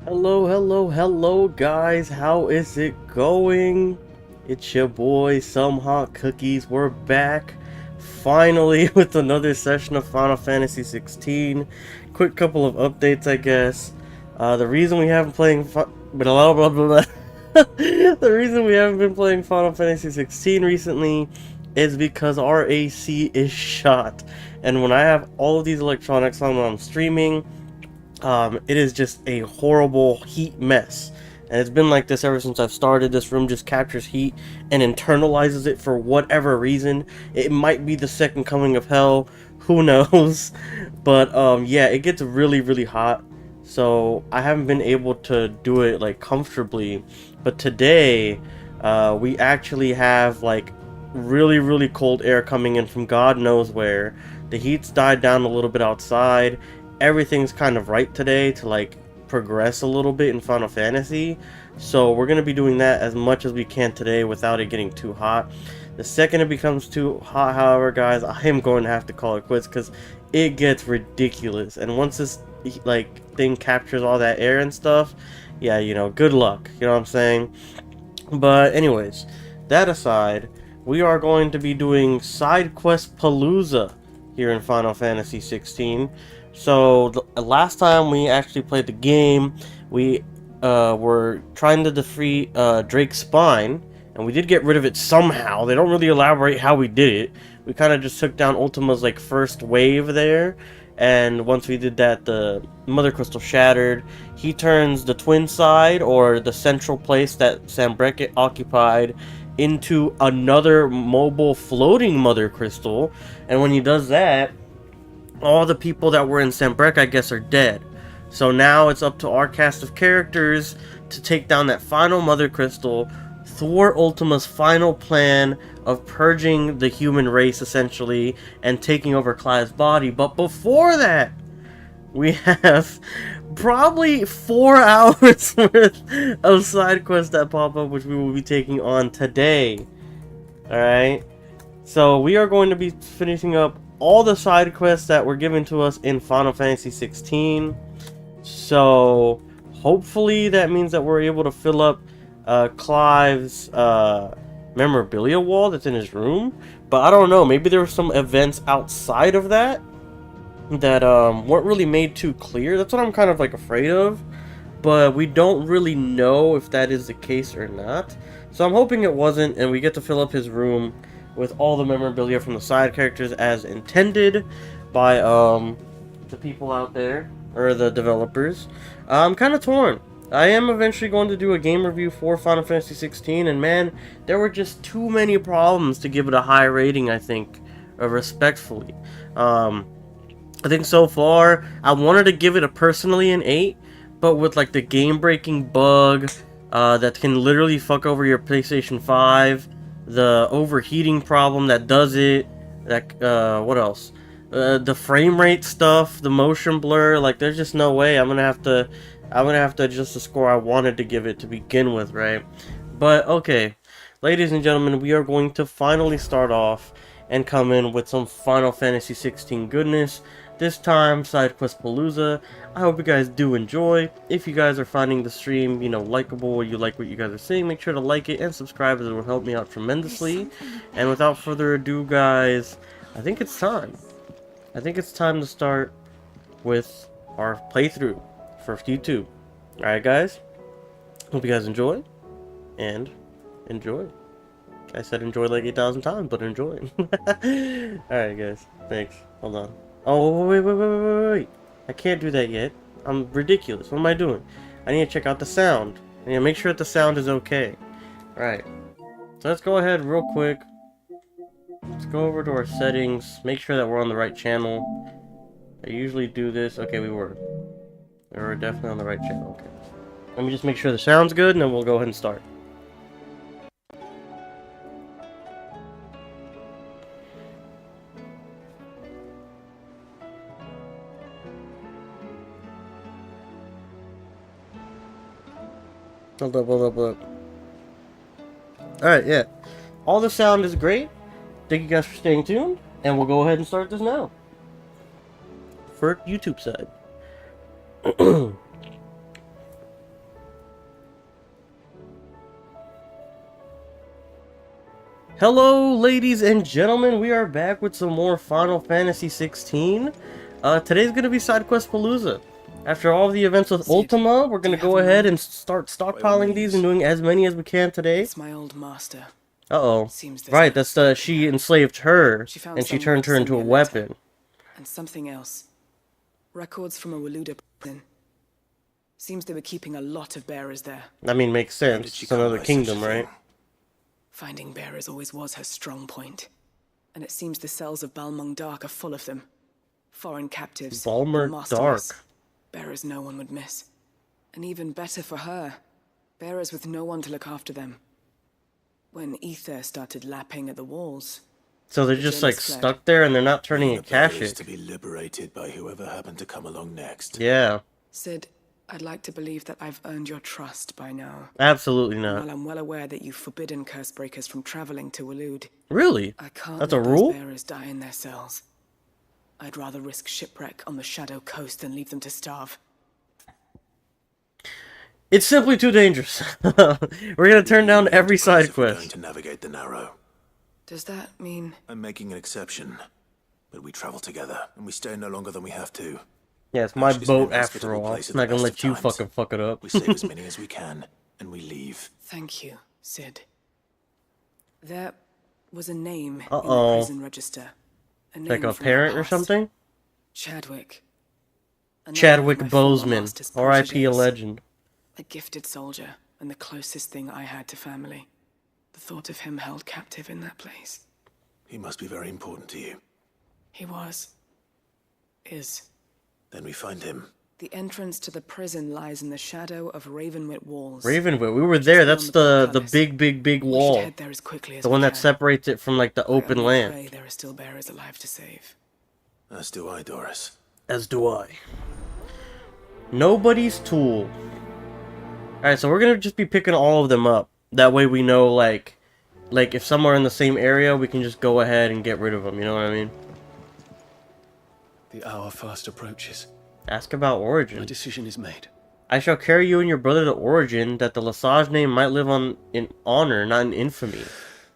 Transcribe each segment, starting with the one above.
Hello, guys. How is it going? It's your boy, Somehotcookies. We're back finally with another session of Final Fantasy 16. Quick couple of updates, I guess. The reason we haven't blah blah blah. The reason we haven't been playing Final Fantasy 16 recently is because our AC is shot, and when I have all of these electronics on when I'm streaming, it is just a horrible heat mess. And it's been like this ever since I've started. This room just captures heat and internalizes it for whatever reason. It might be the second coming of hell. Who knows? But yeah, it gets really hot. So I haven't been able to do it like comfortably. But today, we actually have like really cold air coming in from God knows where. The heat's died down a little bit outside. Everything's kind of right today to like progress a little bit in Final Fantasy, so we're going to be doing that as much as we can today without it getting too hot. The second it becomes too hot, however, guys, I am going to have to call it quits because it gets ridiculous. And once this like thing captures all that air and stuff, yeah, you know, good luck, you know what I'm saying? But anyways, that aside, we are going to be doing side quest Palooza here in Final Fantasy 16. So the last time we actually played the game, we were trying to defeat Drake's spine, and we did get rid of it somehow. They don't really elaborate how we did it. We kind of just took down Ultima's like first wave there, and once we did that, the Mother Crystal shattered. He turns the twin side, or the central place that Sanbreque occupied, into another mobile floating Mother Crystal, and when he does that, all the people that were in Sanbreque, I guess, are dead. So now it's up to our cast of characters to take down that final Mother Crystal, thwart Ultima's final plan of purging the human race, essentially, and taking over Clive's body. But before that, we have probably 4 hours worth of side quests that pop up, which we will be taking on today. Alright? So we are going to be finishing up all the side quests that were given to us in Final Fantasy 16. So hopefully that means that we're able to fill up Clive's memorabilia wall that's in his room. But I don't know, maybe there were some events outside of that weren't really made too clear. That's what I'm kind of like afraid of. But we don't really know if that is the case or not. So I'm hoping it wasn't, and we get to fill up his room with all the memorabilia from the side characters as intended by the people out there, or the developers. I'm kind of torn. I am eventually going to do a game review for Final Fantasy 16, and man, there were just too many problems to give it a high rating, I think, respectfully. I think so far, I wanted to give it a personally an 8, but with like the game-breaking bug that can literally fuck over your PlayStation 5, the overheating problem that does it, that what else? The frame rate stuff, the motion blur, like there's just no way. I'm gonna have to adjust the score I wanted to give it to begin with, right? But okay, ladies and gentlemen, we are going to finally start off and come in with some Final Fantasy 16 goodness. This time, side quest Palooza. I hope you guys do enjoy. If you guys are finding the stream, you know, likable, or you like what you guys are seeing, make sure to like it and subscribe, as it will help me out tremendously. And without further ado, guys, I think it's time. I think it's time to start with our playthrough for Q2. Alright, guys. Hope you guys enjoy. And enjoy. I said enjoy like 8,000 times, but enjoy. Alright, guys. Thanks. Hold on. Oh, wait. I can't do that yet. I'm ridiculous. What am I doing? I need to check out the sound. I need to make sure that the sound is okay. Alright. So let's go ahead real quick. Let's go over to our settings. Make sure that we're on the right channel. I usually do this. Okay, we were. We were definitely on the right channel. Okay. Let me just make sure the sound's good, and then we'll go ahead and start. Hold up. Alright, yeah. All the sound is great. Thank you guys for staying tuned. And we'll go ahead and start this now. For YouTube side. Hello, ladies and gentlemen. We are back with some more Final Fantasy 16. Today's gonna be side quest Palooza. After all the events with Ultima, we're gonna go ahead and start stockpiling these and doing as many as we can today. It's my old master. Uh-oh. Right, that's she enslaved her, and she turned her into a weapon. And something else. Records from a Waluda prison. Seems they were keeping a lot of bearers there. I mean, makes sense. It's another kingdom, right? Finding bearers always was her strong point. And it seems the cells of Balmung Dark are full of them. Foreign captives. Balmung Dark. Bearers no one would miss. And even better for her. Bearers with no one to look after them. When ether started lapping at the walls. So they're just like stuck there and they're not turning a cache. To be liberated by whoever happened to come along next. Yeah. Sid, I'd like to believe that I've earned your trust by now. Absolutely not. While I'm well aware that you've forbidden curse breakers from traveling to Waloed. Really? I can't That's let a rule? those bearers die in their cells. I'd rather risk shipwreck on the Shadow Coast than leave them to starve. It's simply too dangerous. We're gonna turn down every side quest. We're going to navigate the Narrow. Does that mean... I'm making an exception. But we travel together, and we stay no longer than we have to. Yeah, it's my boat after all. I'm not gonna let you fucking fuck it up. We save as many as we can, and we leave. Thank you, Sid. There was a name in the prison register. A name like a from parent or something? Chadwick. Chadwick Boseman. R.I.P. a legend. A gifted soldier, and the closest thing I had to family. The thought of him held captive in that place. He must be very important to you. He was. Is. Then we find him. The entrance to the prison lies in the shadow of Ravenwit walls. Ravenwit, we were there. That's the big wall. Head there as quickly as the one that separates it from like the open land. Pray there are still bearers alive to save. As do I, Doris. As do I. Nobody's tool. Alright, so we're gonna just be picking all of them up. That way we know, like if some are in the same area, we can just go ahead and get rid of them, you know what I mean? The hour fast approaches. Ask about Origin. My decision is made. I shall carry you and your brother to Origin, that the Lesage name might live on in honor, not in infamy.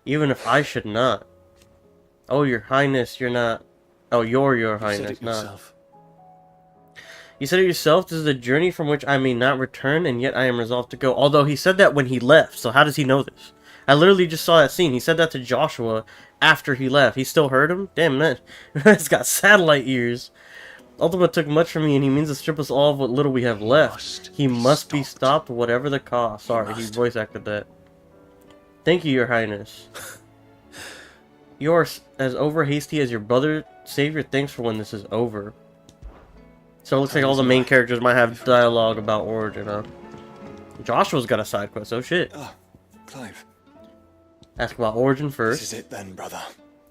Even if I should not. Oh, your highness, you're not... Oh, you're your highness, You said it not... yourself. You said it yourself, this is a journey from which I may not return, and yet I am resolved to go. Although he said that when he left, so how does he know this? I literally just saw that scene. He said that to Joshua after he left. He still heard him? Damn, man. It's got satellite ears. Ultima took much from me, and he means to strip us all of what little we have left. He must be stopped, whatever the cost. Sorry, he voice acted that. Thank you, your highness. You are as over-hasty as your brother. Save your thanks for when this is over. So it looks like all the main characters might have dialogue about Origin, huh? Joshua's got a side quest, oh shit. Ah, Clive. Ask about Origin first. This is it then, brother.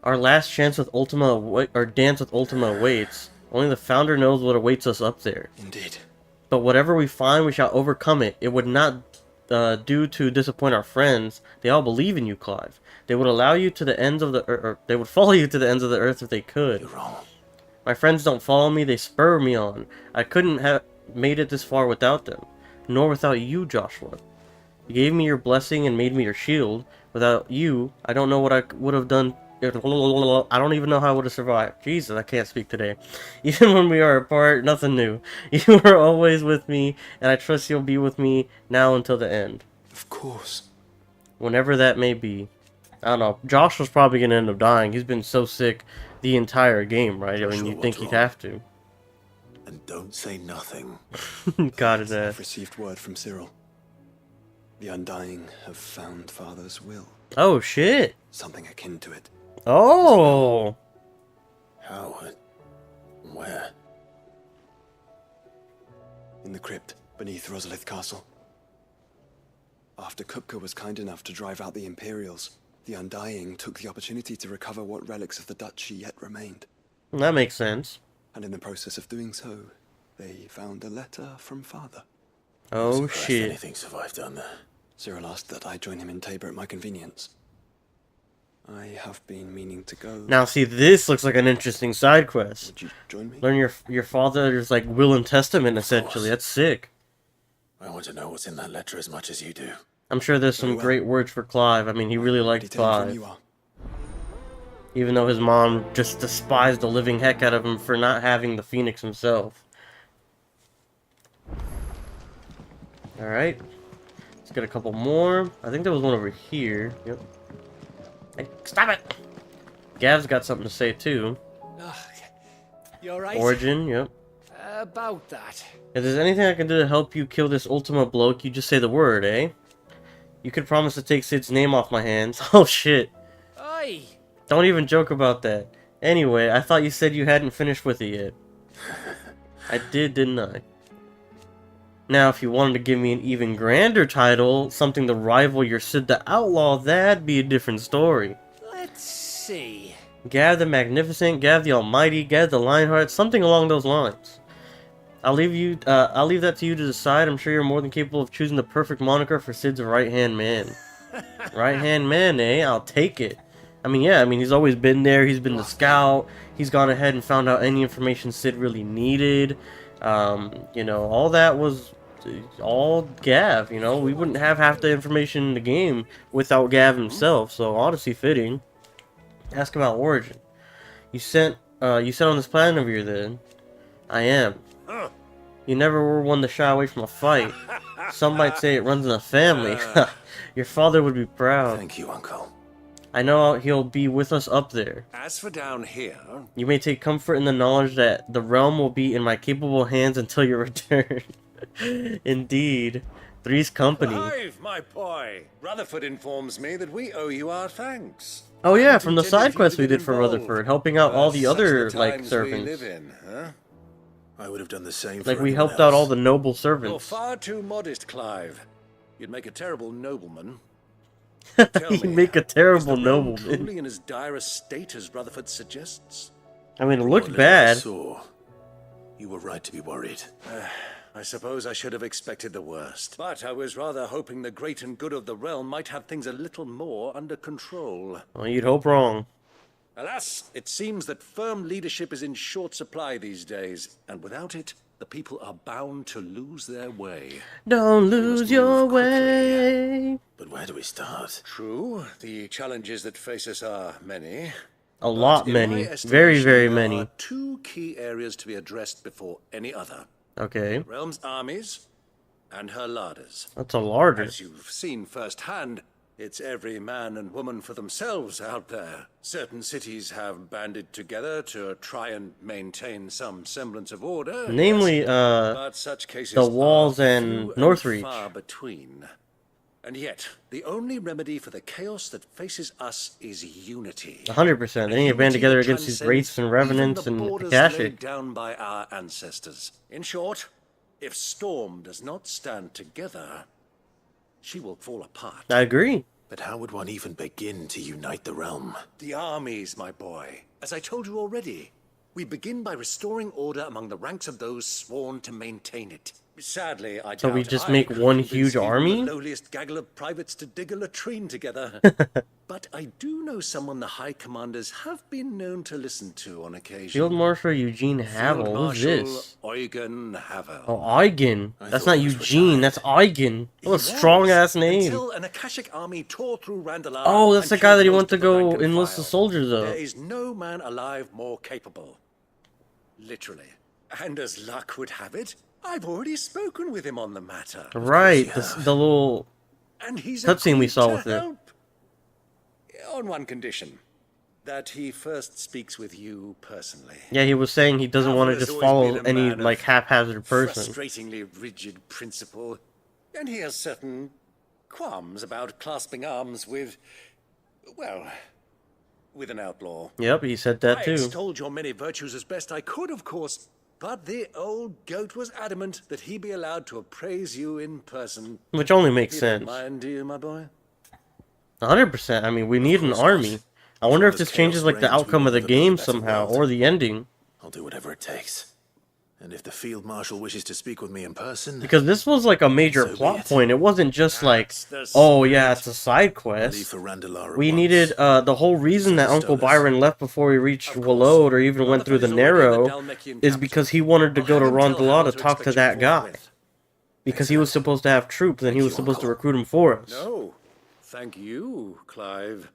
Our last chance with Ultima, or dance with Ultima awaits. Only the founder knows what awaits us up there. Indeed. But whatever we find, we shall overcome it. It would not do to disappoint our friends. They all believe in you, Clive. They would allow you to the ends of the earth, or they would follow you to the ends of the earth if they could. You're wrong. My friends don't follow me, they spur me on. I couldn't have made it this far without them. Nor without you, Joshua. You gave me your blessing and made me your shield. Without you, I don't know what I would have done. I don't even know how I would have survived. Jesus, I can't speak today. Even when we are apart, nothing new. You are always with me, and I trust you'll be with me now until the end. Of course. Whenever that may be. I don't know. Josh was probably going to end up dying. He's been so sick the entire game, right? I mean, you'd think he'd have to. And don't say nothing. Got his ass. I've received word from Cyril. The Undying have found Father's will. Oh, shit. Something akin to it. Oh. How? Where? In the crypt beneath Rosalith Castle. After Kupka was kind enough to drive out the Imperials, the Undying took the opportunity to recover what relics of the Duchy yet remained. That makes sense. And in the process of doing so, they found a letter from Father. Oh, shit. Anything survived down there? Cyril asked that I join him in Tabor at my convenience. I have been meaning to go. Now, see, this looks like an interesting side quest. Would you join me? Learn your father's, like, will and testament, essentially. That's sick. I want to know what's in that letter as much as you do. I'm sure there's some great words for Clive. I mean, he really liked Clive. You are. Even though his mom just despised the living heck out of him for not having the Phoenix himself. Alright. Let's get a couple more. I think there was one over here. Yep. Hey, stop it! Gav's got something to say too. You alright? Origin, yep. About that. If there's anything I can do to help you kill this Ultima bloke, you just say the word, eh? You could promise to take Sid's name off my hands. Oh shit. Oi! Don't even joke about that. Anyway, I thought you said you hadn't finished with it yet. I did, didn't I? Now, if you wanted to give me an even grander title, something to rival your Sid the Outlaw, that'd be a different story. Let's see. Gav the Magnificent, Gav the Almighty, Gav the Lionheart, something along those lines. I'll leave that to you to decide. I'm sure you're more than capable of choosing the perfect moniker for Sid's right-hand man. Right-hand man, eh? I'll take it. I mean, yeah, he's always been there. He's been the scout. He's gone ahead and found out any information Sid really needed. You know, all that was all Gav, you know. We wouldn't have half the information in the game without Gav himself, so Odyssey fitting. Ask about Origin. You sent on this planet of yours then? I am. You never were one to shy away from a fight. Some might say it runs in the family. Your father would be proud. Thank you, Uncle. I know he'll be with us up there. As for down here... You may take comfort in the knowledge that the realm will be in my capable hands until your return. Indeed. Three's company. Clive, my boy! Rutherford informs me that we owe you our thanks. Oh yeah, from the side quest we did for Rutherford, helping out all the other, like, servants. We live in, huh? I would have done the same for Like, we everyone helped out all else. the noble You're servants. far too modest, Clive. You'd make a terrible nobleman. You make a terrible is the realm nobleman. truly in as dire a state as Rutherford suggests? I mean, it What looked little I bad. saw, you were right to be worried. I suppose I should have expected the worst. But I was rather hoping the great and good of the realm might have things a little more under control. Well, you'd hope wrong. Alas, it seems that firm leadership is in short supply these days, and without it, the people are bound to lose their way. Don't lose must your move quickly. way. But where do we start? True, the challenges that face us are many. A lot, In my many. estimation, Very, very there many. are two key areas to be addressed before any other. Okay. Realm's armies and her larders. That's a larder. As you've seen firsthand, it's every man and woman for themselves out there. Certain cities have banded together to try and maintain some semblance of order. Namely, yes, but such cases the walls are and few Northreach. far between. And yet, the only remedy for the chaos that faces us is unity. 100%. They need to band Unity together that against these transcends wraiths and revenants even and the borders Akashic. laid down by our ancestors. In short, if Storm does not stand together, she will fall apart. I agree. But how would one even begin to unite the realm? The armies, my boy. As I told you already, we begin by restoring order among the ranks of those sworn to maintain it. Sadly, I So doubt we just I make could one convince huge even army? the lowliest gaggle of privates to dig a latrine together. But I do know someone the high commanders have been known to listen to on occasion. Field Marshal Eugene Havel. Field Who's Marshal this? Eugen Havel. Oh, Eugen. That's thought not he was Eugene. retired. That's Eugen. What a He was, strong-ass name. Until an Akashic army tore through Randalar. Oh, that's the and guy that he killed went to most of the go rank and enlist the file. soldiers There of. is no man alive more capable. Literally. And as luck would have it, I've already spoken with him on the matter. Right, the little... And he's cutscene we agreed saw to with it. help. On one condition. That he first speaks with you personally. Yeah, he was saying he doesn't want to Havel has just always follow been a any, man of like, haphazard person. Frustratingly rigid principle. And he has certain qualms about clasping arms with, well, with an outlaw. Yep, he said that I too. extolled your many virtues as best I could, of course, but the old goat was adamant that he be allowed to appraise you in person. Which only makes You don't sense. mind, do you, my boy? 100%. I mean, we need an army. I wonder if this changes, like, the outcome of the game somehow, or the ending. I'll do whatever it takes. And if the Field Marshal wishes to speak with me in person, Because this was, like, a major So be plot it. point. It wasn't just like, the oh yeah, it's a side leave quest. for Randalar at We once. needed, the whole reason that Uncle Stolas. Byron left before we reached Of course. Willowed or even went through the Rutherford is already in the Narrow Dalmekian is capital. because he wanted to I'll go to have him tell Rondelau Havel to to talk to expect that you guy. forthwith. Because he was supposed to have troops and he was you, supposed to Uncle. recruit him for us. No, thank you, Clive.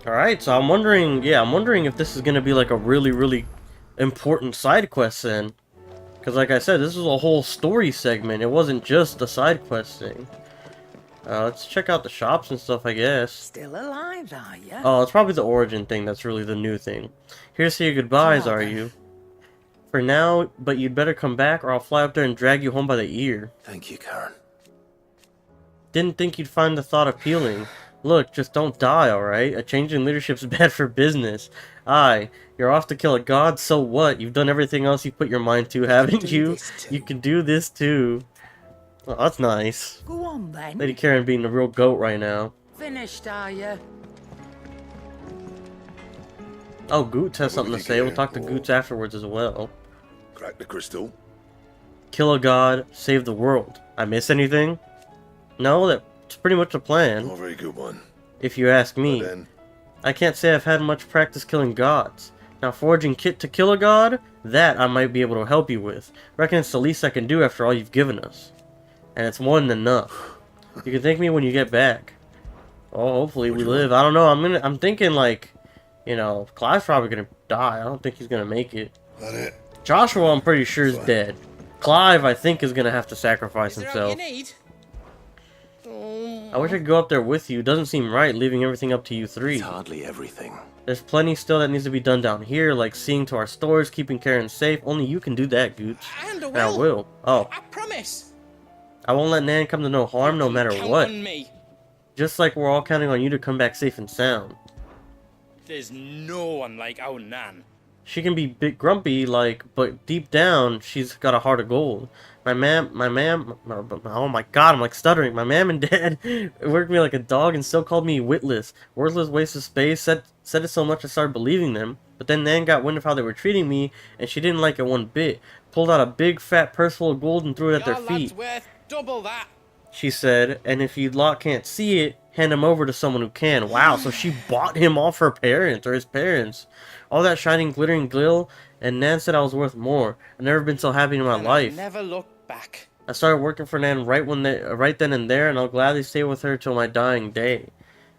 Alright, so I'm wondering, yeah, I'm wondering if this is gonna be like a really, really important side quest then. Because like I said, this is a whole story segment. It wasn't just the side quest thing. Let's check out the shops and stuff, I guess. Still alive, are ya? Oh, it's probably the origin thing that's really the new thing. Here to say your goodbyes, Well are then. you? For now, but you'd better come back or I'll fly up there and drag you home by the ear. Thank you, Karen. Didn't think you'd find the thought appealing. Look, just don't die, alright? A change in leadership's bad for business. Aye, you're off to kill a god, so what? You've done everything else you put your mind to, haven't you? You can do this too. Oh, that's nice. Go on then. Lady Karen being a real goat right now. Finished, are ya? Oh, Goots has something to say. We'll talk to Oh. Goots afterwards as well. Crack the crystal. Kill a god, save the world. I miss anything? No, that's pretty much the plan, Not a very good one. if you ask But me. then, I can't say I've had much practice killing gods. Now, forging kit to kill a god, that I might be able to help you with. Reckon it's the least I can do after all you've given us. And it's more than enough. You can thank me when you get back. Oh, hopefully we live. I don't know. I'm thinking like, you know, Clive's probably gonna die. I don't think he's gonna make it. that it. Joshua, I'm pretty sure is dead. Clive, I think, is gonna have to sacrifice himself. need? I wish I could go up there with you. Doesn't seem right, leaving everything up to you three. It's hardly everything. There's plenty still that needs to be done down here, like seeing to our stores, keeping Karen safe. Only you can do that, Gooch. And I And I will. will. Oh, I promise. I won't let Nan come to no harm no matter Count what. on me. Just like we're all counting on you to come back safe and sound. There's no one like our Nan. She can be bit grumpy, like, but deep down, she's got a heart of gold. Oh my god, I'm like stuttering. My mom and dad worked me like a dog and still called me witless. Worthless waste of space, said it so much I started believing them. But then Nan got wind of how they were treating me, and she didn't like it one bit. Pulled out a big fat purse full of gold and threw it at their Your feet. lad's worth double that. She said, and if you lot can't see it, hand him over to someone who can. Wow, so she bought him off her parents, or his parents. All that shining, glittering glill, and Nan said I was worth more. I've never been so happy in my And life. I've never looked back. I started working for Nan right then and there, and I'll gladly stay with her till my dying day.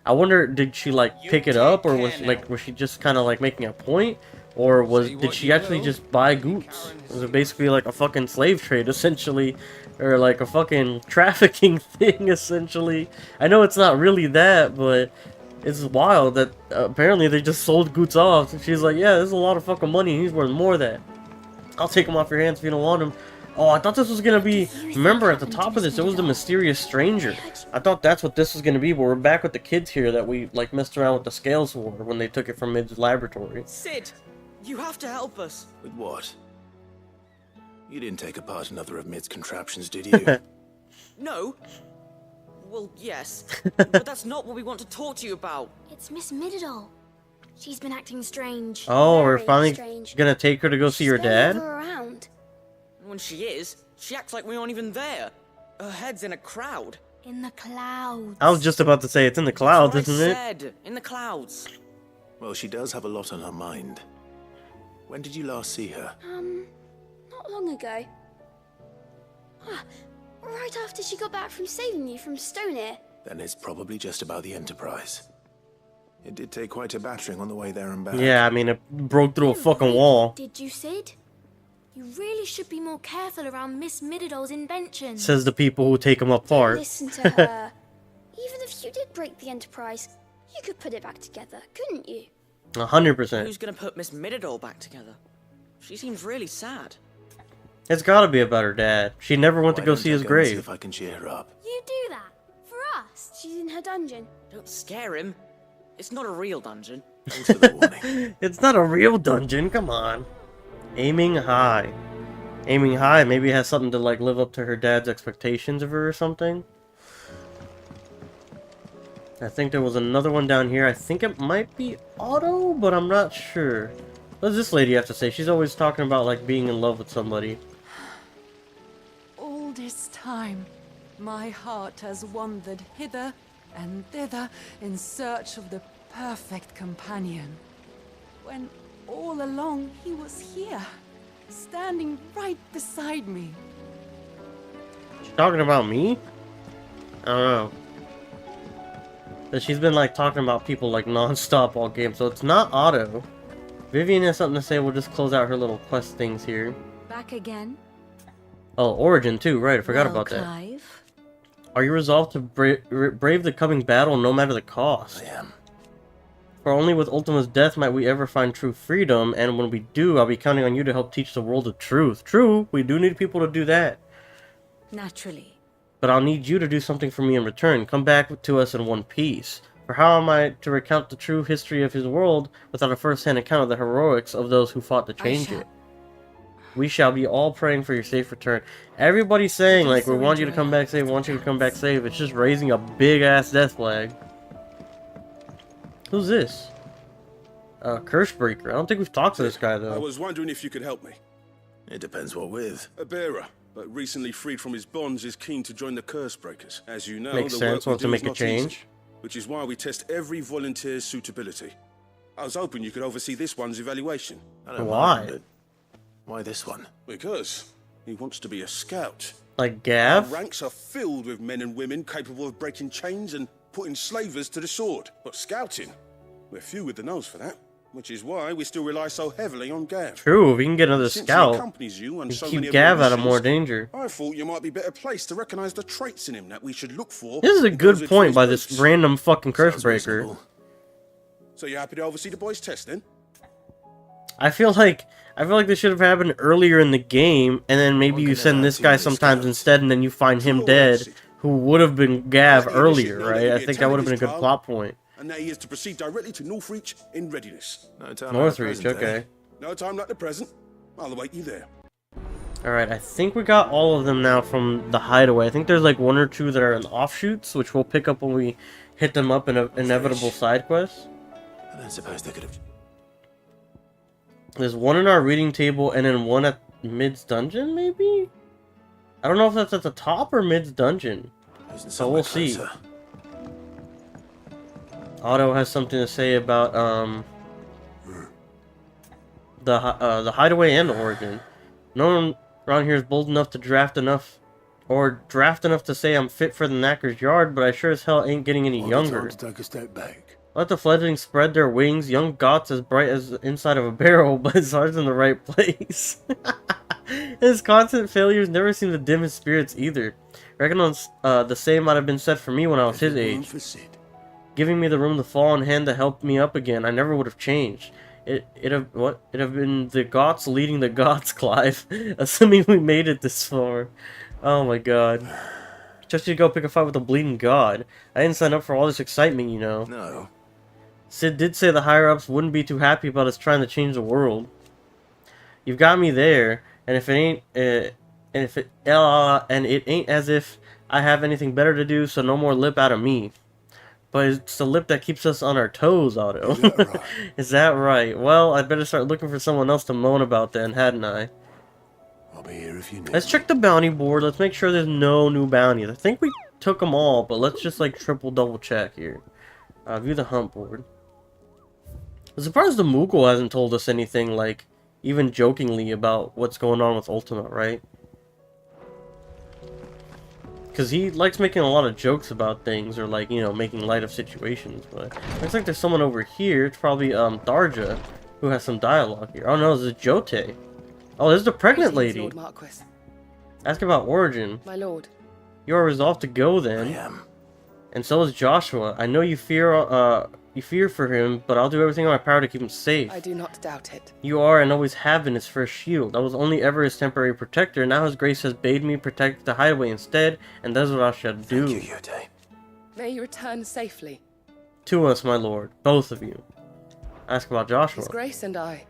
I wonder, did she like You pick it take up, or care was now. like was she just kind of like making a point, or Say did what she you actually will, just buy Lady Goots? Karen is Was it basically like a fucking slave trade essentially, or like a fucking trafficking thing essentially? I know it's not really that, but it's wild that apparently they just sold Goots off. And she's like, yeah, there's a lot of fucking money, and he's worth more of that. I'll take him off your hands if you don't want him. Oh, I thought this was gonna be. Remember, at the top of this, it was the mysterious stranger. I thought that's what this was gonna be. But we're back with the kids here that we like messed around with the scales for when they took it from Mid's laboratory. Sid, you have to help us. With what? You didn't take apart another of Mid's contraptions, did you? No. Well, yes, but that's not what we want to talk to you about. It's Miss Middle. She's been acting strange. Oh, we're Very finally strange. gonna take her to go see She's your barely dad. ever around. When she is, she acts like we aren't even there. Her head's in a crowd. In the clouds. I was just about to say it's in the clouds, That's what I isn't it? said, in the clouds. Well, she does have a lot on her mind. When did you last see her? Not long ago. Right after she got back from saving you from Stonehenge. Then it's probably just about the Enterprise. It did take quite a battering on the way there and back. Yeah, I mean it broke through a fucking wall. Did you, Sid? You really should be more careful around Miss Middle's inventions. Says the people who take them apart. Listen to her. Even if you did break the Enterprise, you could put it back together, couldn't you? 100%. Who's gonna put Miss Middle back together? She seems really sad. It's gotta be about her dad. She never went to Why go don't see I his and see grave. if I can cheer her up. You do that? For us? She's in her dungeon. Don't scare him. It's not a real dungeon. Thanks for the warning. It's not a real dungeon, come on. Aiming high. Aiming high, maybe it has something to like live up to her dad's expectations of her or something. I think there was another one down here. I think it might be Otto, but I'm not sure. What does this lady have to say? She's always talking about like being in love with somebody. All this time, my heart has wandered hither and thither in search of the perfect companion. When all along he was here, standing right beside me. She's talking about me? I don't know. But she's been like talking about people like non-stop all game, so it's not Otto. Vivian has something to say. We'll just close out her little quest things here. Back again? Oh, Origin too, right, I forgot about Clive. that. Are you resolved to brave the coming battle no matter the cost? I am. For only with Ultima's death might we ever find true freedom, and when we do, I'll be counting on you to help teach the world the truth. True, we do need people to do that. Naturally. But I'll need you to do something for me in return. Come back to us in one piece. For how am I to recount the true history of his world without a first-hand account of the heroics of those who fought to change it? We shall be all praying for your safe return. Everybody's saying, like, we want you to come back safe, want you to come back safe. It's just raising a big-ass death flag. Who's this? Cursebreaker. I don't think we've talked to this guy, I though. was wondering if you could help me. It depends what with. A bearer, but recently freed from his bonds, is keen to join the Cursebreakers. As you know, Makes the sense, work we wants to do make is a not easy, change. which is why we test every volunteer's suitability. I was hoping you could oversee this one's evaluation. I don't Why? mind, but why this one? Because he wants to be a scout. Like Our Gav? ranks are filled with men and women capable of breaking chains and putting slavers to the sword. But scouting, we're few with the nose for that, which is why we still rely so heavily on Gav. True, if we can get another Since he scout, accompanies you on we so keep many of your Gav out of missions, more danger. I thought you might be better placed to recognize the traits in him that we should look for. This is a in good those of point his by this groups. random fucking Sounds Cursebreaker. reasonable. So you're happy to oversee the boys' test then? I feel like this should have happened earlier in the game, and then maybe One you can send never this guy outdo the sometimes scouts. instead, and then you find him Sure, dead, that's it. who would have been Gav Right, you earlier, should know right? that I you think that would have been a good attacked plot point. And now he is to proceed directly to Northreach in readiness. No time Northreach, like the present, eh? okay. No time like the present. I'll await you there. Alright, I think we got all of them now from the hideaway. I think there's like one or two that are in offshoots, which we'll pick up when we hit them up in inevitable side quests. I don't suppose they could have. There's one in our reading table, and then one at Mid's dungeon, maybe? I don't know if that's at the top or Mid's dungeon. Isn't So we'll somewhere see. closer. Otto has something to say about the hideaway and the origin. No one around here is bold enough to draft enough to say I'm fit for the knacker's yard, but I sure as hell ain't getting any younger. To take a step back. Let the fledglings spread their wings. Young Goth's as bright as the inside of a barrel, but his heart's in the right place. His constant failures never seem to dim his spirits either. Reckon on the same might have been said for me when I was his age. Giving me the room to fall on hand to help me up again, I never would have changed. It'd have been the Goths leading the Goths, Clive. Assuming we made it this far. Oh my god. Just to go pick a fight with a bleeding god. I didn't sign up for all this excitement, you know. No. Sid did say the higher-ups wouldn't be too happy about us trying to change the world. You've got me there, and if it ain't, and it ain't as if I have anything better to do, so no more lip out of me. But it's the lip that keeps us on our toes, Otto. Is that right? Is that right? Well, I'd better start looking for someone else to moan about then, hadn't I? I'll be here if you need Let's check the bounty board. Let's make sure there's no new bounties. I think we took them all, but let's just like double check here. View the hunt board. I'm surprised the Moogle hasn't told us anything, like, even jokingly about what's going on with Ultima, right? Because he likes making a lot of jokes about things, or like, you know, making light of situations, but looks like there's someone over here. It's probably, Tharja, who has some dialogue here. Oh no, this is Jote. Oh, this is the pregnant lady. Lord Marquis. Ask about Origin. My lord. You are resolved to go then. I am. And so is Joshua. I know you fear for him, but I'll do everything in my power to keep him safe. I do not doubt it. You are and always have been his first shield. I was only ever his temporary protector. Now his grace has bade me protect the hideaway instead, and that's what I shall do. Thank you, Yote. May you return safely. To us, my lord, both of you. Ask about Joshua. His grace and I.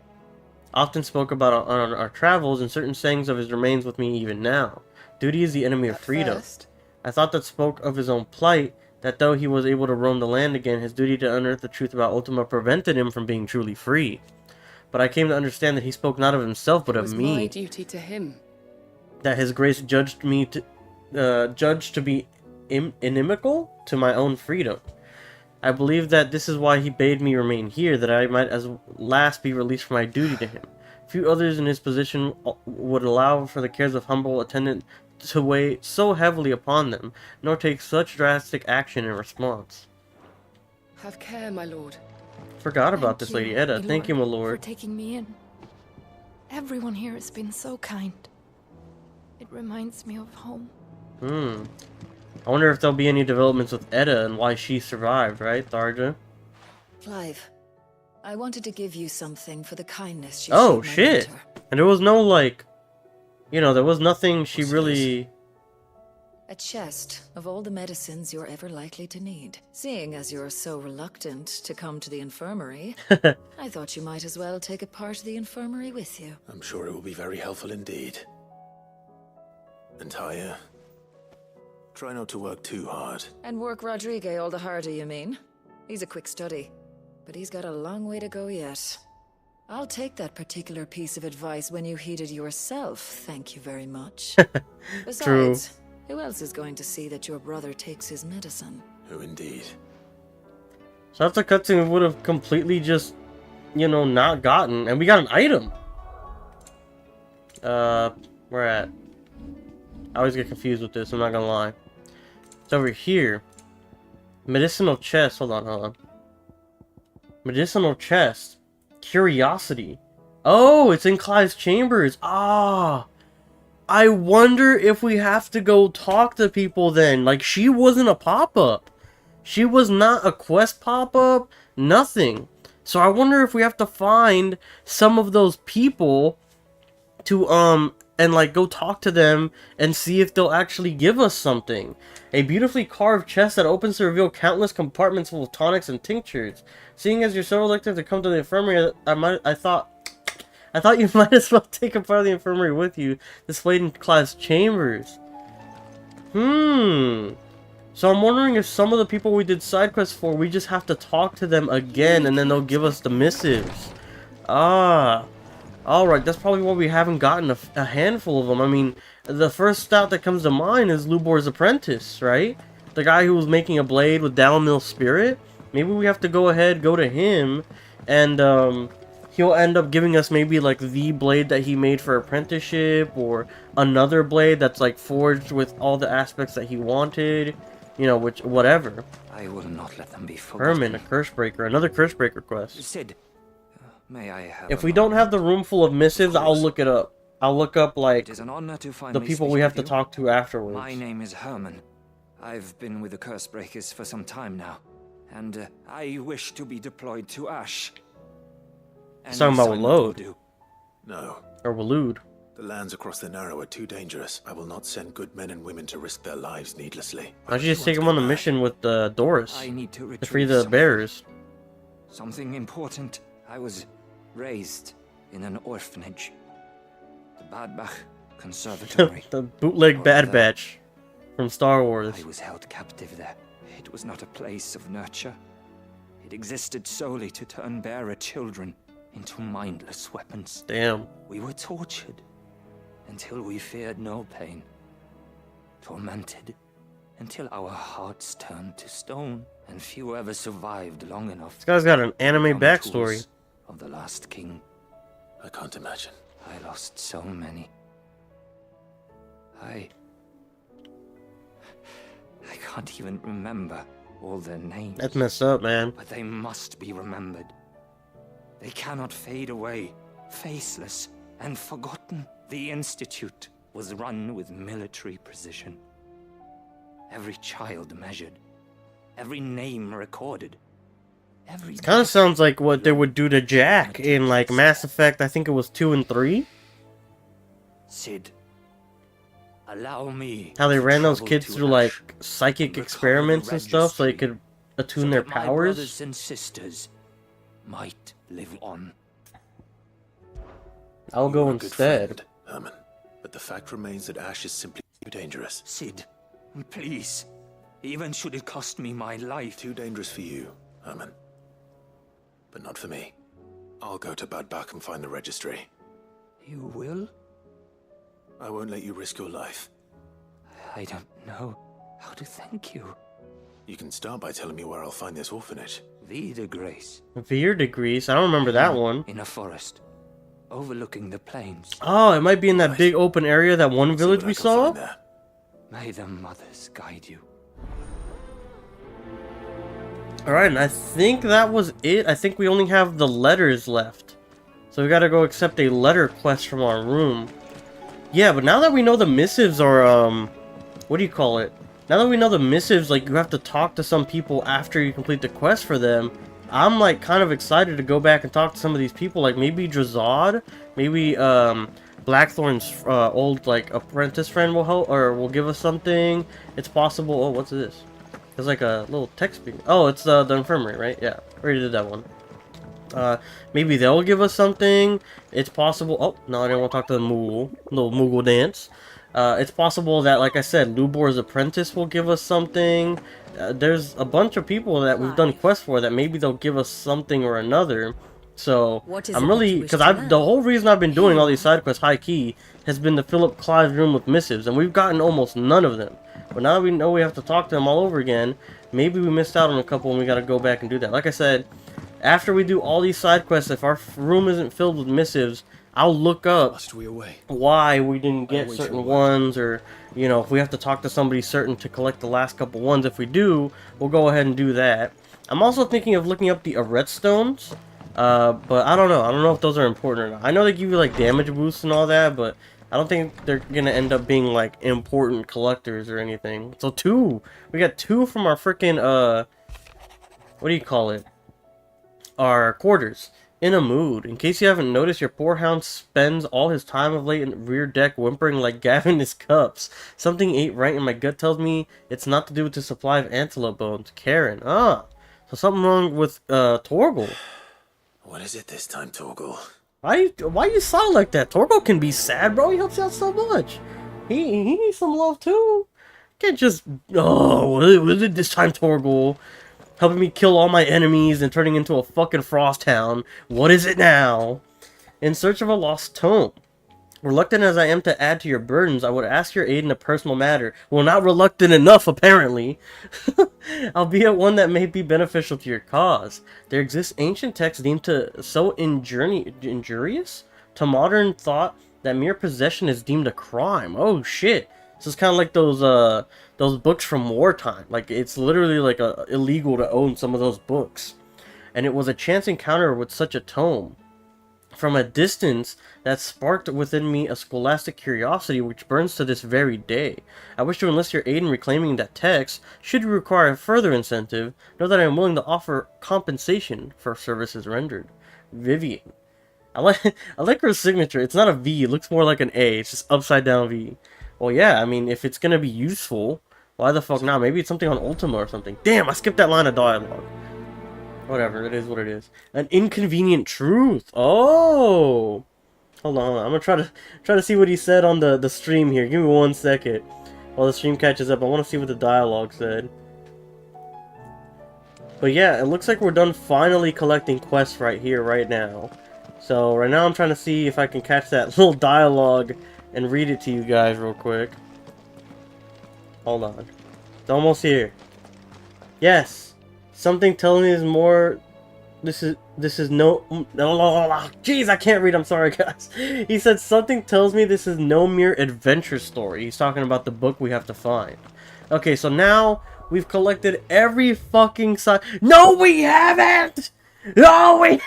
Often spoke about on our travels, and certain sayings of his remains with me even now. Duty is the enemy of At freedom. first, I thought that spoke of his own plight, that though he was able to roam the land again, his duty to unearth the truth about Ultima prevented him from being truly free. But I came to understand that he spoke not of himself, but it of was me. my duty to him. That his grace judged to be inimical to my own freedom. I believe that this is why he bade me remain here, that I might as last be released from my duty to him. Few others in his position would allow for the cares of humble attendant to weigh so heavily upon them, nor take such drastic action in response. Have care, my lord. Forgot about this lady, Edda. Thank you, my For lord. taking me in. Everyone here has been so kind. It reminds me of home. I wonder if there'll be any developments with Edda and why she survived, right, Tharja? Clive, I wanted to give you something for the kindness you Oh, showed my shit. mentor. And there was no, like, you know, there was nothing she really... A chest of all the medicines you're ever likely to need. Seeing as you're so reluctant to come to the infirmary, I thought you might as well take a part of the infirmary with you. I'm sure it will be very helpful indeed. And Taya, try not to work too hard. And work Rodrigue all the harder, you mean? He's a quick study, but he's got a long way to go yet. I'll take that particular piece of advice when you heed it yourself, thank you very much. Besides, True. Who else is going to see that your brother takes his medicine? Who indeed? So after cutscene, we would have completely just, you know, not gotten... And we got an item! Where at? I always get confused with this, I'm not gonna lie. It's over here. Medicinal chest. Hold on. Medicinal chest. Curiosity. Oh, it's in Clive's chambers. Ah! I wonder if we have to go talk to people then. Like, she wasn't a pop-up. She was not a quest pop-up. Nothing. So I wonder if we have to find some of those people to, and like go talk to them and see if they'll actually give us something. A beautifully carved chest that opens to reveal countless compartments full of tonics and tinctures. Seeing as you're so reluctant to come to the infirmary, I thought you might as well take a part of the infirmary with you, displayed in Clive's chambers. So I'm wondering if some of the people we did side quests for, we just have to talk to them again, and then they'll give us the missives. Ah. Alright, that's probably why we haven't gotten a handful of them. I mean, the first stout that comes to mind is Lubor's apprentice, right? The guy who was making a blade with Dalamil's spirit. Maybe we have to go ahead, go to him, and he'll end up giving us maybe like the blade that he made for apprenticeship, or another blade that's like forged with all the aspects that he wanted. You know, whatever. I will not let them be forgotten. Herman, a curse breaker, another curse breaker quest. Sid, may I have If we don't have the room full of missives, I'll look it up. I'll look up like It is an honor to find the people we have to talk to afterwards. My name is Herman. I've been with the curse breakers for some time now, and I wish to be deployed to Ash. He's talking about Walode. No. Or Walode. The lands across the Narrow are too dangerous. I will not send good men and women to risk their lives needlessly. I should just take him on a mission with Doris. I need to free the bears. Something important. I was raised in an orphanage. The Bad Batch Conservatory. The bootleg Bad Batch from Star Wars. I was held captive there. It was not a place of nurture. It existed solely to turn bearer children into mindless weapons. Damn. We were tortured until we feared no pain. Tormented until our hearts turned to stone, and few ever survived long enough. This guy's got an anime backstory. Of the last king. I can't imagine. I lost so many. I can't even remember all their names. That's messed up, man. But they must be remembered. They cannot fade away, faceless and forgotten. The Institute was run with military precision. Every child measured, every name recorded. It kind of sounds like what they would do to Jack in like Mass Effect, I think it was 2 and 3. Sid, allow me. How they ran those kids through like psychic experiments and stuff so they could attune their powers. My brothers and sisters might live on. I'll go instead. Herman, but the fact remains that Ash is simply too dangerous. Sid, please. Even should it cost me my life. Too dangerous for you, Herman. But not for me. I'll go to Bad Batch and find the registry. You will? I won't let you risk your life. I don't know how to thank you. You can start by telling me where I'll find this orphanage. Vie de Grace. Vie de Grace? I don't remember that one. In a forest, overlooking the plains. Oh, it might be in that big open area, that one village we saw? May the mothers guide you. Alright, and I think that was it. I think we only have the letters left. So we gotta go accept a letter quest from our room. Yeah, but now that we know the missives are, what do you call it? Now that we know the missives, like, you have to talk to some people after you complete the quest for them, I'm, like, kind of excited to go back and talk to some of these people. Like, maybe Drazad, maybe, Blackthorn's, old, like, apprentice friend will help, or will give us something. It's possible. Oh, what's this? There's, like, a little text being... Oh, it's, the infirmary, right? Yeah, already did that one. Maybe they'll give us something. It's possible... Oh, no, I didn't want to talk to the Moogle. Little Moogle dance. It's possible that, like I said, Lubor's apprentice will give us something. There's a bunch of people that we've done quests for that maybe they'll give us something or another. So, I'm really... Because the whole reason I've been doing all these side quests high-key has been to fill up Clive's room with missives, and we've gotten almost none of them. But now that we know we have to talk to them all over again, maybe we missed out on a couple and we gotta go back and do that. Like I said, after we do all these side quests, if our room isn't filled with missives, I'll look up why we didn't get certain ones, or, you know, if we have to talk to somebody certain to collect the last couple ones. If we do, we'll go ahead and do that. I'm also thinking of looking up the Arret stones, but I don't know. I don't know if those are important or not. I know they give you, like, damage boosts and all that, but I don't think they're gonna end up being, like, important collectors or anything. So 2! We got 2 from our freaking, what do you call it? Our quarters. In a mood. In case you haven't noticed, your poor hound spends all his time of late in rear deck whimpering like Gavin in his cups. Something ain't right and my gut tells me it's not to do with the supply of antelope bones. Karen. Ah. So something wrong with, Torgal. What is it this time, Torgal? Why you sound like that? Torgal can be sad, bro. He helps you out so much. He needs some love, too. Can't just... Oh, what is it this time, Torgal? Helping me kill all my enemies and turning into a fucking frost hound. What is it now? In search of a lost tome. Reluctant as I am to add to your burdens, I would ask your aid in a personal matter. Well, not reluctant enough, apparently. Albeit one that may be beneficial to your cause. There exists ancient texts deemed to so injurious to modern thought that mere possession is deemed a crime. Oh shit. This is kind of like those books from wartime. Like, it's literally like illegal to own some of those books. And it was a chance encounter with such a tome. From a distance, that sparked within me a scholastic curiosity which burns to this very day. I wish to enlist your aid in reclaiming that text. Should you require further incentive, know that I am willing to offer compensation for services rendered. Vivian. I like her signature. It's not a V, it looks more like an A. It's just upside down V. Well, yeah, I mean, if it's gonna be useful, why the fuck not? Maybe it's something on Ultima or something. Damn, I skipped that line of dialogue. Whatever, it is what it is. An inconvenient truth. Oh! Hold on, I'm gonna try to see what he said on the stream here. Give me 1 second. While the stream catches up, I want to see what the dialogue said. But yeah, it looks like we're done finally collecting quests right here, right now. So, right now I'm trying to see if I can catch that little dialogue and read it to you guys real quick. Hold on. It's almost here. Yes. Something telling me is more... This is no... Jeez, I can't read. I'm sorry, guys. He said, something tells me this is no mere adventure story. He's talking about the book we have to find. Okay, so now we've collected every fucking side... No, we haven't! No, we...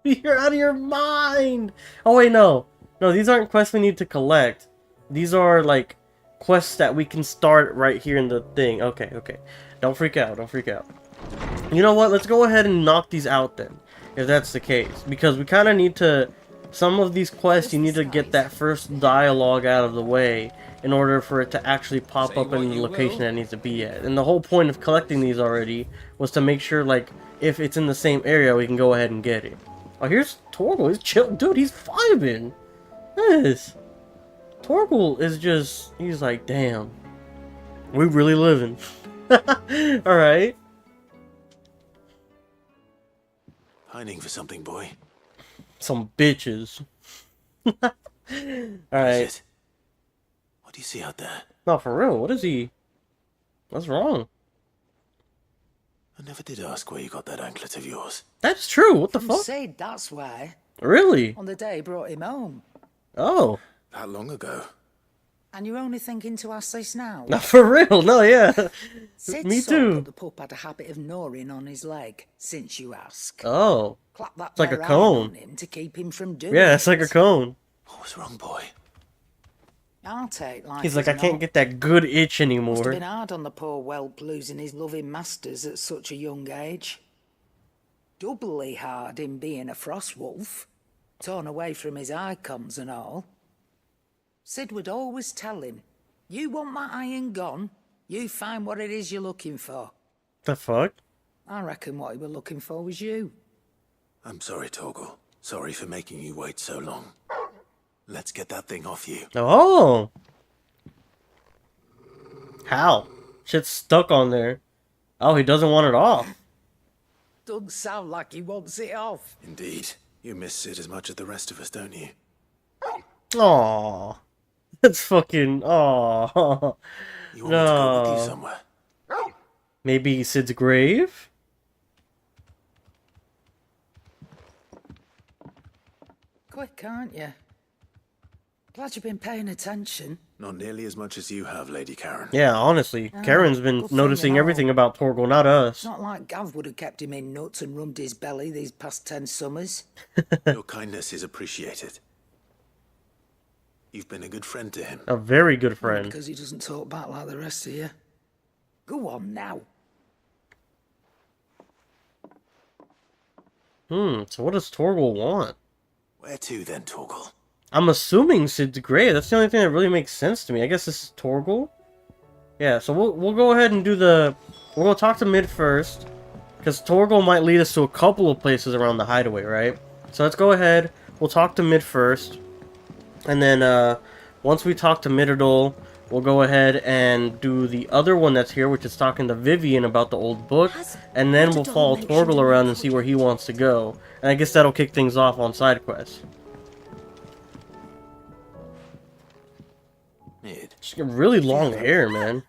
You're out of your mind! Oh, wait, no. No, these aren't quests we need to collect. These are, like, quests that we can start right here in the thing. Okay, okay. Don't freak out, don't freak out. You know what? Let's go ahead and knock these out then, if that's the case. Because we kind of need to... Some of these quests, you need to get that first dialogue out of the way in order for it to actually pop up in the location that it needs to be at. And the whole point of collecting these already was to make sure, like, if it's in the same area, we can go ahead and get it. Oh, here's Torgal. He's chill. Dude, he's vibing. Yes. Torgal is just... He's like, damn. We really living. Alright. Pining for something, boy. Some bitches. Alright. What do you see out there? No, for real. What is he... What's wrong? I never did ask where you got that anklet of yours. That's true. What the fuck? Said that's why. Really? On the day brought him home. Oh. That long ago? And you're only thinking to ask this now? Not for real, no, yeah. Sid Me saw too. that the pup had a habit of gnawing on his leg, since you ask. Oh. Clap that It's like a there iron cone. on him to keep him from doing Yeah, it's like a cone. What was wrong, boy? I'll take life. He's like, as I can't not. get that good itch Must have anymore. been hard on the poor whelp losing his loving masters at such a young age. Doubly hard in being a frost wolf, torn away from his icons and all. Sid would always tell him, you want that iron gone, you find what it is you're looking for. The fuck? I reckon what he were looking for was you. I'm sorry, Torgal. Sorry for making you wait so long. Let's get that thing off you. Oh. How? Shit's stuck on there. Oh, he doesn't want it off. Doesn't sound like he wants it off. Indeed. You miss Sid as much as the rest of us, don't you? Aww. That's fucking... Aww. You want me to go with you No. somewhere? Maybe Sid's grave? Quick, aren't you? Glad you've been paying attention. Not nearly as much as you have, Lady Karen. Yeah, honestly. Karen's been good thing noticing you know. everything about Torgal, not us. It's not like Gav would have kept him in nuts and rubbed his belly these past 10 summers. Your kindness is appreciated. You've been a good friend to him. A very good friend. Because he doesn't talk back like the rest of you. Go on now. So what does Torgal want? Where to then, Torgal? I'm assuming Sid's grave. That's the only thing that really makes sense to me. I guess this is Torgal. Yeah, so we'll go ahead and do the... We're going to talk to Mid first. Because Torgal might lead us to a couple of places around the hideaway, right? So let's go ahead. We'll talk to Mid first. And then once we talk to Midadol, we'll go ahead and do the other one that's here, which is talking to Vivian about the old book. And then we'll follow Torgal around and see where he wants to go. And I guess that'll kick things off on side quests. Mid. She's got really long hair, man.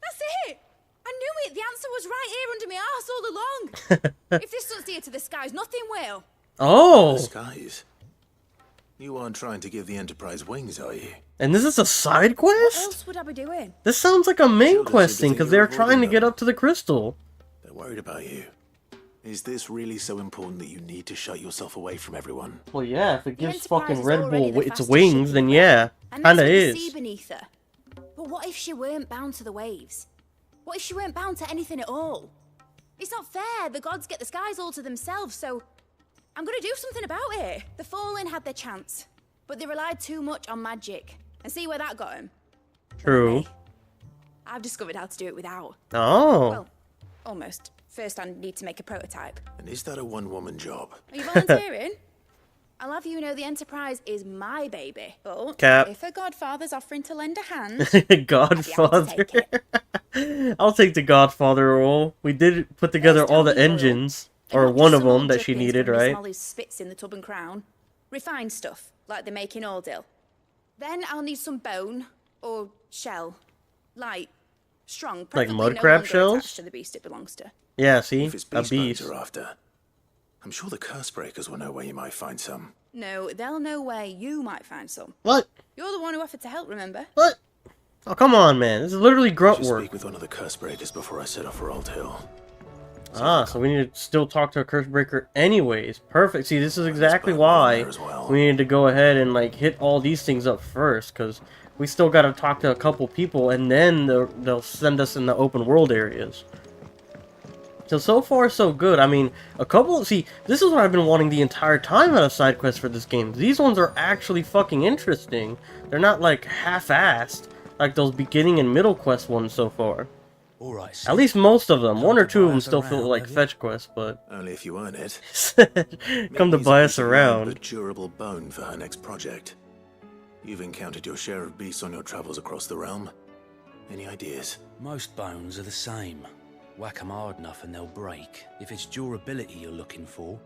That's it! I knew it! The answer was right here under my arse all along! If this doesn't steer to the skies, nothing will! Oh! Skies. You aren't trying to give the Enterprise wings, are you? And this is a side What quest? else would I be doing? This sounds like a main Children quest seem to thing, think because you're they're trying to avoiding get up to the crystal. They're worried about you. Is this really so important that you need to shut yourself away from everyone? Well, yeah, if it gives Enterprise fucking is Red already Bull the its fastest wings, ship then in the yeah, world, and that's kinda with the is. sea beneath her. But what if she weren't bound to the waves? What if she weren't bound to anything at all? It's not fair. The gods get the skies all to themselves, so I'm gonna do something about it. The Fallen had their chance, but they relied too much on magic. And see where that got them? True. I've discovered how to do it without. Oh. Well, almost. First, I need to make a prototype. And is that a one-woman job? Are you volunteering? I'll have you know the Enterprise is my baby. But Cap. if a godfather's offering to lend a hand, Godfather. I'll take the Godfather role. We did put together all the engines, or one of them that she needed, right? Molly's spits in the tub and crown. Refined stuff, like they make in Ordil. Then I'll need some bone, or shell. Light, strong, Like preferably mud no crab longer shells? attached to the beast it belongs to. Yeah, see? If it's A beast bones beast. you're after, I'm sure the curse breakers will know where you might find some. No, they'll know where you might find some. What? You're the one who offered to help, remember? What? Oh, come on, man. This is literally I grunt should work. speak with one of the curse breakers before I set off for Old Hill. Ah, so we need to still talk to a curse breaker anyways. Perfect. See, this is exactly why we needed to go ahead and, like, hit all these things up first, because we still got to talk to a couple people, and then they'll send us in the open world areas. So far, so good. I mean, see, this is what I've been wanting the entire time out of side quests for this game. These ones are actually fucking interesting. They're not, like, half-assed, like those beginning and middle quest ones so far. Alright, At least most of them. One or two of them still feel like fetch quests, but... Only if you earn it. Come to buy us around. A durable bone for her next project. You've encountered your share of beasts on your travels across the realm. Any ideas? Most bones are the same. Whack 'em hard enough and they'll break. If it's durability you're looking for,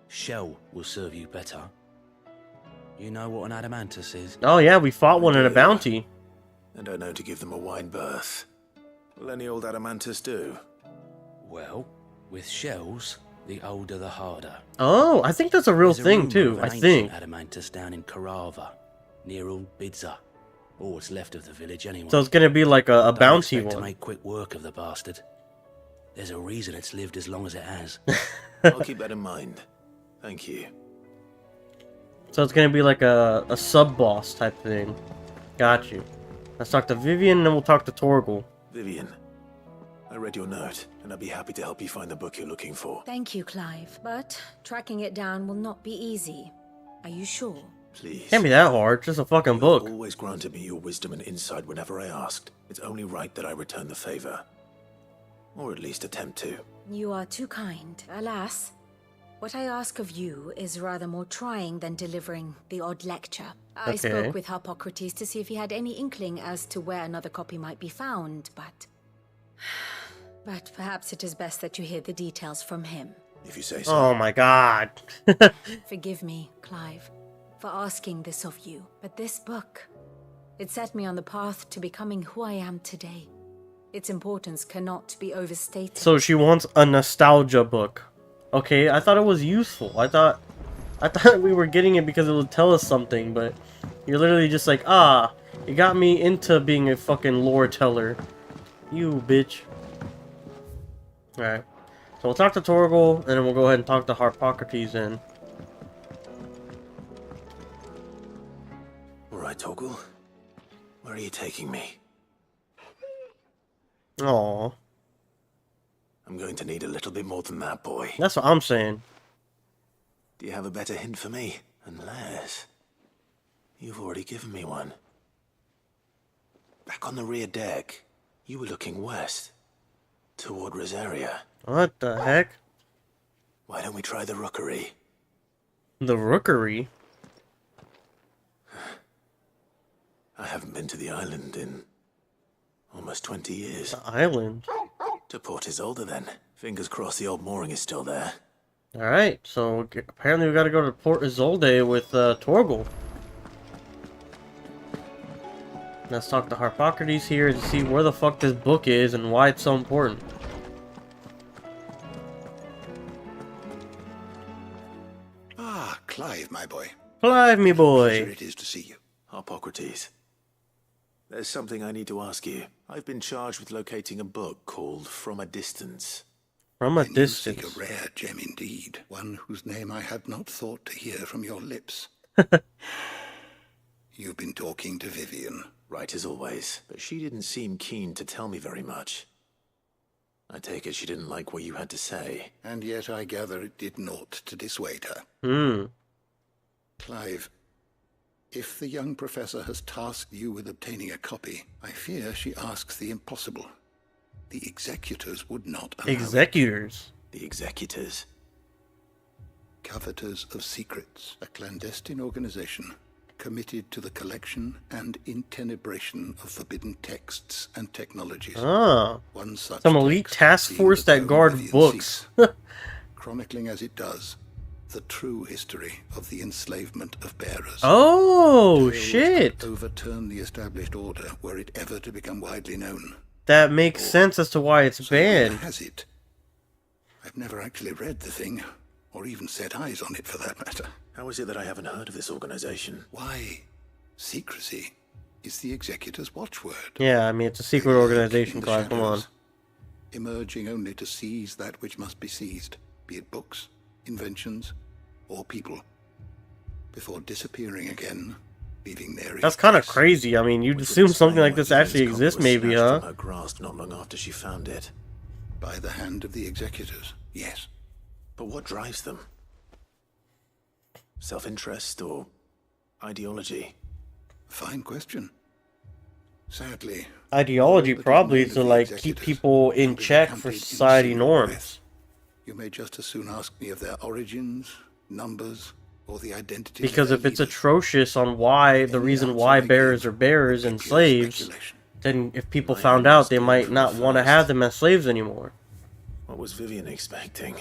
shell will serve you better. You know what an adamantus is? Oh yeah, we fought one at a bounty. And I know to give them a wide berth. Will any old adamantus do? Well, with shells, the older the harder. Oh, I think that's a real There's a thing rumour too, of an I ancient think. adamantus down in Karava, near old Bidza. All what's left of the village, anyway. So it's gonna be like a Don't bounty expect to one. make quick work of the bastard. There's a reason it's lived as long as it has. I'll keep that in mind. Thank you. So it's gonna be like a sub-boss type thing. Got you. Let's talk to Vivian, and then we'll talk to Torgal. Vivian, I read your note, and I'd be happy to help you find the book you're looking for. Thank you, Clive. But tracking it down will not be easy. Are you sure? Please. Can't be that hard. Just a fucking book. You've always granted me your wisdom and insight whenever I asked. It's only right that I return the favor. Or at least attempt to. You are too kind. Alas, what I ask of you is rather more trying than delivering the odd lecture. I spoke with Harpocrates to see if he had any inkling as to where another copy might be found, but perhaps it is best that you hear the details from him. If you say so. Oh my god. Forgive me, Clive, for asking this of you, but this book, it set me on the path to becoming who I am today. Its importance cannot be overstated. So she wants a nostalgia book. Okay, I thought it was useful. I thought we were getting it because it would tell us something, but you're literally just like, it got me into being a fucking lore teller. You bitch. Alright. So we'll talk to Torgal, and then we'll go ahead and talk to Harpocrates then. Alright, Torgal. Where are you taking me? Aww. I'm going to need a little bit more than that, boy. That's what I'm saying. Do you have a better hint for me? Unless... you've already given me one. Back on the rear deck, you were looking west. Toward Rosaria. What the heck? Why don't we try the rookery? The rookery? I haven't been to the island in... almost 20 years. The island? To Port Isolde, then. Fingers crossed the old mooring is still there. Alright, so apparently we gotta go to Port Isolde with Torgal. Let's talk to Harpocrates here to see where the fuck this book is and why it's so important. Ah, Clive, my boy. Clive, me boy. Pleasure it is to see you. Harpocrates. There's something I need to ask you. I've been charged with locating a book called From a Distance. From a Then distance. you seek a rare gem indeed, one whose name I had not thought to hear from your lips. You've been talking to Vivian. Right as always, but she didn't seem keen to tell me very much. I take it she didn't like what you had to say. And yet I gather it did naught to dissuade her. Hmm. Clive, if the young professor has tasked you with obtaining a copy, I fear she asks the impossible. The executors would not allow Executors? The executors? Coveters of Secrets, a clandestine organization committed to the collection and intenebration of forbidden texts and technologies. Ah. One such Some elite task force that guard books. Chronicling as it does the true history of the enslavement of bearers. Oh, Tales shit. that overturn the established order were it ever to become widely known. That makes sense as to why it's banned. Has it? I've never actually read the thing, or even set eyes on it for that matter. How is it that I haven't heard of this organization? Why, secrecy is the executor's watchword. Yeah, I mean, it's a secret organization, Clive, come on. Emerging only to seize that which must be seized, be it books, inventions, or people, before disappearing again, leaving their... That's kind of crazy. I mean, you'd assume something like this actually exists, maybe, huh? From her grasp not long after she found it. By the hand of the executors, yes. But what drives them? Self-interest or ideology? Fine question. Sadly, Ideology probably to, like, keep people in check for society norms. you may just as soon ask me of their origins, numbers, or the identity. Because if it's atrocious on why, the reason why bearers are bearers and slaves, then if people found out, they might not want to have them as slaves anymore. What was Vivian expecting?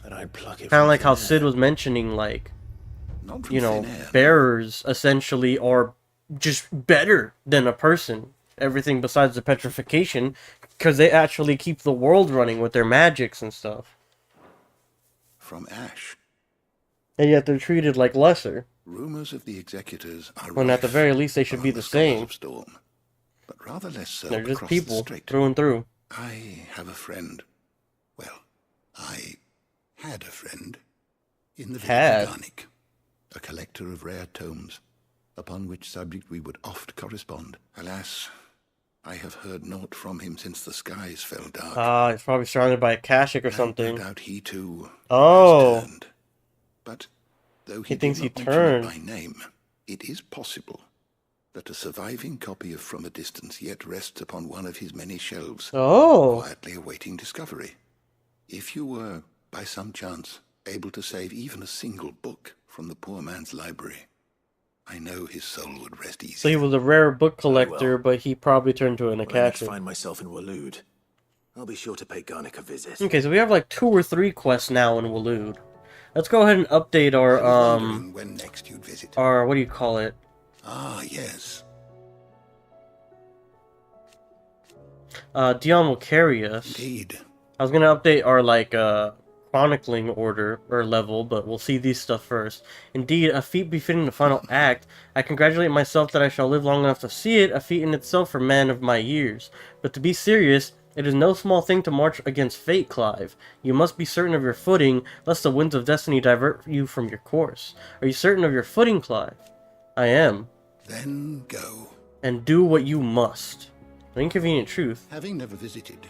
That I'd pluck it Kind of from like how thin air. Sid was mentioning, like, Not you from know, thin air. bearers essentially are just better than a person. Everything besides the petrification, because they actually keep the world running with their magics and stuff. From ash. And yet they're treated like lesser. Rumors of the executors are When at the very least they should be the same. of Storm, but rather less so They're just across people, the strait. through and through. I have a friend. Well, I had a friend in the village of Garnick, a collector of rare tomes, upon which subject we would oft correspond. Alas, I have heard naught from him since the skies fell dark. He's probably surrounded by a Kashik or something. No doubt he too Oh. has turned. But though He he thinks did he not mention it turned. by name, it is possible that a surviving copy of From a Distance yet rests upon one of his many shelves, quietly awaiting discovery. If you were, by some chance, able to save even a single book from the poor man's library, I know his soul would rest easy. So he was a rare book collector, but he probably turned to an When I next Akashic. find myself in Waloed, I'll be sure to pay Garnick a visit. Okay, so we have like 2 or 3 quests now in Waloed. Let's go ahead and update our when next you'd visit. Our, what do you call it? Ah, yes. Dion will carry us. Indeed. I was gonna update our like chronicling order or level, but we'll see these stuff first. Indeed, a feat befitting the final act. I congratulate myself that I shall live long enough to see it, a feat in itself for man of my years. But to be serious, it is no small thing to march against fate, Clive. You must be certain of your footing, lest the winds of destiny divert you from your course. Are you certain of your footing, Clive? I am. Then go. And do what you must. An inconvenient truth. Having never visited,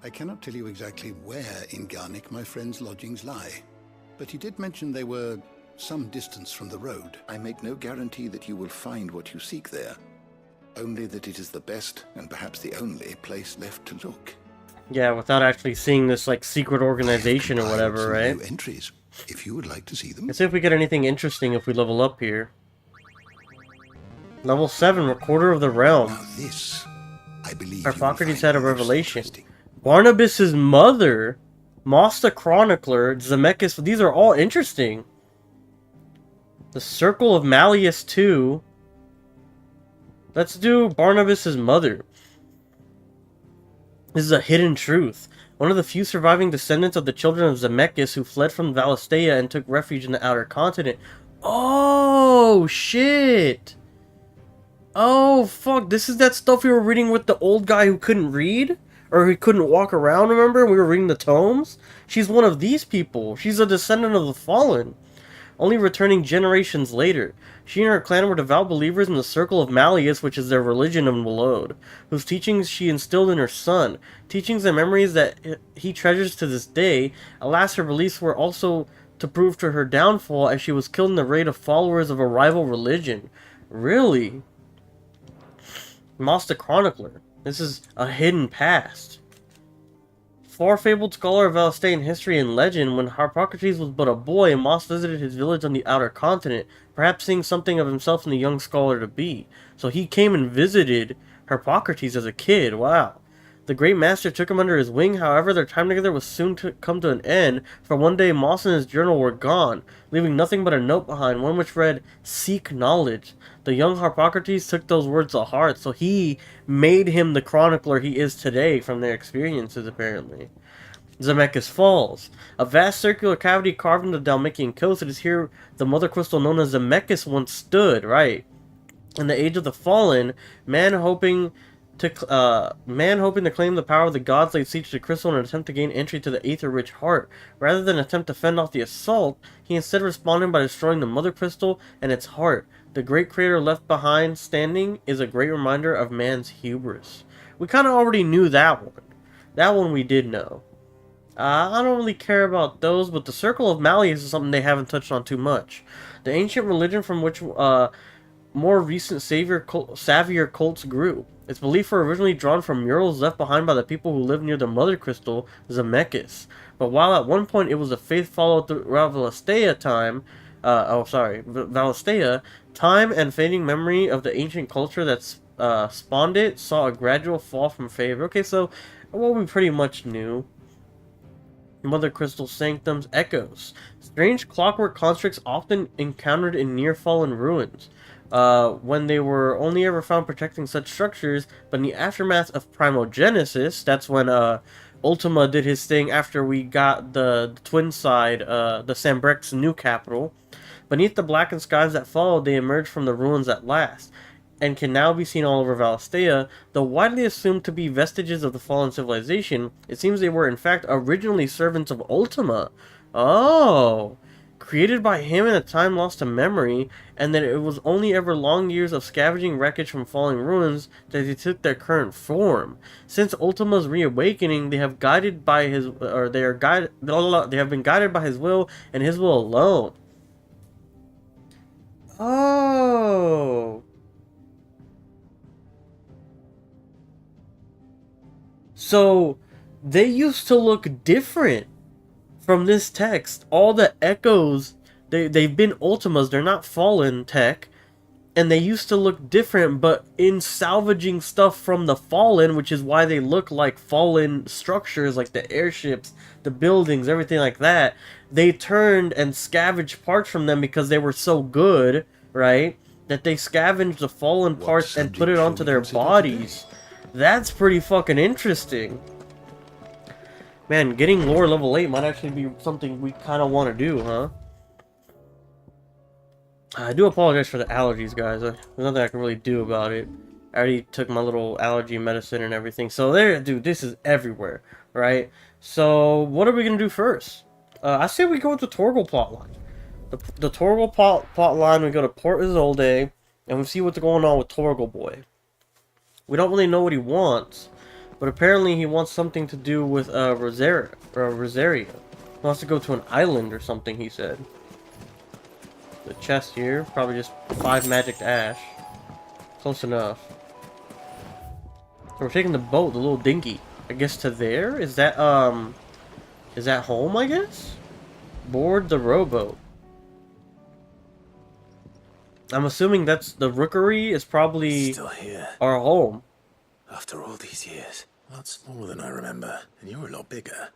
I cannot tell you exactly where in Garnick my friend's lodgings lie, but he did mention they were some distance from the road. I make no guarantee that you will find what you seek there, only that it is the best and perhaps the only place left to look. Yeah, without actually seeing this like secret organization or whatever, right? New entries, if you would like to see them. Let's see if we get anything interesting if we level up here. Level 7, Recorder of the Realm. Now this, I believe, Harpocrates had a revelation. Barnabas's mother, Moss the Chronicler, Zemeckis, these are all interesting. The Circle of Malleus 2. Let's do Barnabas's mother. This is a hidden truth. One of the few surviving descendants of the children of Zemeckis who fled from Valistea and took refuge in the outer continent. Oh, shit! Oh, fuck, this is that stuff we were reading with the old guy who couldn't read? Or who couldn't walk around, remember? We were reading the tomes? She's one of these people. She's a descendant of the Fallen. Only returning generations later. She and her clan were devout believers in the Circle of Malleus, which is their religion in Waloed, whose teachings she instilled in her son. Teachings and memories that he treasures to this day. Alas, her beliefs were also to prove to her downfall, as she was killed in the raid of followers of a rival religion. Really? Moss the Chronicler. This is a hidden past. Far-fabled scholar of Valistean history and legend, when Harpocrates was but a boy, Moss visited his village on the outer continent, perhaps seeing something of himself in the young scholar-to-be. So he came and visited Harpocrates as a kid. Wow. The great master took him under his wing, however, their time together was soon to come to an end, for one day Moss and his journal were gone, leaving nothing but a note behind, one which read, "Seek knowledge." The young Harpocrates took those words to heart, so he made him the chronicler he is today from their experiences, apparently. Zemeckis Falls. A vast circular cavity carved in the Dalmatian coast. It is here the mother crystal known as Zemeckis once stood, right? In the Age of the Fallen, man hoping to claim the power of the gods laid siege to the crystal in an attempt to gain entry to the aether-rich heart. Rather than attempt to fend off the assault, he instead responded by destroying the mother crystal and its heart. The great crater left behind standing is a great reminder of man's hubris. We kind of already knew that one. That one we did know. I don't really care about those, but the Circle of Malleus is something they haven't touched on too much. The ancient religion from which more recent savior cults grew. Its beliefs were originally drawn from murals left behind by the people who lived near the mother crystal, Zemeckis. But while at one point it was a faith followed throughout Valistea, time and fading memory of the ancient culture that spawned it saw a gradual fall from favor. Okay, so what we pretty much knew. Mother Crystal Sanctum's echoes. Strange clockwork constructs often encountered in near-fallen ruins. When they were only ever found protecting such structures, but in the aftermath of Primogenesis, that's when Ultima did his thing after we got the twin side, the Sambrecht's new capital, Beneath the blackened skies that followed, they emerged from the ruins at last, and can now be seen all over Valistea. Though widely assumed to be vestiges of the fallen civilization, it seems they were in fact originally servants of Ultima. Oh! Created by him in a time lost to memory, and that it was only ever long years of scavenging wreckage from falling ruins that they took their current form. Since Ultima's reawakening, they have guided by his, or they are guided, they have been guided by his will and his will alone. Oh. So, they used to look different from this text. All the echoes, they've been Ultimas, they're not fallen tech, and they used to look different, but in salvaging stuff from the fallen, which is why they look like fallen structures, like the airships, the buildings, everything like that, they turned and scavenged parts from them because they were so good, right, that they scavenged the fallen parts and put it onto their bodies. That's pretty fucking interesting. Man, getting lore level 8 might actually be something we kind of want to do, huh? I do apologize for the allergies, guys. There's nothing I can really do about it. I already took my little allergy medicine and everything. So there, dude, this is everywhere, right? So what are we going to do first? I say we go with the Torgal plotline. The Torgal plotline, we go to Port Isolde, and we see what's going on with Torgal Boy. We don't really know what he wants, but apparently he wants something to do with Rosaria. He wants to go to an island or something, he said. The chest here, probably just 5 magic ash. Close enough. So we're taking the boat, the little dinghy. I guess to there? Is that home, I guess? Board the rowboat. I'm assuming that's the rookery is probably still here. Our home. After all these years. A lot smaller than I remember. And you're a lot bigger.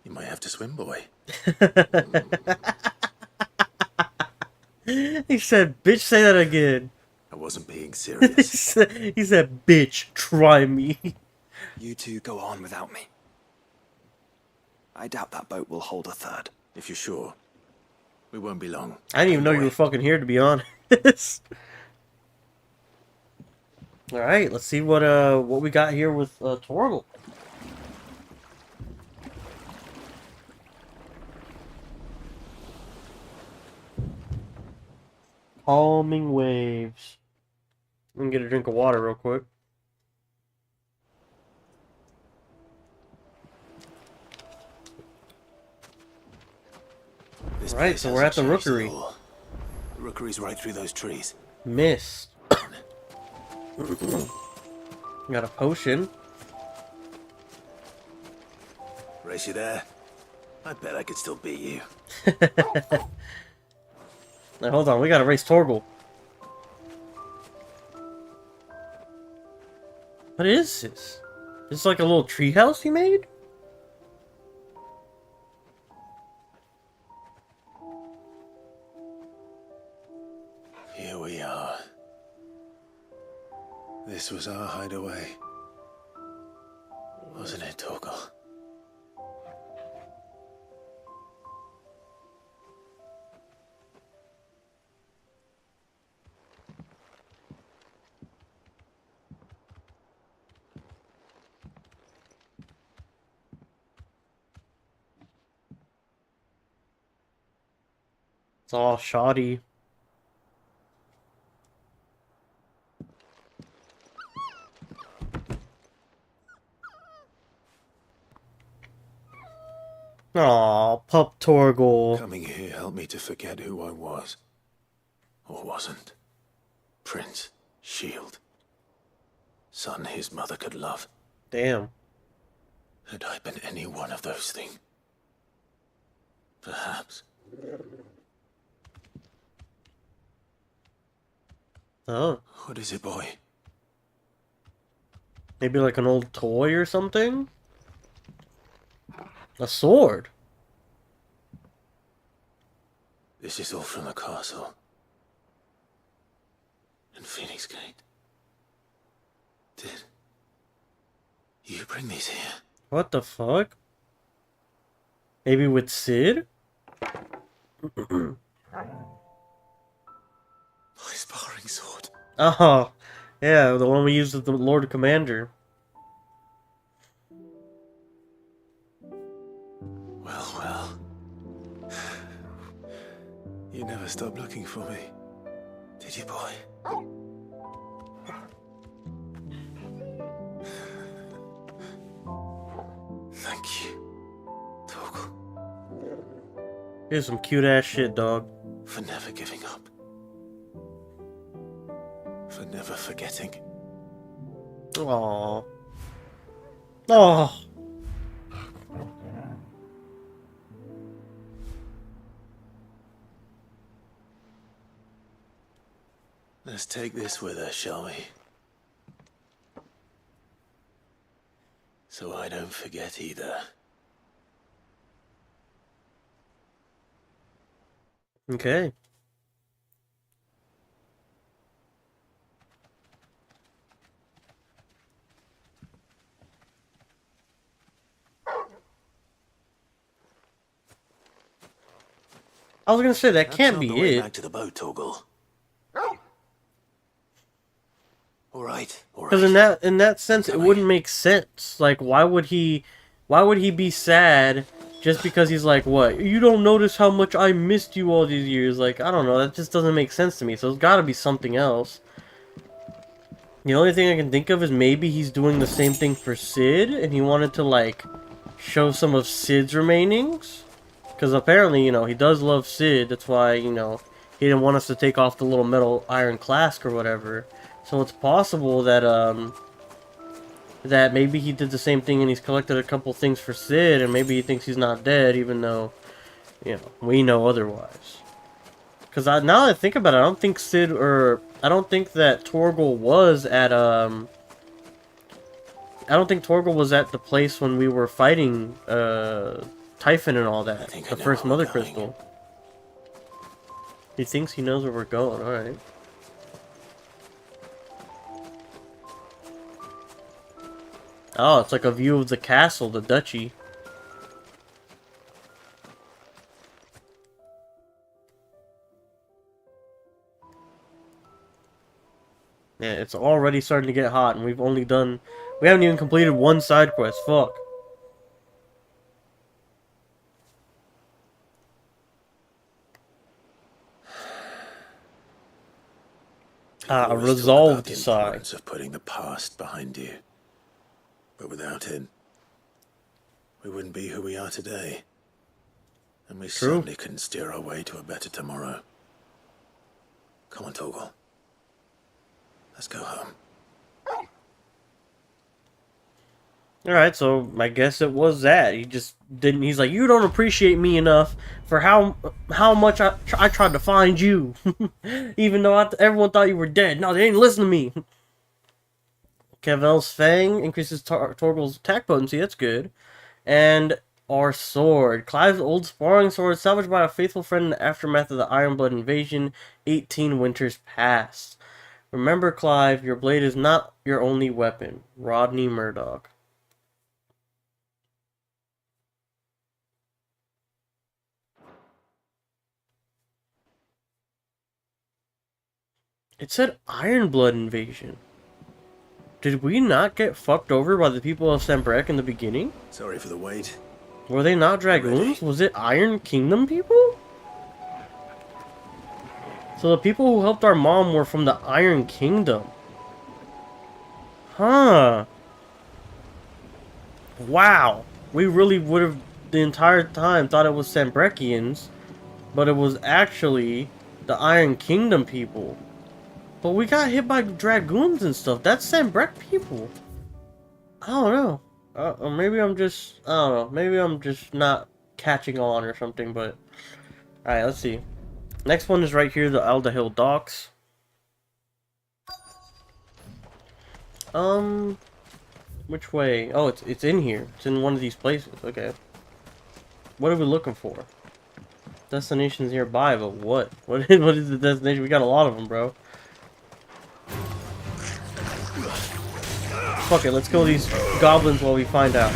You might have to swim, boy. He said, bitch, say that again. I wasn't being serious. he said, bitch, try me. You two go on without me. I doubt that boat will hold a third. If you're sure. We won't be long. I didn't even know you were fucking here, to be honest. Alright, let's see what we got here with Torgal. Calming waves. I'm gonna get a drink of water real quick. Alright, so we're at the rookery. The rookery's right through those trees. Missed. Got a potion. Race you there? I bet I could still beat you. Now, hold on, we gotta race Torgal. What is this? This is like a little treehouse he made? Here we are. This was our hideaway. Wasn't it, Torgal? It's all shoddy. Aw, pup Torgal. Coming here helped me to forget who I was. Or wasn't. Prince, shield. Son his mother could love. Damn. Had I been any one of those things? Perhaps. Oh. What is it, boy? Maybe like an old toy or something? A sword. This is all from the castle. In Phoenix Gate. Did you bring these here? What the fuck? Maybe with Sid? My sparring sword. Oh, yeah, the one we used with the Lord Commander. Well, well. You never stopped looking for me, did you, boy? Thank you, Torgal. Here's some cute ass shit, dog. For never giving up. For never forgetting. Aww. Oh. Let's take this with us, shall we? So I don't forget either. Okay. I was gonna say that can't be it. Back to the boat, Torgal. All right. Because in that sense, it wouldn't make sense. Like, why would he be sad just because he's like, what? You don't notice how much I missed you all these years? Like, I don't know. That just doesn't make sense to me. So it's got to be something else. The only thing I can think of is maybe he's doing the same thing for Sid, and he wanted to like show some of Sid's remainings. Because apparently, you know, he does love Sid. That's why, you know, he didn't want us to take off the little metal iron clasp or whatever. So it's possible that, that maybe he did the same thing and he's collected a couple things for Sid, and maybe he thinks he's not dead, even though, you know, we know otherwise. Because now that I think about it, I don't think Sid, or, I don't think that Torgal was at, I don't think Torgal was at the place when we were fighting, Typhon and all that. The first Mother Crystal. He thinks he knows where we're going, alright. Oh, it's like a view of the castle, the duchy. Yeah, it's already starting to get hot, and we haven't even completed one side quest. Fuck. Resolved side. Of putting the past behind you. But without it, we wouldn't be who we are today. And we certainly couldn't steer our way to a better tomorrow. Come on, Torgal. Let's go home. Alright, so I guess it was that. He just didn't... He's like, you don't appreciate me enough for how much I tried to find you. Even though everyone thought you were dead. No, they didn't listen to me. Cavel's Fang increases Torgal's attack potency. That's good. And our sword. Clive's old sparring sword, salvaged by a faithful friend in the aftermath of the Ironblood invasion, 18 winters past. Remember, Clive, your blade is not your only weapon. Rodney Murdoch. It said Ironblood invasion. Did we not get fucked over by the people of Sanbreque in the beginning? Sorry for the wait. Were they not dragoons? Was it Iron Kingdom people? So the people who helped our mom were from the Iron Kingdom. Huh. Wow. We really would have the entire time thought it was Sanbrequians, but it was actually the Iron Kingdom people. But we got hit by dragoons and stuff. That's Sanbreque people. I don't know. Or maybe I'm just... I don't know. Maybe I'm just not catching on or something, but... Alright, let's see. Next one is right here, the Aldahill Docks. Which way? Oh, it's in here. It's in one of these places. Okay. What are we looking for? Destinations nearby, but what? What is the destination? We got a lot of them, bro. Fuck it, let's kill these goblins while we find out.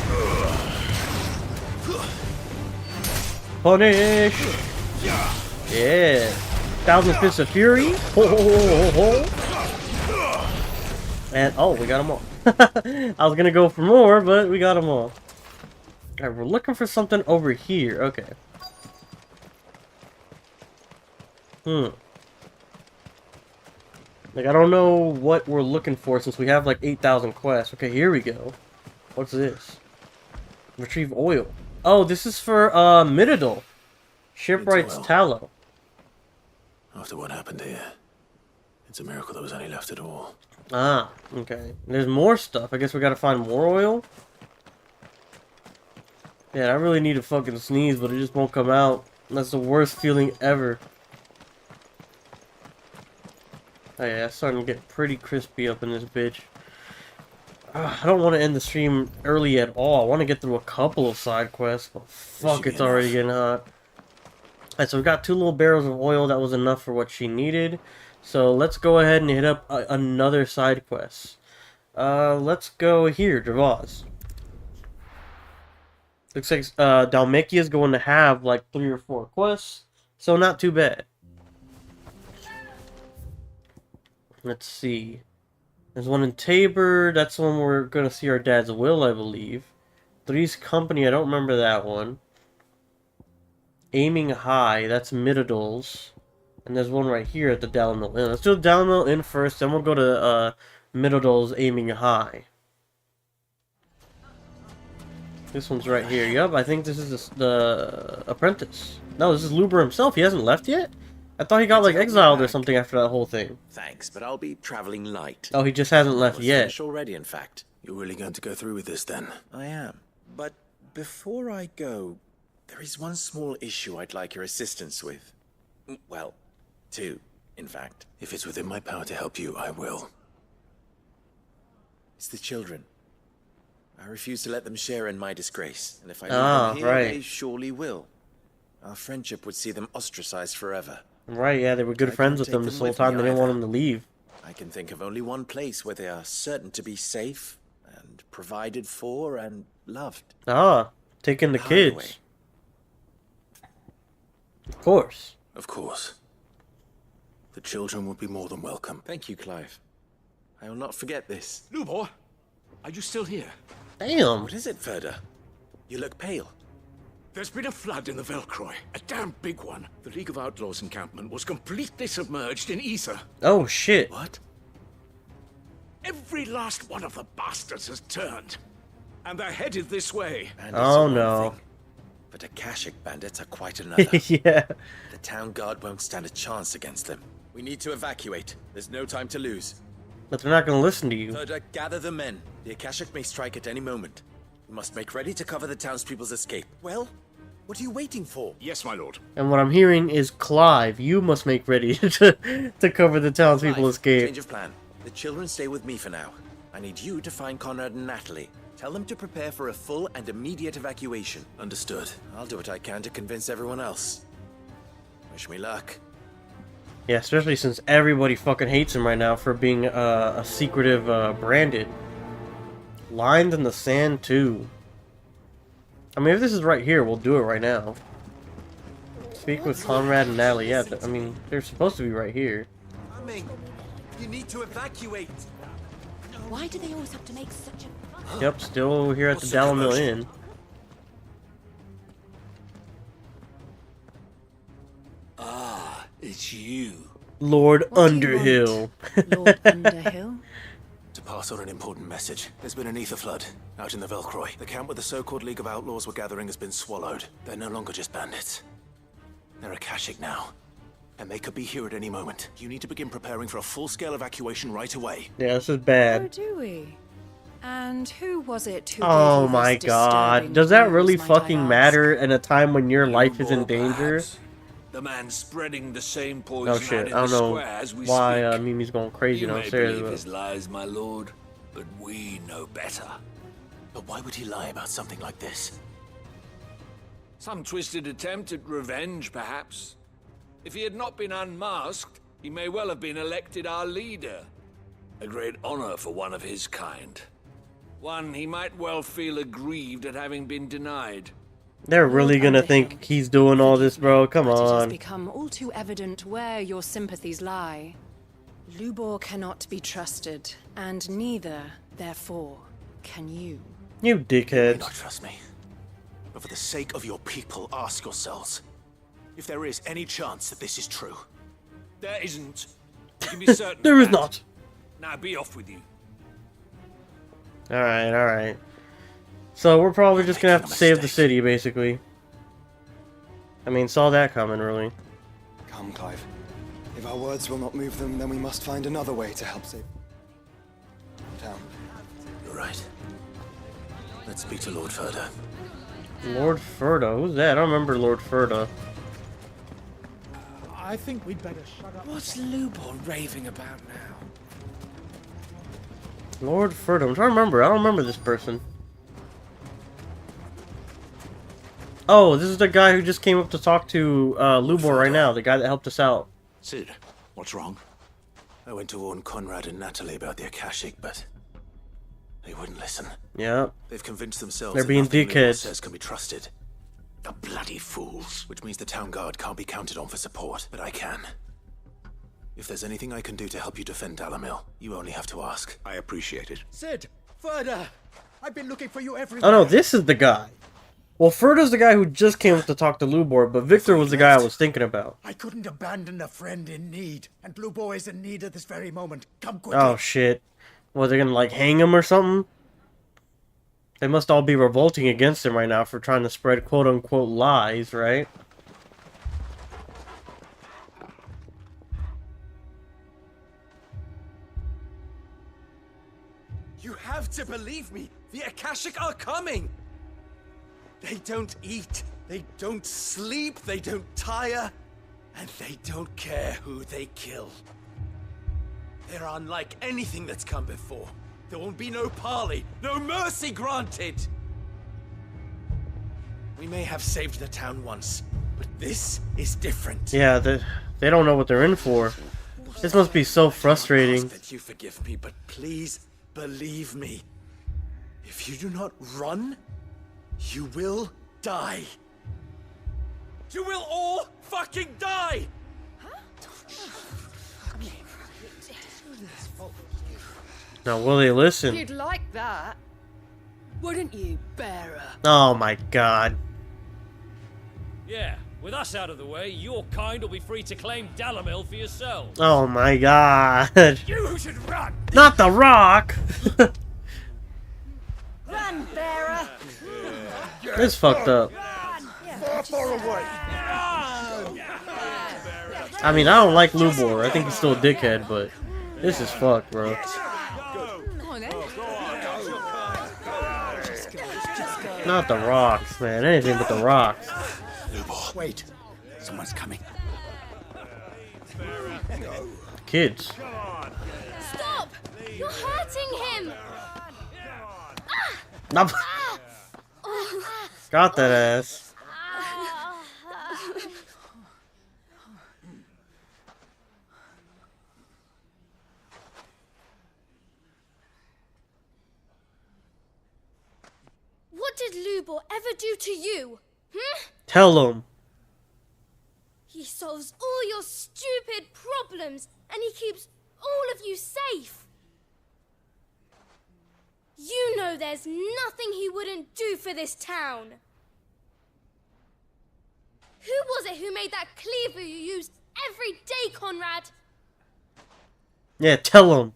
Punish! Yeah. 1,000 Fists of Fury. Ho, ho, ho, ho, ho. And, oh, we got them all. I was gonna go for more, but we got them all. Alright, we're looking for something over here. Okay. Like, I don't know what we're looking for since we have like 8,000 quests. Okay, here we go. What's this? Retrieve oil. Oh, this is for Mididol. Shipwright's tallow. After what happened here, it's a miracle there was any left at all. Ah, okay. There's more stuff. I guess we gotta find more oil. Yeah, I really need to fucking sneeze, but it just won't come out. That's the worst feeling ever. Oh yeah, it's starting to get pretty crispy up in this bitch. I don't want to end the stream early at all. I want to get through a couple of side quests, but fuck, it's already getting hot. Alright, so we've got 2 little barrels of oil. That was enough for what she needed. So let's go ahead and hit up another side quest. Let's go here, Dravaz. Looks like Dalmacia is going to have like 3 or 4 quests, so not too bad. Let's see. There's one in Tabor. That's the one we're going to see our dad's will, I believe. Three's Company, I don't remember that one. Aiming High, that's Mididol's. And there's one right here at the Dalamil Inn. Let's do the Dalamil Inn first, then we'll go to Mididol's Aiming High. This one's right here. Yup, I think this is the apprentice. No, this is Luber himself. He hasn't left yet? I thought he got like exiled or something after that whole thing. Thanks, but I'll be traveling light. Oh, he just hasn't left yet. Finished already, in fact. You're really going to go through with this then? I am. But before I go, there is one small issue I'd like your assistance with. Well, 2, in fact. If it's within my power to help you, I will. It's the children. I refuse to let them share in my disgrace, and if I leave them here, they surely will. Our friendship would see them ostracized forever. Right, yeah, they were good friends with them this whole time. They didn't want them to leave. I can think of only one place where they are certain to be safe and provided for and loved. Ah, taking the kids. Of course. Of course. The children would be more than welcome. Thank you, Clive. I will not forget this. Lubor, are you still here? Damn. What is it, Ferda? You look pale. There's been a flood in the Velcroy, a damn big one. The League of Outlaws encampment was completely submerged in ether. Oh, shit. What? Every last one of the bastards has turned. And they're headed this way. Oh, no. But Akashic bandits are quite another. Yeah. The town guard won't stand a chance against them. We need to evacuate. There's no time to lose. But they're not going to listen to you. Ferda, gather the men. The Akashic may strike at any moment. We must make ready to cover the townspeople's escape. Well, what are you waiting for? Yes, my lord. And what I'm hearing is, Clive, you must make ready to cover the townspeople's escape. Change of plan. The children stay with me for now. I need you to find Conrad and Natalie. Tell them to prepare for a full and immediate evacuation. Understood. I'll do what I can to convince everyone else. Wish me luck. Yeah, especially since everybody fucking hates him right now for being a secretive branded. Lines in the sand, too. I mean, if this is right here, we'll do it right now. Speak with Conrad and Natalie. Yeah, I mean, they're supposed to be right here. Coming. You need to evacuate. Why do they always have to make such a... Yep, still here at the Dalamil Inn. Ah, it's you. Lord Underhill. Lord Underhill? To pass on an important message. There's been an ether flood out in the Velcroy. The camp where the so-called League of Outlaws were gathering has been swallowed. They're no longer just bandits. They're Akashic now. And they could be here at any moment. You need to begin preparing for a full-scale evacuation right away. Yeah, this is bad. Oh, do we? And who was it who Oh my god. Does that really fucking matter in a time when your life is in danger? The man spreading the same poison Oh shit, out in I don't the know square as we why speak. Mimi's going crazy You may downstairs. believe But... his lies, my lord, but we know better. But why would he lie about something like this? Some twisted attempt at revenge, perhaps. If he had not been unmasked, he may well have been elected our leader. A great honor for one of his kind. One he might well feel aggrieved at having been denied. They're really gonna think he's doing all this, bro. Come But it has on. become all too evident where your sympathies lie. Lubor cannot be trusted, and neither, therefore, can you. You You may dickhead. not trust me, but for the sake of your people, ask yourselves if there is any chance that this is true. There isn't. You can be certain. There of is that. not. Now be off with you. Alright, alright. So we're probably just gonna have to save the city, basically. I mean, saw that coming, really. Come, Clive. If our words will not move them, then we must find another way to help save town. You're right. Let's speak to Lord Ferda. Lord Ferda? Who's that? I don't remember Lord Ferda. I think we'd better shut up. What's Lubor raving about now? Lord Ferda. I'm trying to remember. I don't remember this person. Oh, this is the guy who just came up to talk to Lubor right now. The guy that helped us out. Sid, what's wrong? I went to warn Conrad and Natalie about the Akashic, but they wouldn't listen. Yeah. They've convinced themselves They're that being nothing Lubor dickheads. says can be trusted. The bloody fools. Which means the town guard can't be counted on for support, but I can. If there's anything I can do to help you defend Dalamil, you only have to ask. I appreciate it. Sid, Ferda, I've been looking for you everywhere. Oh no, this is the guy. Well, Ferda's the guy who just came up to talk to Lubor, but Victor was the guy I was thinking about. I couldn't abandon a friend in need, and Blue Boy is in need at this very moment. Come quickly. Oh shit. Well, they're gonna like hang him or something? They must all be revolting against him right now for trying to spread quote-unquote lies, right? You have to believe me. The Akashic are coming. They don't eat, they don't sleep, they don't tire, and they don't care who they kill. They're unlike anything that's come before. There won't be no parley, no mercy granted. We may have saved the town once, but this is different. Yeah, they don't know what they're in for. This must be so frustrating. That you forgive me, but please believe me. If you do not run, you will die. You will all fucking die! Now, will they listen? You'd like that, wouldn't you, Bearer? Oh my god. Yeah, with us out of the way, your kind will be free to claim Dalamil for yourselves. Oh my god. You should run! Not the Rock! Run, Bearer! It's fucked up. Far away. I mean, I don't like Lubor. I think he's still a dickhead, but this is fucked, bro. Not the rocks, man. Anything but the rocks. Lubor. Wait, someone's coming. Kids. Stop! You're hurting him! Nope. Got that ass. What did Lubor ever do to you? Tell him. He solves all your stupid problems, and he keeps all of you safe. You know there's nothing he wouldn't do for this town. Who was it who made that cleaver you use every day, Conrad? Yeah, tell him.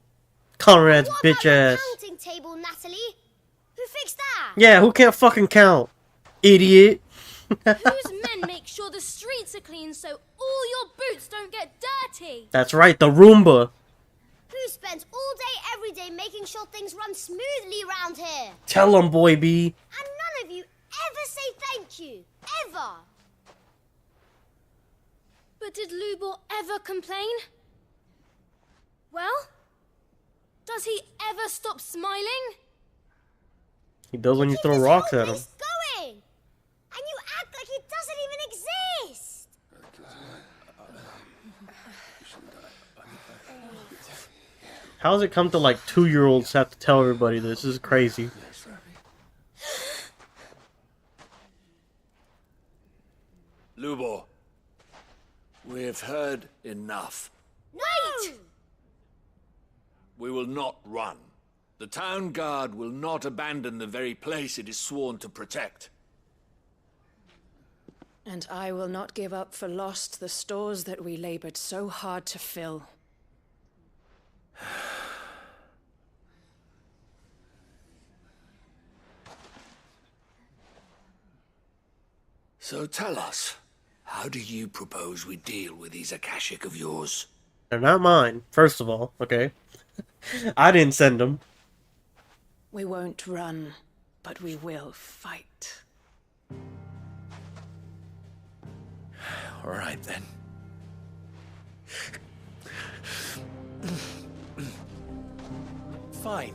Conrad's bitch ass. Counting table, Natalie. Who fixed that? Yeah, who can't fucking count? Idiot. Whose men make sure the streets are clean so all your boots don't get dirty? That's right, the Roomba. Who spends all day every day making sure things run smoothly around here? Tell him, boy B. And none of you ever say thank you. Ever. But did Lubor ever complain? Well, does he ever stop smiling? He does when you throw rocks at him. Going! And you act like it doesn't even exist! How does it come to like 2-year-olds have to tell everybody this? This is crazy. Lubor, we've heard enough. Wait! We will not run. The town guard will not abandon the very place it is sworn to protect. And I will not give up for lost the stores that we labored so hard to fill. So tell us, how do you propose we deal with these Akashic of yours? They're not mine, first of all, okay? I didn't send them. We won't run, but we will fight. All right, then. Fine.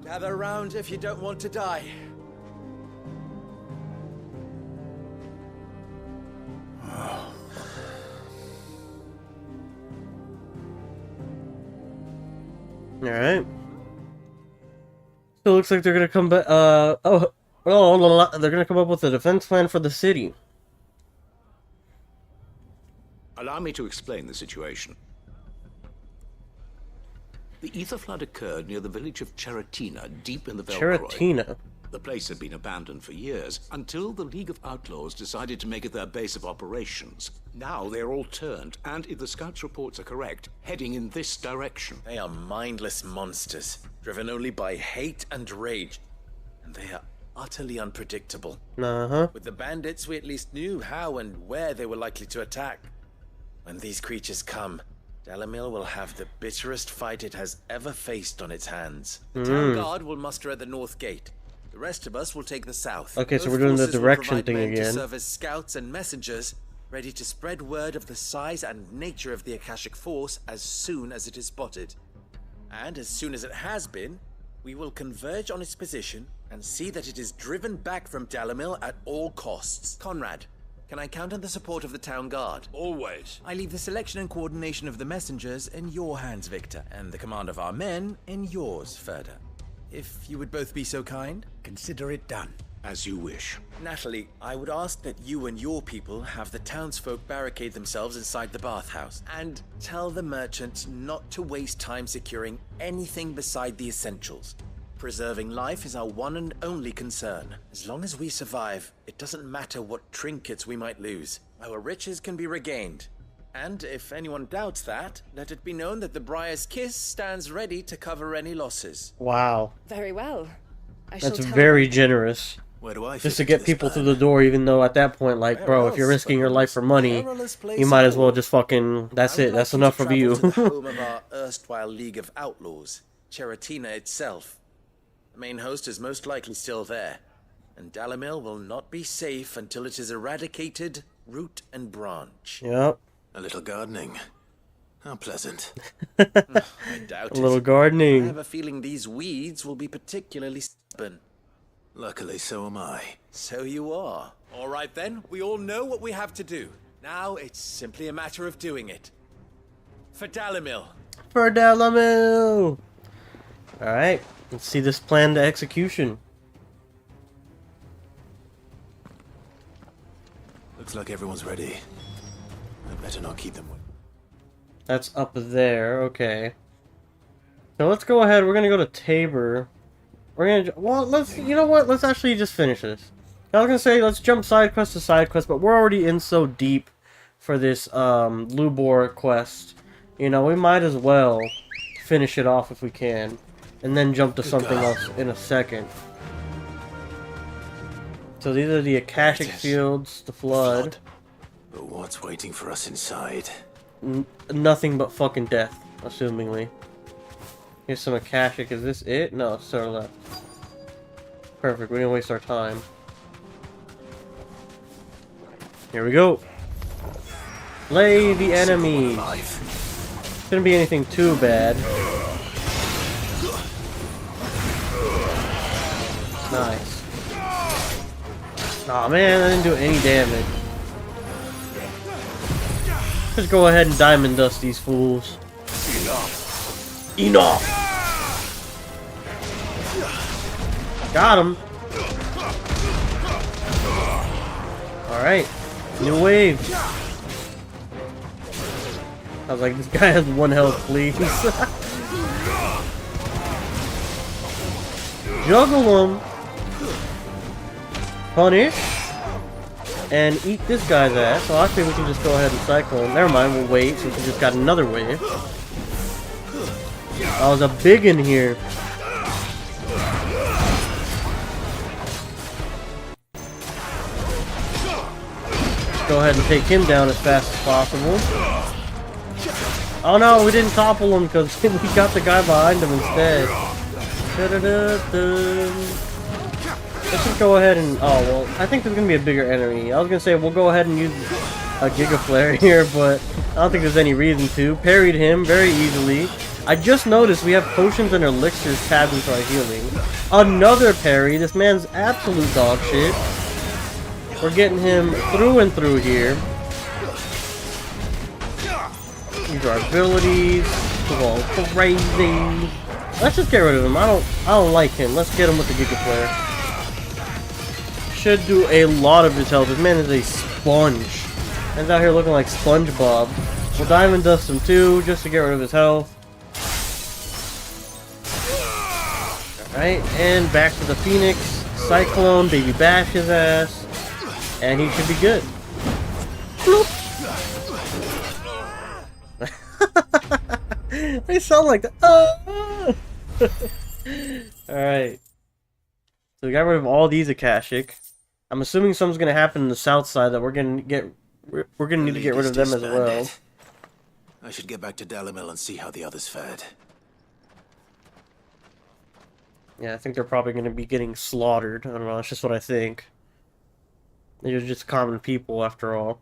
Gather round if you don't want to die. Alright. So it looks like they're gonna come back, they're gonna come up with a defense plan for the city. Allow me to explain the situation. The ether flood occurred near the village of Cheratina, deep in the Velcroy. Cheratina? The place had been abandoned for years, until the League of Outlaws decided to make it their base of operations. Now they're all turned, and if the scouts' reports are correct, heading in this direction. They are mindless monsters, driven only by hate and rage. And they are utterly unpredictable. Uh-huh. With the bandits, we at least knew how and where they were likely to attack. When these creatures come, Dalamil will have the bitterest fight it has ever faced on its hands. The town guard will muster at the north gate. The rest of us will take the south. Okay, so Both we're doing the forces will direction provide thing men again. to serve as scouts and messengers, ready to spread word of the size and nature of the Akashic force as soon as it is spotted. And as soon as it has been, we will converge on its position and see that it is driven back from Dalamil at all costs. Conrad, can I count on the support of the town guard? Always. I leave the selection and coordination of the messengers in your hands, Victor, and the command of our men in yours, Ferda. If you would both be so kind. Consider it done. As you wish. Natalie, I would ask that you and your people have the townsfolk barricade themselves inside the bathhouse, and tell the merchants not to waste time securing anything beside the essentials. Preserving life is our one and only concern. As long as we survive, it doesn't matter what trinkets we might lose. Our riches can be regained. And if anyone doubts that, let it be known that the Briar's Kiss stands ready to cover any losses. Wow. Very well. That's very generous. Where do I Just to get people through the door, even though at that point, like, bro, if you're risking your life for money, you might as well just fucking, that's it, that's enough of you. To the home of our erstwhile League of Outlaws, Cheratina itself. The main host is most likely still there, and Dalamil will not be safe until it is eradicated, root and branch. Yep. A little gardening. How pleasant. I doubt A little it. gardening. I have a feeling these weeds will be particularly stubborn. Luckily, so am I. So you are. All right then, we all know what we have to do. Now it's simply a matter of doing it. For Dalamil. For Dalamil! Alright, let's see this plan to execution. Looks like everyone's ready. I better not keep them. That's up there, okay. So let's go ahead, we're gonna go to Tabor. We're gonna, well, let's, you know what, let's actually just finish this. I was gonna say, let's jump side quest to side quest, but we're already in so deep for this, Lubor quest. You know, we might as well finish it off if we can. And then jump to something else in a second. So these are the Akashic Fields, the Flood. But what's waiting for us inside? Nothing but fucking death, assumingly. Here's some Akashic. Is this it? No, it's to our left. Perfect, we didn't waste our time. Here we go. Slay the enemy. Shouldn't be anything too bad. Nice. Aw, man, I didn't do any damage. Just go ahead and diamond dust these fools. Enough! Got him. Alright. New wave. I was like, this guy has 1 health, please. Juggle him. Punish. And eat this guy's ass. So I think we can just go ahead and cyclone. Never mind, we'll wait since we just got another wave. That was a big in here. Go ahead and take him down as fast as possible. Oh no, we didn't topple him because we got the guy behind him instead. Let's just go ahead and... Oh, well, I think there's going to be a bigger enemy. I was going to say, we'll go ahead and use a Giga Flare here, but I don't think there's any reason to. Parried him very easily. I just noticed we have potions and elixirs tabbed into our healing. Another parry. This man's absolute dog shit. We're getting him through and through here. These are our abilities. We're all crazy. Let's just get rid of him. I don't like him. Let's get him with the Giga Flare. Should do a lot of his health. This man is a sponge. Man's out here looking like SpongeBob. Well, Diamond does some too, just to get rid of his health. Alright, and back to the Phoenix. Cyclone, baby bash his ass. And he should be good. They sound like the Alright. So we got rid of all these Akashic. I'm assuming something's gonna happen in the south side that we're gonna need to get rid of them as well. I should get back to Dalimil and see how the others fared. Yeah, I think they're probably gonna be getting slaughtered. I don't know, that's just what I think. They're just common people after all.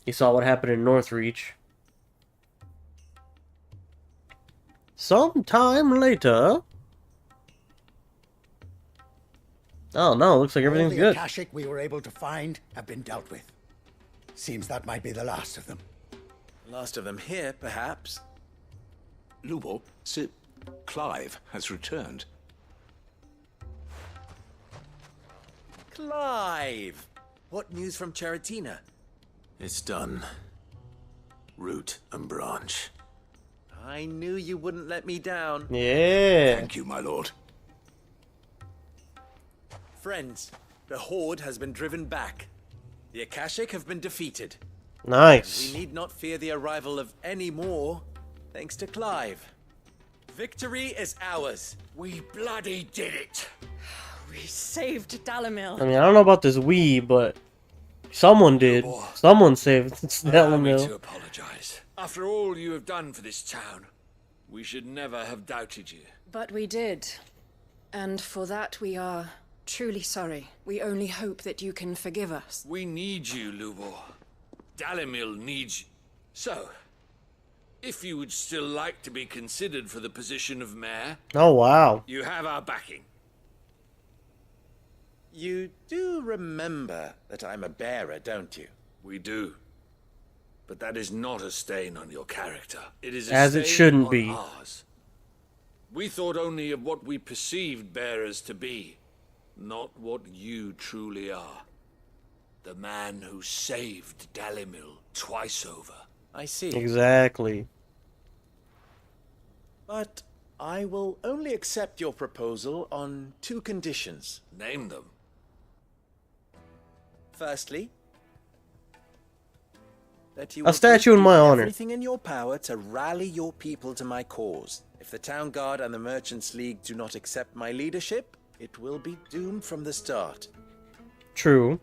You saw what happened in Northreach. Sometime later. Oh no, looks like everything's good. All the Akashic we were able to find have been dealt with. Seems that might be the last of them. Last of them here, perhaps. Lubo, Sir Clive has returned. Clive! What news from Charatina? It's done. Root and branch. I knew you wouldn't let me down. Yeah. Thank you, my lord. Friends, the Horde has been driven back. The Akashic have been defeated. Nice. We need not fear the arrival of any more, thanks to Clive. Victory is ours. We bloody did it. We saved Dalimil. I mean, I don't know about this we, but someone did. Someone saved Allow me to Dalimil. apologize. After all you have done for this town, we should never have doubted you. But we did. And for that we are truly sorry. We only hope that you can forgive us. We need you, Lubor. Dalimil needs you. So, if you would still like to be considered for the position of mayor... Oh, wow. You have our backing. You do remember that I'm a bearer, don't you? We do. But that is not a stain on your character. It is a As it stain shouldn't on be. ours. We thought only of what we perceived bearers to be, not what you truly are. The man who saved Dalimil twice over. I see. Exactly. But I will only accept your proposal on 2 conditions. Name them. Firstly, that you A statue in my honor. everything in your power to rally your people to my cause. If the Town Guard and the Merchants League do not accept my leadership, it will be doomed from the start. True.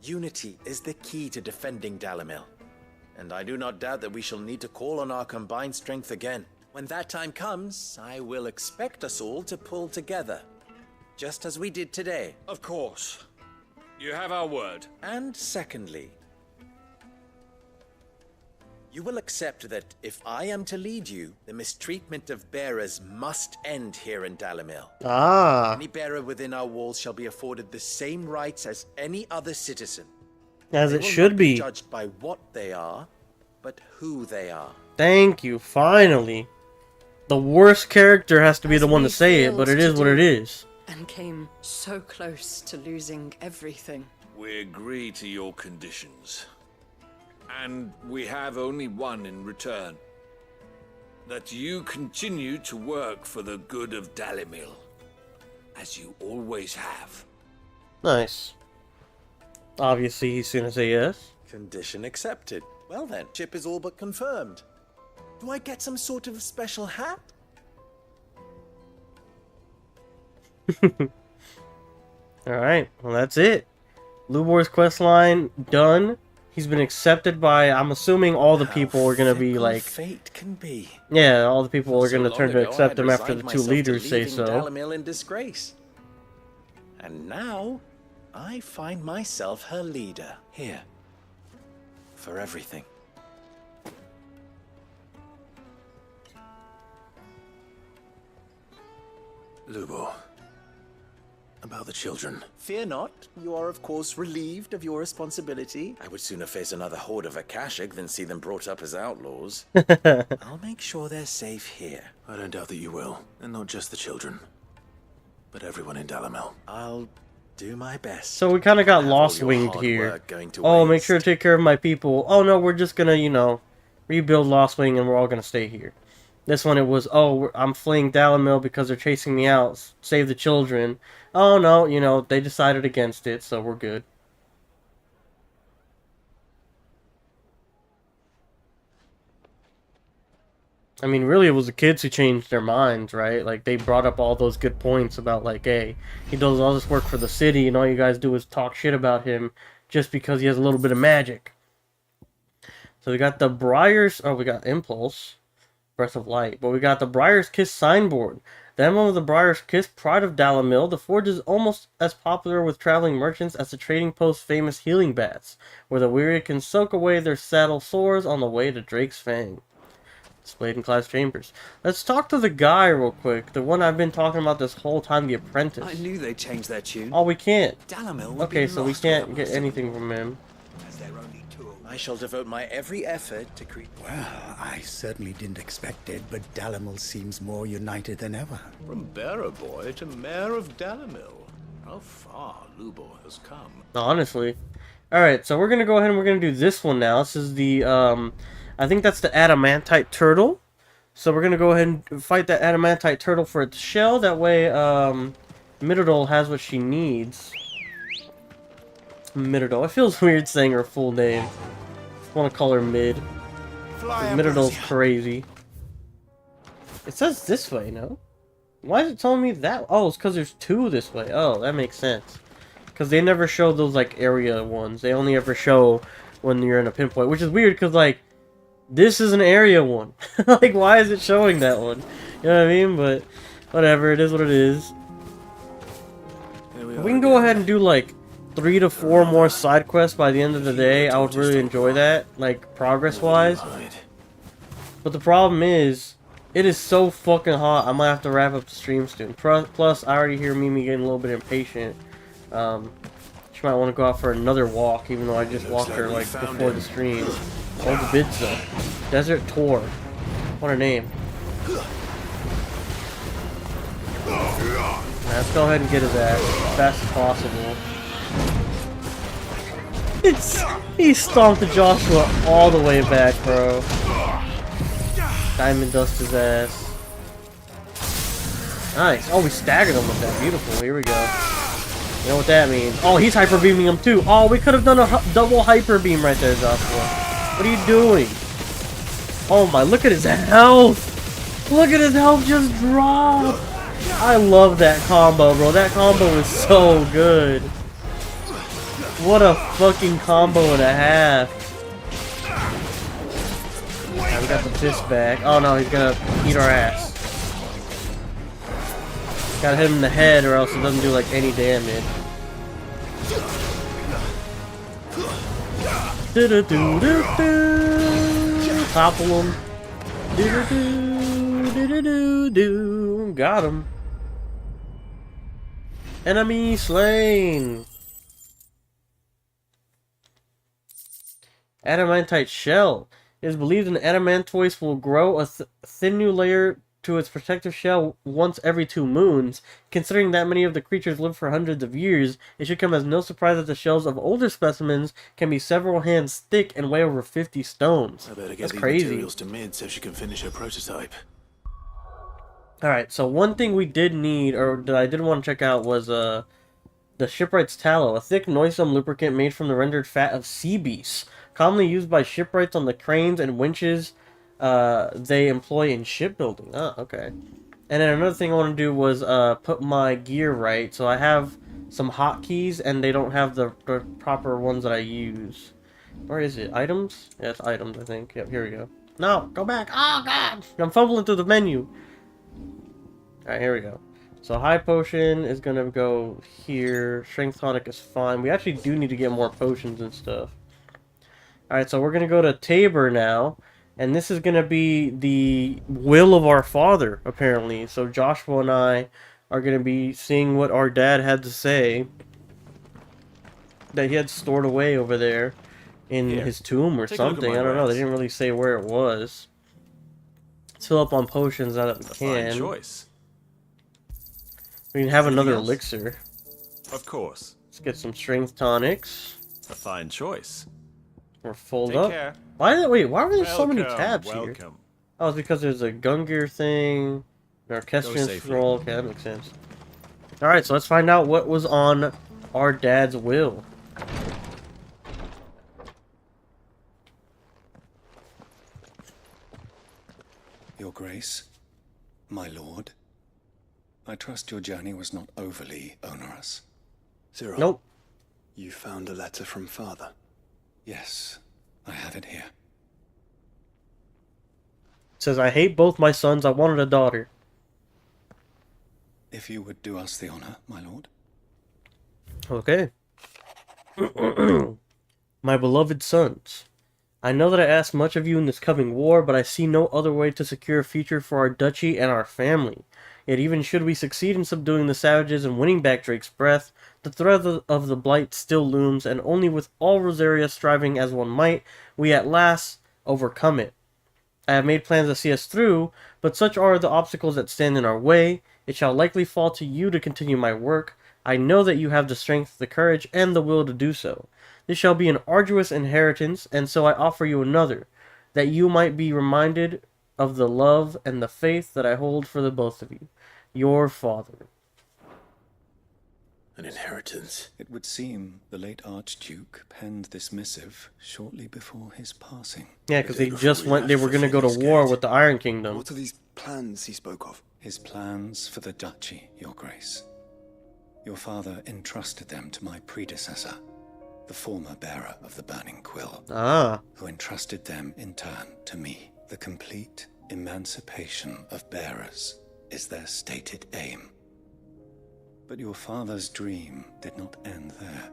Unity is the key to defending Dalimil, and I do not doubt that we shall need to call on our combined strength again. When that time comes, I will expect us all to pull together, just as we did today. Of course. You have our word. And secondly, you will accept that if I am to lead you, the mistreatment of bearers must end here in Dalimil. Ah. Any bearer within our walls shall be afforded the same rights as any other citizen. As They it will should not be. judged by what they are, but who they are. Thank you, finally. The worst character has to be the one to say it, but it is what it is. and came so close to losing everything. We agree to your conditions. And we have only one in return. That you continue to work for the good of Dalimil, as you always have. Nice. Obviously, he's gonna say yes. Condition accepted. Well then, ship is all but confirmed. Do I get some sort of special hat? Alright, well that's it. Lubor's quest line done. He's been accepted by, I'm assuming all the people are gonna be like... fate can be. Yeah, all the people are So gonna long turn to ago, accept I'd him after the resigned two myself to leaders say leaving so. Dalimil in disgrace. And now, I find myself her leader. Here. For everything. Lubor. About the children. Fear not. You are, of course, relieved of your responsibility. I would sooner face another horde of Akashic than see them brought up as outlaws. I'll make sure they're safe here. I don't doubt that you will. And not just the children. But everyone in Dalimil. I'll do my best. So we kind of got lost winged here. Oh, make sure to take care of my people. Oh no, we're just gonna, you know, rebuild Lost Wing and we're all gonna stay here. This one it was, oh, I'm fleeing Dalimil because they're chasing me out. Save the children. Oh no, you know, they decided against it, so we're good. I mean, really, it was the kids who changed their minds, right? Like, they brought up all those good points about, like, hey, he does all this work for the city, and all you guys do is talk shit about him just because he has a little bit of magic. So we got the Briar's... Oh, we got Impulse. Breath of Light. But we got the Briar's Kiss signboard. The emblem of the Briar's Kiss, pride of Dalimil. The forge is almost as popular with traveling merchants as the trading post's famous healing baths, where the weary can soak away their saddle sores on the way to Drake's Fang. Displayed in Clive's chambers. Let's talk to the guy real quick. The one I've been talking about this whole time, the apprentice. I knew they'd change their tune. Oh, we can't. Dalimil would Okay, be so we lost can't without get most of anything from him. I shall devote my every effort to create... Well, I certainly didn't expect it, but Dalimil seems more united than ever. From bearer boy to mayor of Dalimil. How far Lubor has come. Honestly. Alright, so we're going to go ahead and we're going to do this one now. This is the, I think that's the adamantite turtle. So we're going to go ahead and fight that adamantite turtle for its shell. That way, Midodol has what she needs. Midodol. It feels weird saying her full name. I want to call her Mid. Midodol's crazy. It says this way, no? Why is it telling me that? Oh, it's because there's two this way. Oh, that makes sense. Because they never show those, like, area ones. They only ever show when you're in a pinpoint. Which is weird, because, like, this is an area one. Like, why is it showing that one? You know what I mean? But, whatever. It is what it is. If we can go ahead and do, like, 3 to 4 more side quests by the end of the day, I would really enjoy that, like, progress-wise. But the problem is, it is so fucking hot, I might have to wrap up the stream soon. Plus, I already hear Mimi getting a little bit impatient. She might want to go out for another walk, even though I just walked her, like, before the stream. Oh, the Bidza. Desert Tour. What a name. Let's go ahead and get his ass as fast as possible. He stomped Joshua all the way back, bro. Diamond dust his ass. Nice. Oh, we staggered him with that. Beautiful. Here we go. You know what that means. Oh, he's hyper beaming him too. Oh, we could have done a double hyper beam right there, Joshua. What are you doing? Oh my, look at his health. Look at his health just drop. I love that combo, bro. That combo is so good. What a fucking combo and a half. Now we got the fist back. Oh no, he's gonna eat our ass. Gotta hit him in the head or else it doesn't do like any damage. Topple him. Got him. Enemy slain. Adamantite shell. It is believed an adamantoise will grow a thin new layer to its protective shell once every 2 moons. Considering that many of the creatures live for hundreds of years, it should come as no surprise that the shells of older specimens can be several hands thick and weigh over 50 stones. I better get That's these crazy. materials to Mid so she can finish her prototype. Alright, so one thing we did need, or that I did want to check out, was the shipwright's tallow, a thick, noisome lubricant made from the rendered fat of sea beasts, commonly used by shipwrights on the cranes and winches they employ in shipbuilding. Ah, okay. And then another thing I want to do was put my gear right. So I have some hotkeys, and they don't have the proper ones that I use. Where is it? Items? Yeah, it's items, I think. Yep, here we go. No, go back. Oh, God! I'm fumbling through the menu. Alright, here we go. So high potion is going to go here. Strength tonic is fine. We actually do need to get more potions and stuff. Alright, so we're going to go to Tabor now. And this is going to be the will of our father, apparently. So Joshua and I are going to be seeing what our dad had to say. That he had stored away over there in his tomb or something. I don't know. They didn't really say where it was. Let's fill up on potions now that we can. Fine choice. We can have another elixir. Of course. Let's get some strength tonics. A fine choice. We're full Take up. care. Why are there so many tabs here? Welcome. Oh, it's because there's a Gungear thing, an orchestrion safely. scroll. Okay, that makes sense. Alright, so let's find out what was on our dad's will. Your Grace, my lord, I trust your journey was not overly onerous. Cyril. Nope. You found a letter from father? Yes, I have it here. It says, I hate both my sons. I wanted a daughter. If you would do us the honor, my lord. Okay. My beloved sons, I know that I ask much of you in this coming war, but I see no other way to secure a future for our duchy and our family. Yet even should we succeed in subduing the savages and winning back Drake's breath, the threat of the blight still looms, and only with all Rosaria striving as one might, we at last overcome it. I have made plans to see us through, but such are the obstacles that stand in our way. It shall likely fall to you to continue my work. I know that you have the strength, the courage, and the will to do so. This shall be an arduous inheritance, and so I offer you another, that you might be reminded of the love and the faith that I hold for the both of you. Your father. An inheritance. It would seem the late Archduke penned this missive shortly before his passing. Yeah, because they just went, they were going to go to war with the Iron Kingdom. What are these plans he spoke of? His plans for the duchy, Your Grace. Your father entrusted them to my predecessor, the former bearer of the Burning Quill. Ah. Who entrusted them in turn to me. The complete emancipation of bearers is their stated aim. But your father's dream did not end there.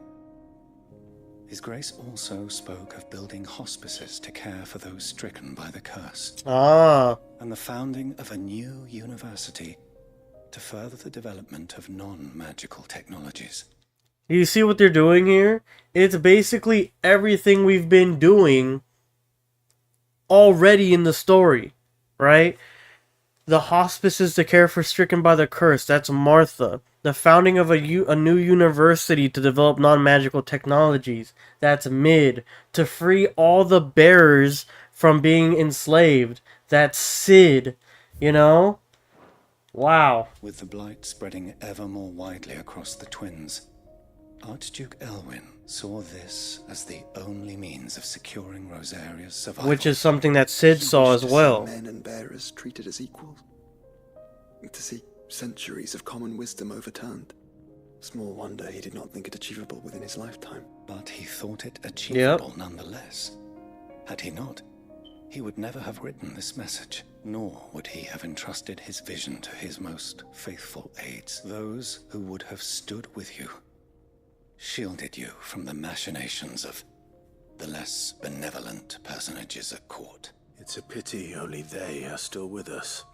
His Grace also spoke of building hospices to care for those stricken by the curse. Ah. And the founding of a new university to further the development of non-magical technologies. You see what they're doing here? It's basically everything we've been doing already in the story, right? The hospices to care for stricken by the curse, that's Martha. The founding of a new university to develop non-magical technologies, that's Mid. To free all the bearers from being enslaved, that's Sid. You know? Wow. With the blight spreading ever more widely across the twins, Archduke Elwyn saw this as the only means of securing Rosaria's survival. Which is something that Sid saw as well. Men and bearers treated as equals. To see centuries of common wisdom overturned. Small wonder he did not think it achievable within his lifetime. But he thought it achievable nonetheless. Had he not, he would never have written this message, nor would he have entrusted his vision to his most faithful aides, those who would have stood with you, shielded you from the machinations of the less benevolent personages at court. It's a pity only they are still with us.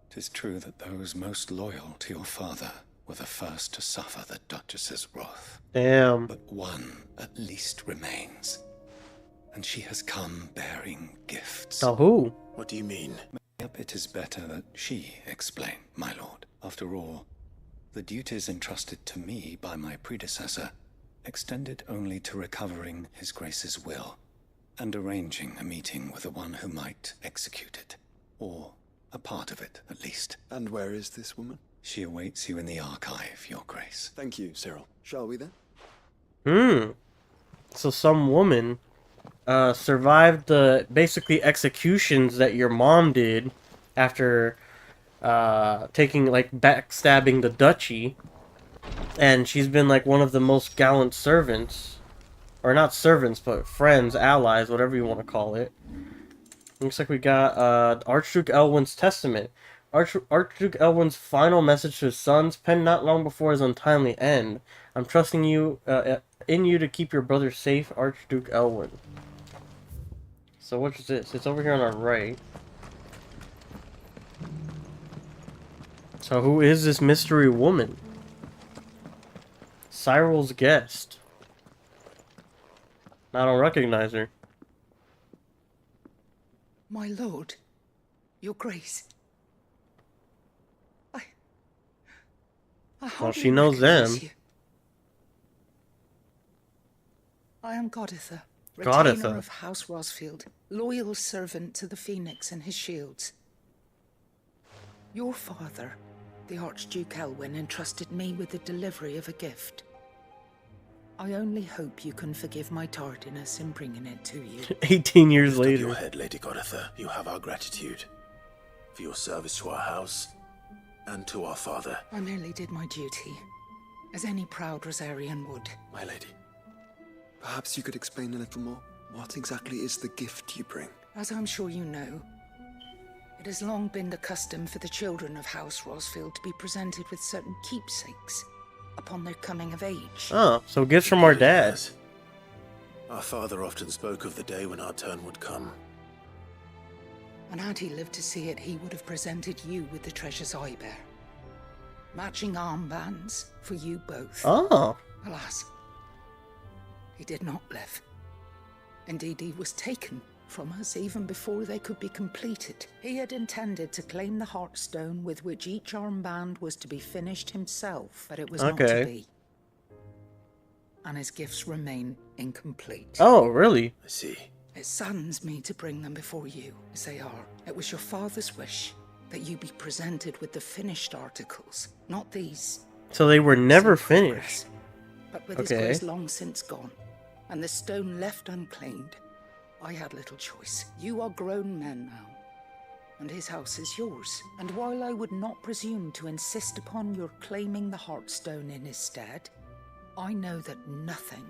'Tis true that those most loyal to your father were the first to suffer the Duchess's wrath. Damn. But one at least remains, and she has come bearing gifts. Oh, who? What do you mean? Yep, it is better that she explain, my lord. After all, the duties entrusted to me by my predecessor extended only to recovering His Grace's will and arranging a meeting with the one who might execute it. Or a part of it, at least. And where is this woman? She awaits you in the archive, Your Grace. Thank you, Cyril. Shall we then? So some woman survived the basically executions that your mom did after taking, like, backstabbing the duchy. And she's been, like, one of the most gallant servants. Or not servants, but friends, allies, whatever you want to call it. Looks like we got Archduke Elwin's testament. Archduke Elwin's final message to his sons, penned not long before his untimely end. I'm trusting you, in you to keep your brother safe, Archduke Elwin. So what's this? It's over here on our right. So who is this mystery woman? Cyril's guest. I don't recognize her. My lord, your grace. Well, she knows them. You. I am Goditha, Goditha retainer of House Rosfield, loyal servant to the Phoenix and his shields. Your father, the Archduke Elwin, entrusted me with the delivery of a gift. I only hope you can forgive my tardiness in bringing it to you. 18 years Lift up later. your head, Lady Goditha. You have our gratitude for your service to our house and to our father. I merely did my duty, as any proud Rosarian would. My lady, perhaps you could explain a little more. What exactly is the gift you bring? As I'm sure you know, it has long been the custom for the children of House Rosfield to be presented with certain keepsakes upon their coming of age. Oh, so gifts from our dad. Our father often spoke of the day when our turn would come. And had he lived to see it, he would have presented you with the treasures I bear. Matching armbands for you both. Oh. Alas, he did not live. Indeed, he was taken from us even before they could be completed. He had intended to claim the Heartstone with which each armband was to be finished himself, but it was not to be. And his gifts remain incomplete. Oh, really? I see. It saddens me to bring them before you, as they are. It was your father's wish that you be presented with the finished articles, not these. So they were never finished. But with his grace long since gone, and the stone left unclaimed, I had little choice. You are grown men now, and his house is yours. And while I would not presume to insist upon your claiming the Heartstone in his stead, I know that nothing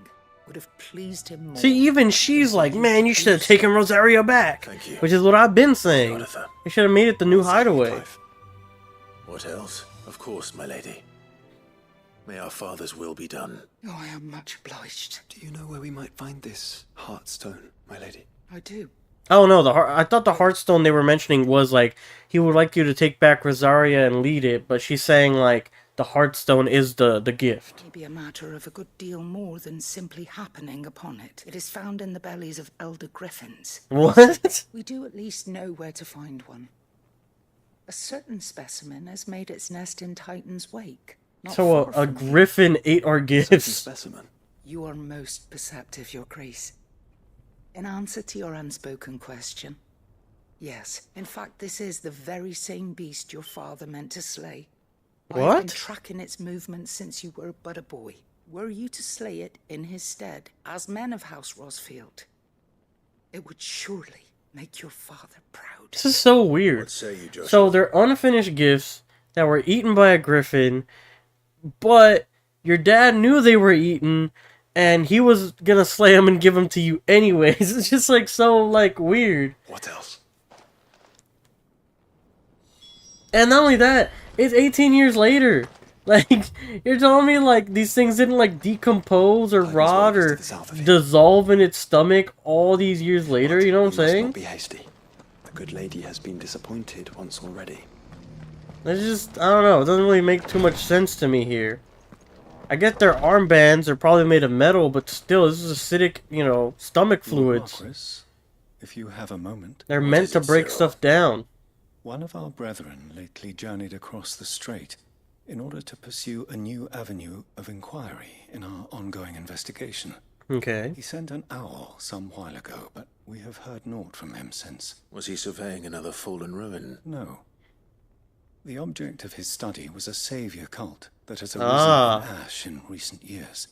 would have pleased him more. See, even she's like, man, you should have taken Rosario back. Thank you. Which is what I've been saying. You should have made it the new hideaway. What else? Of course, my lady. May our father's will be done. Oh, I am much obliged. Do you know where we might find this Heartstone, my lady? I do. Oh no, I thought the Heartstone they were mentioning was like, he would like you to take back Rosaria and lead it, but she's saying like, the Heartstone is the gift. It may be a matter of a good deal more than simply happening upon it. It is found in the bellies of elder griffins. What? We do at least know where to find one. A certain specimen has made its nest in Titan's wake. So a griffin ate our gifts. Specimen. You are most perceptive, Your Grace. In answer to your unspoken question, yes, in fact, this is the very same beast your father meant to slay. What? I've been tracking its movements since you were but a boy. Were you to slay it in his stead, as men of House Rosfield, it would surely make your father proud. This is so weird. What say you, Joshua? So they're unfinished gifts that were eaten by a griffin, but your dad knew they were eaten, and he was gonna slay them and give them to you anyways. It's just like so like weird. What else? And not only that, it's 18 years later. Like, you're telling me, like, these things didn't, like, decompose or rot or dissolve in its stomach all these years later, you know what I'm saying? Not be hasty. The good lady has been disappointed once already. It's just, I don't know, it doesn't really make too much sense to me here. I get their armbands are probably made of metal, but still, this is acidic, you know, stomach fluids. Marquis, if you have a moment. They're meant to break stuff down. One of our brethren lately journeyed across the strait in order to pursue a new avenue of inquiry in our ongoing investigation. Okay. He sent an owl some while ago, but we have heard naught from him since. Was he surveying another fallen ruin? No. The object of his study was a savior cult that has arisen in ash in recent years.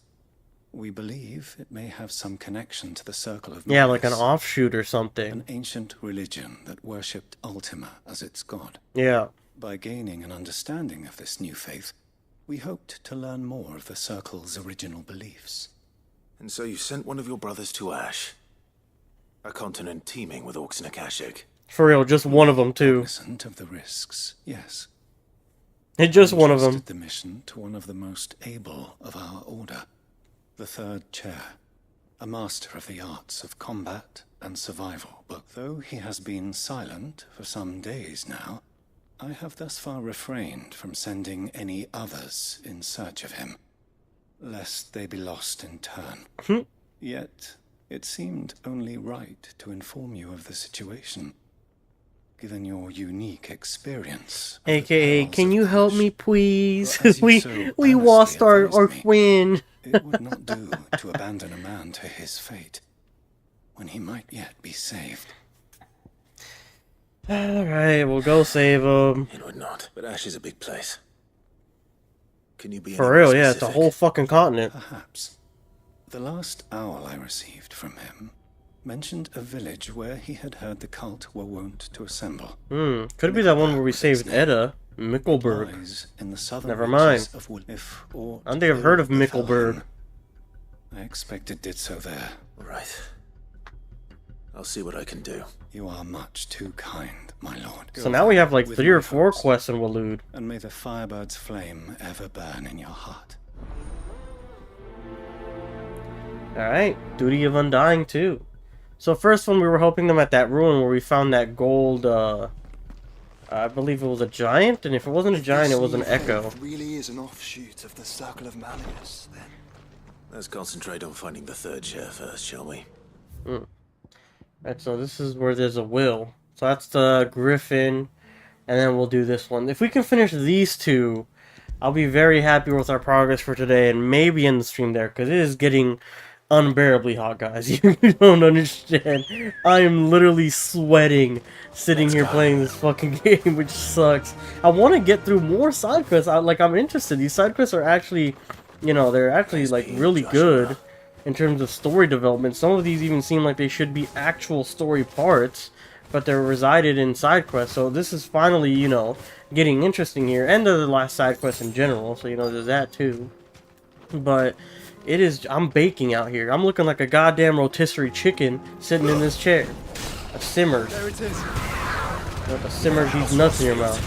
We believe it may have some connection to the Circle of Yeah, like an offshoot or something. An ancient religion that worshipped Ultima as its god. Yeah. By gaining an understanding of this new faith, we hoped to learn more of the Circle's original beliefs. And so you sent one of your brothers to Ash? A continent teeming with orcs and Akashic? For real, just one of them, too. Cognizant of the risks, yes. It's just one of them. The mission to one of the most able of our order. The third chair, a master of the arts of combat and survival. But though he has been silent for some days now, I have thus far refrained from sending any others in search of him, lest they be lost in turn. Yet, it seemed only right to inform you of the situation, given your unique experience. AKA, can you help me, please? we lost our friend. It would not do to abandon a man to his fate, when he might yet be saved. Alright, we'll go save him. It would not, but Ash is a big place. Can you be for real? Yeah, it's a whole fucking continent. Perhaps. The last owl I received from him mentioned a village where he had heard the cult were wont to assemble. Could be that one where we saved Edda. Mickelberg. Never mind. I don't think I've heard of Mickelberg. I expect it did so there. Right. I'll see what I can do. You are much too kind, my lord. So now we have like 3 or 4 quests in Waloed. And may the Firebird's flame ever burn in your heart. Alright, Duty of Undying too. So first one, we were helping them at that ruin where we found that gold, I believe it was a giant, and if it wasn't a giant, it was an echo. It really is an offshoot of the Circle of Malleus, then. Let's concentrate on finding the third chair first, shall we? Right, so this is where there's a will. So that's the griffin, and then we'll do this one. If we can finish these 2, I'll be very happy with our progress for today, and maybe end the stream there, because it is getting unbearably hot, guys. You don't understand. I am literally sweating sitting here playing this fucking game, which sucks. I want to get through more side quests. I'm interested. These side quests are actually, you know, they're actually like really good in terms of story development. Some of these even seem like they should be actual story parts, but they're resided in side quests. So this is finally, you know, getting interesting here. And the last side quest in general. So, you know, there's that too. But it is, I'm baking out here. I'm looking like a goddamn rotisserie chicken sitting in this chair. A simmered. There it is. Like a simmered these nuts in your mouth.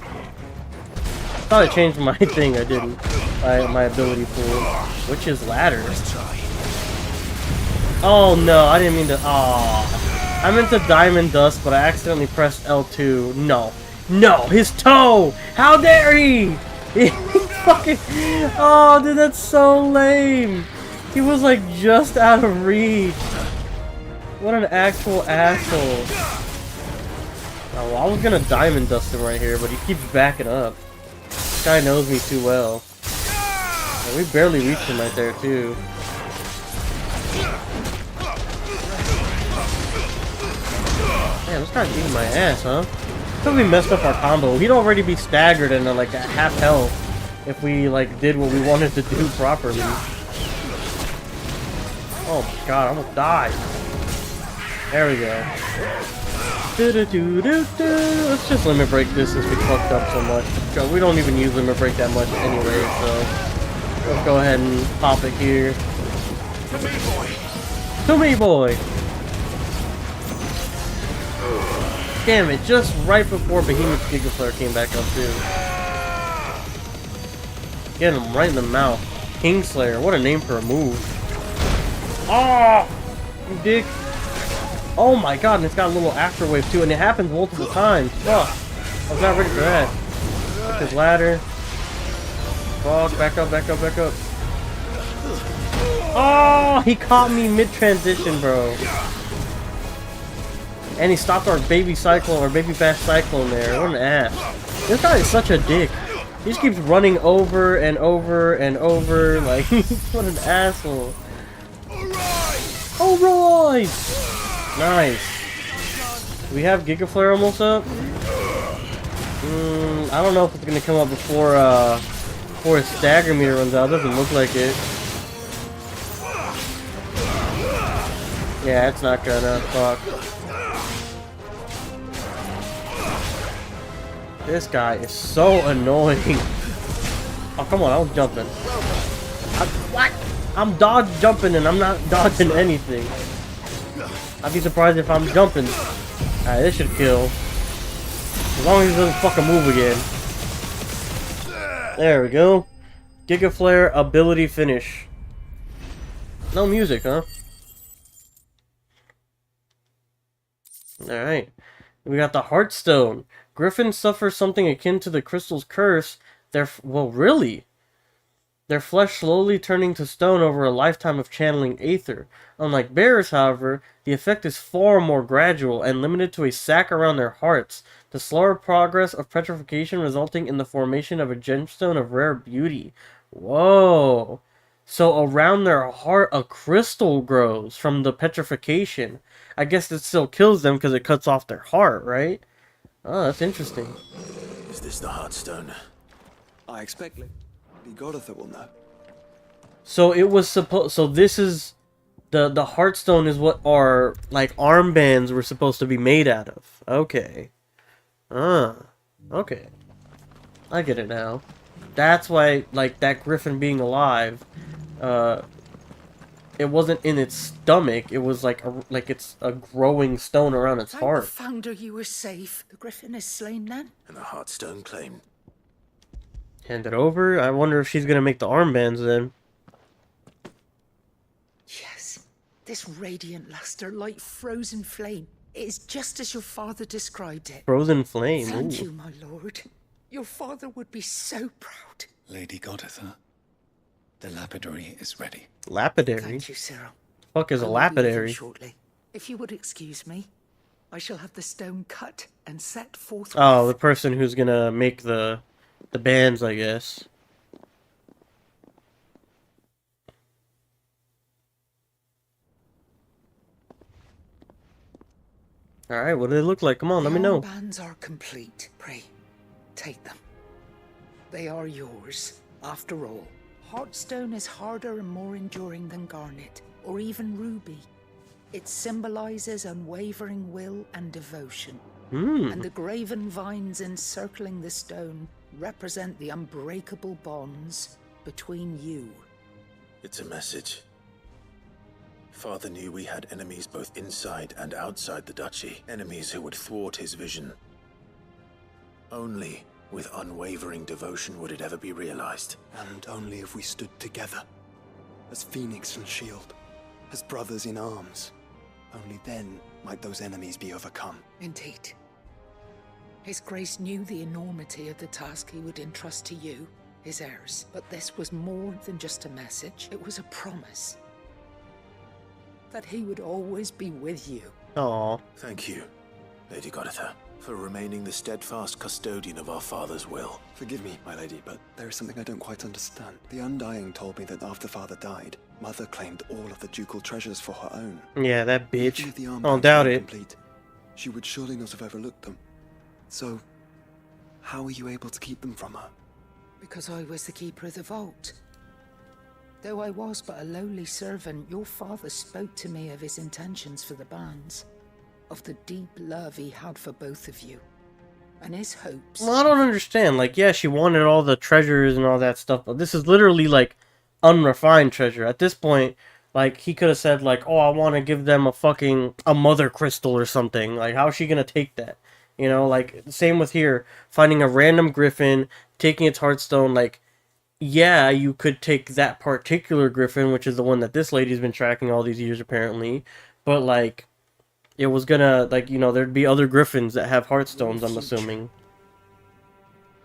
I thought I changed my thing, I didn't. My ability pool. Which is ladder. Oh no, I didn't mean to. Aw. I meant to diamond dust, but I accidentally pressed L2. No. No, his toe! How dare he! He fucking... Oh, dude, that's so lame. He was like just out of reach. What an actual asshole. Oh, well, I was gonna diamond dust him right here, but he keeps backing up. This guy knows me too well. And we barely reached him right there, too. Man, this guy's eating my ass, huh? I think we messed up our combo. He'd already be staggered and like at half health if we like did what we wanted to do properly. Oh my god, I almost died. There we go. Let's just limit break this since we fucked up so much. We don't even use limit break that much anyway, so let's go ahead and pop it here. To me, boy! Damn it, just right before Behemoth's Giga Flare came back up too. Get him right in the mouth. Kingslayer, what a name for a move. Oh! You dick. Oh my god, and it's got a little afterwave too, and it happens multiple times. Fuck. I was not ready for that. Up his ladder. Fuck, back up, back up, back up. Oh, he caught me mid-transition, bro. And he stopped our baby cyclone, our baby fast cyclone there. What an ass. This guy is such a dick. He just keeps running over and over and over. Like, what an asshole. Alright! Nice. We have Giga Flare almost up? I don't know if it's gonna come up before his stagger meter runs out. Doesn't look like it. Yeah, it's not gonna. Fuck. This guy is so annoying. Oh, come on, I was jumping. What? I'm dodge jumping and I'm not dodging anything. I'd be surprised if I'm jumping. Alright, this should kill. As long as he doesn't fucking move again. There we go. Giga Flare ability finish. No music, huh? Alright. We got the Heartstone. Griffins suffer something akin to the crystal's curse. Well, really? Their flesh slowly turning to stone over a lifetime of channeling aether. Unlike bears, however, the effect is far more gradual and limited to a sac around their hearts. The slower progress of petrification resulting in the formation of a gemstone of rare beauty. Whoa. So around their heart, a crystal grows from the petrification. I guess it still kills them because it cuts off their heart, right? Oh, that's interesting. Is this the Heartstone? I expect the Godotha will know. So it was supposed. So this is the Heartstone is what our like armbands were supposed to be made out of. Okay. Okay. I get it now. That's why, like, that griffin being alive, it wasn't in its stomach. It was like it's a growing stone around its heart. I found her. You were safe. The griffin is slain then. And the Heartstone claimed. Hand it over. I wonder if she's gonna make the armbands then. Yes. This radiant luster, like frozen flame. It is just as your father described it. Frozen flame. Thank Ooh. you, my lord. Your father would be so proud. Lady Godotha, the lapidary is ready. Lapidary? Thank you, Cyril. Fuck is a I will be leaving lapidary? shortly. If you would excuse me, I shall have the stone cut and set forth. Oh, the person who's gonna make the bands, I guess. Alright, what do they look like? Come on, let me know. The armbands are complete. Pray, take them. They are yours, after all. Heartstone is harder and more enduring than garnet, or even ruby. It symbolizes unwavering will and devotion. And the graven vines encircling the stone represent the unbreakable bonds between you. It's a message. Father knew we had enemies both inside and outside the duchy. Enemies who would thwart his vision. Only with unwavering devotion would it ever be realized. And only if we stood together, as Phoenix and Shield, as brothers in arms. Only then might those enemies be overcome. Indeed. His Grace knew the enormity of the task he would entrust to you, his heirs. But this was more than just a message. It was a promise. That he would always be with you. Aww. Thank you, Lady Godotha, for remaining the steadfast custodian of our father's will. Forgive me, my lady, but there is something I don't quite understand. The Undying told me that after Father died, Mother claimed all of the ducal treasures for her own. Yeah, that bitch. Even if the I don't armbands doubt were it. complete, she would surely not have overlooked them. So, how were you able to keep them from her? Because I was the keeper of the vault. Though I was but a lowly servant, your father spoke to me of his intentions for the bands, of the deep love he had for both of you, and his hopes. Well, I don't understand. Like, yeah, she wanted all the treasures and all that stuff, but this is literally, like, unrefined treasure. At this point, like, he could have said, like, oh, I want to give them a mother crystal or something. Like, how is she going to take that? You know, like, same with here. Finding a random griffin, taking its heartstone, like, yeah, you could take that particular griffin, which is the one that this lady's been tracking all these years, apparently. But, like, it was gonna, like, you know, there'd be other griffins that have heartstones, I'm assuming.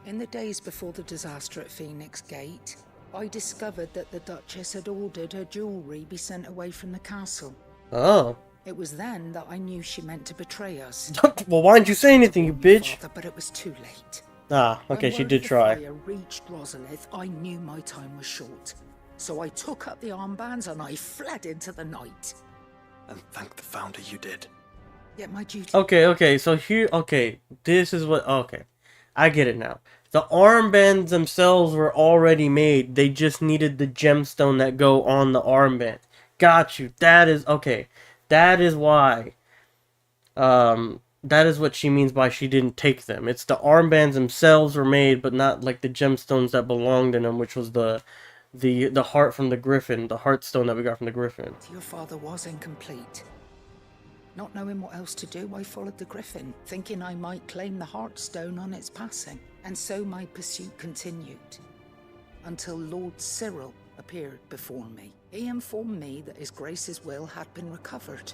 In the days before the disaster at Phoenix Gate, I discovered that the Duchess had ordered her jewelry be sent away from the castle. Oh. It was then that I knew she meant to betray us. Well, why didn't you say anything, you bitch? Father, but it was too late. Ah, okay, When she word did of the try. fire reached Rosalith, I knew my time was short. So I took up the armbands and I fled into the night. And thank the Founder you did. Yet my duty... Okay, so here, this is what, I get it now. The armbands themselves were already made, they just needed the gemstone that go on the armband. Got you, that is, that is why, that is what she means by she didn't take them. It's the armbands themselves were made, but not like the gemstones that belonged in them, which was the heart from the griffin, the heartstone that we got from the griffin. Your father was incomplete. Not knowing what else to do, I followed the griffin, thinking I might claim the heartstone on its passing. And so my pursuit continued, until Lord Cyril appeared before me. He informed me that His Grace's will had been recovered,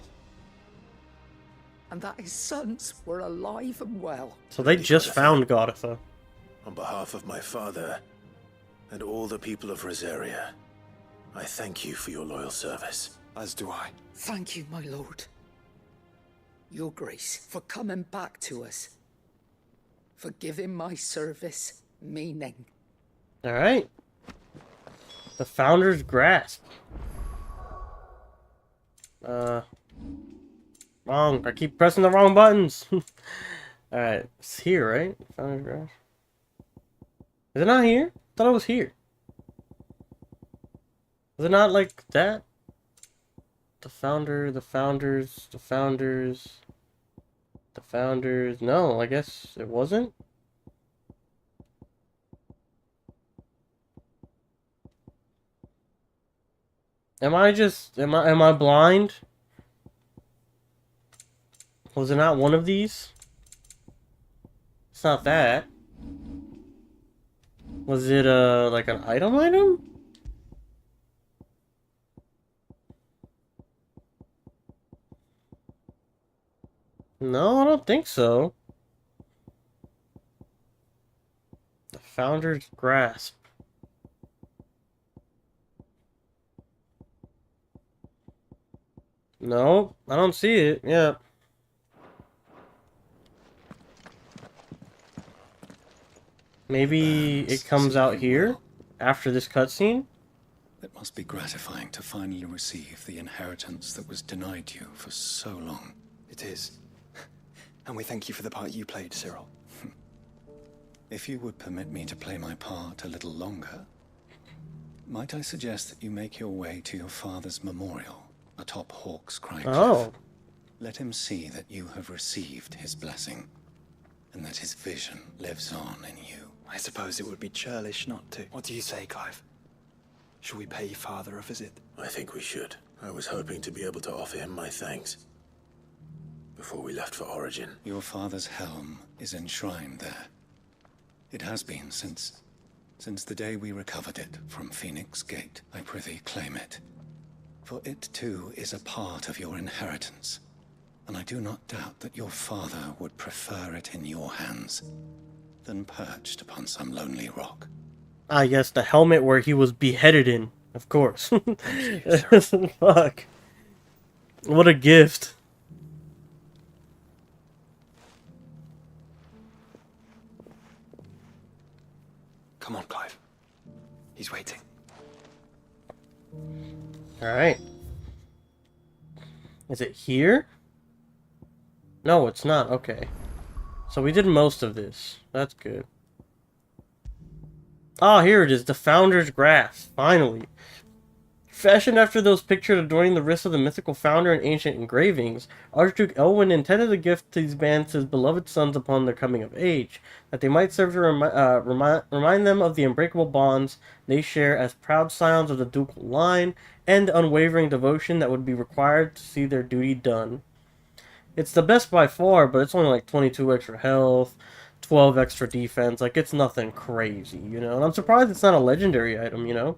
and that his sons were alive and well. So they just found Goditha. On behalf of my father and all the people of Rosaria, I thank you for your loyal service. As do I. Thank you, my lord. Your Grace, for coming back to us. For giving my service meaning. Alright. The Founder's Grasp. Wrong. I keep pressing the wrong buttons. Alright. It's here, right? Founder's Grasp. Is it not here? I thought it was here. Is it not like that? The Founders. No, I guess it wasn't. Am I blind? Was it not one of these? It's not that. Was it like an item? No, I don't think so. The Founder's Grasp. No, I don't see it. Yeah. Maybe it comes out here after this cutscene? It must be gratifying to finally receive the inheritance that was denied you for so long. It is. And we thank you for the part you played, Cyril. If you would permit me to play my part a little longer, might I suggest that you make your way to your father's memorial atop Hawk's Cry Cliff? Oh. Let him see that you have received his blessing, and that his vision lives on in you. I suppose it would be churlish not to. What do you say, Clive? Should we pay Father a visit? I think we should. I was hoping to be able to offer him my thanks before we left for Origin. Your father's helm is enshrined there. It has been since the day we recovered it from Phoenix Gate. I prithee claim it, for it too is a part of your inheritance, and I do not doubt that your father would prefer it in your hands than perched upon some lonely rock. Ah, yes, the helmet where he was beheaded in, of course. Fuck. What a gift. Come on, Clive. He's waiting. Alright. Is it here? No, it's not. Okay. So we did most of this. That's good. Ah, here it is. The Founder's Grasp. Finally. Fashioned after those pictured adorning the wrists of the mythical founder in ancient engravings, Archduke Elwyn intended to gift these bands to his beloved sons upon their coming of age, that they might serve to remind them of the unbreakable bonds they share as proud scions of the ducal line, and the unwavering devotion that would be required to see their duty done. It's the best by far, but it's only like 22 extra health, 12 extra defense, like it's nothing crazy, you know? And I'm surprised it's not a legendary item, you know?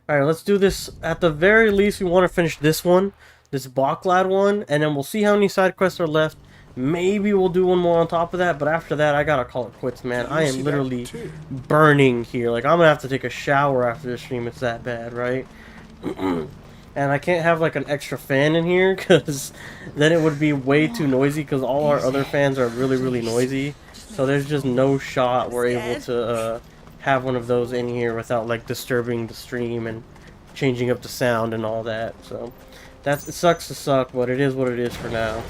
Alright, let's do this. At the very least, we want to finish this one, this Boklad one, and then we'll see how many side quests are left. Maybe we'll do one more on top of that, but after that, I gotta call it quits, man. I am literally burning here. Like, I'm gonna have to take a shower after this stream. It's that bad, right? And I can't have like an extra fan in here because then it would be way too noisy because all our other fans are really, really noisy. So there's just no shot we're able to have one of those in here without like disturbing the stream and changing up the sound and all that. So it sucks to suck, but it is what it is for now.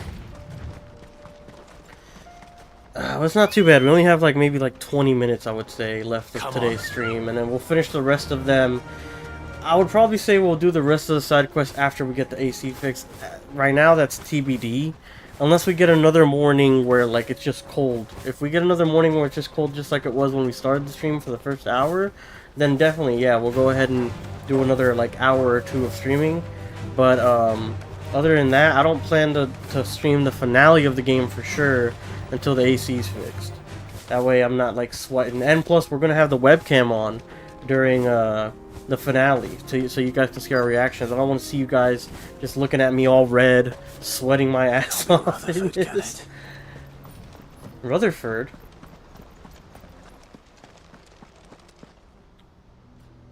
Well, it's not too bad. We only have like maybe like 20 minutes, I would say, left of today's stream, and then we'll finish the rest of them. I would probably say we'll do the rest of the side quests after we get the AC fixed. Right now, that's TBD. Unless we get another morning where like it's just cold. If we get another morning where it's just cold, just like it was when we started the stream for the first hour, then definitely, yeah, we'll go ahead and do another like hour or two of streaming. But other than that, I don't plan to stream the finale of the game for sure until the AC is fixed. That way I'm not like sweating. And plus we're gonna have the webcam on during the finale, so you guys can see our reactions. I don't want to see you guys just looking at me all red, sweating my ass off. Rutherford.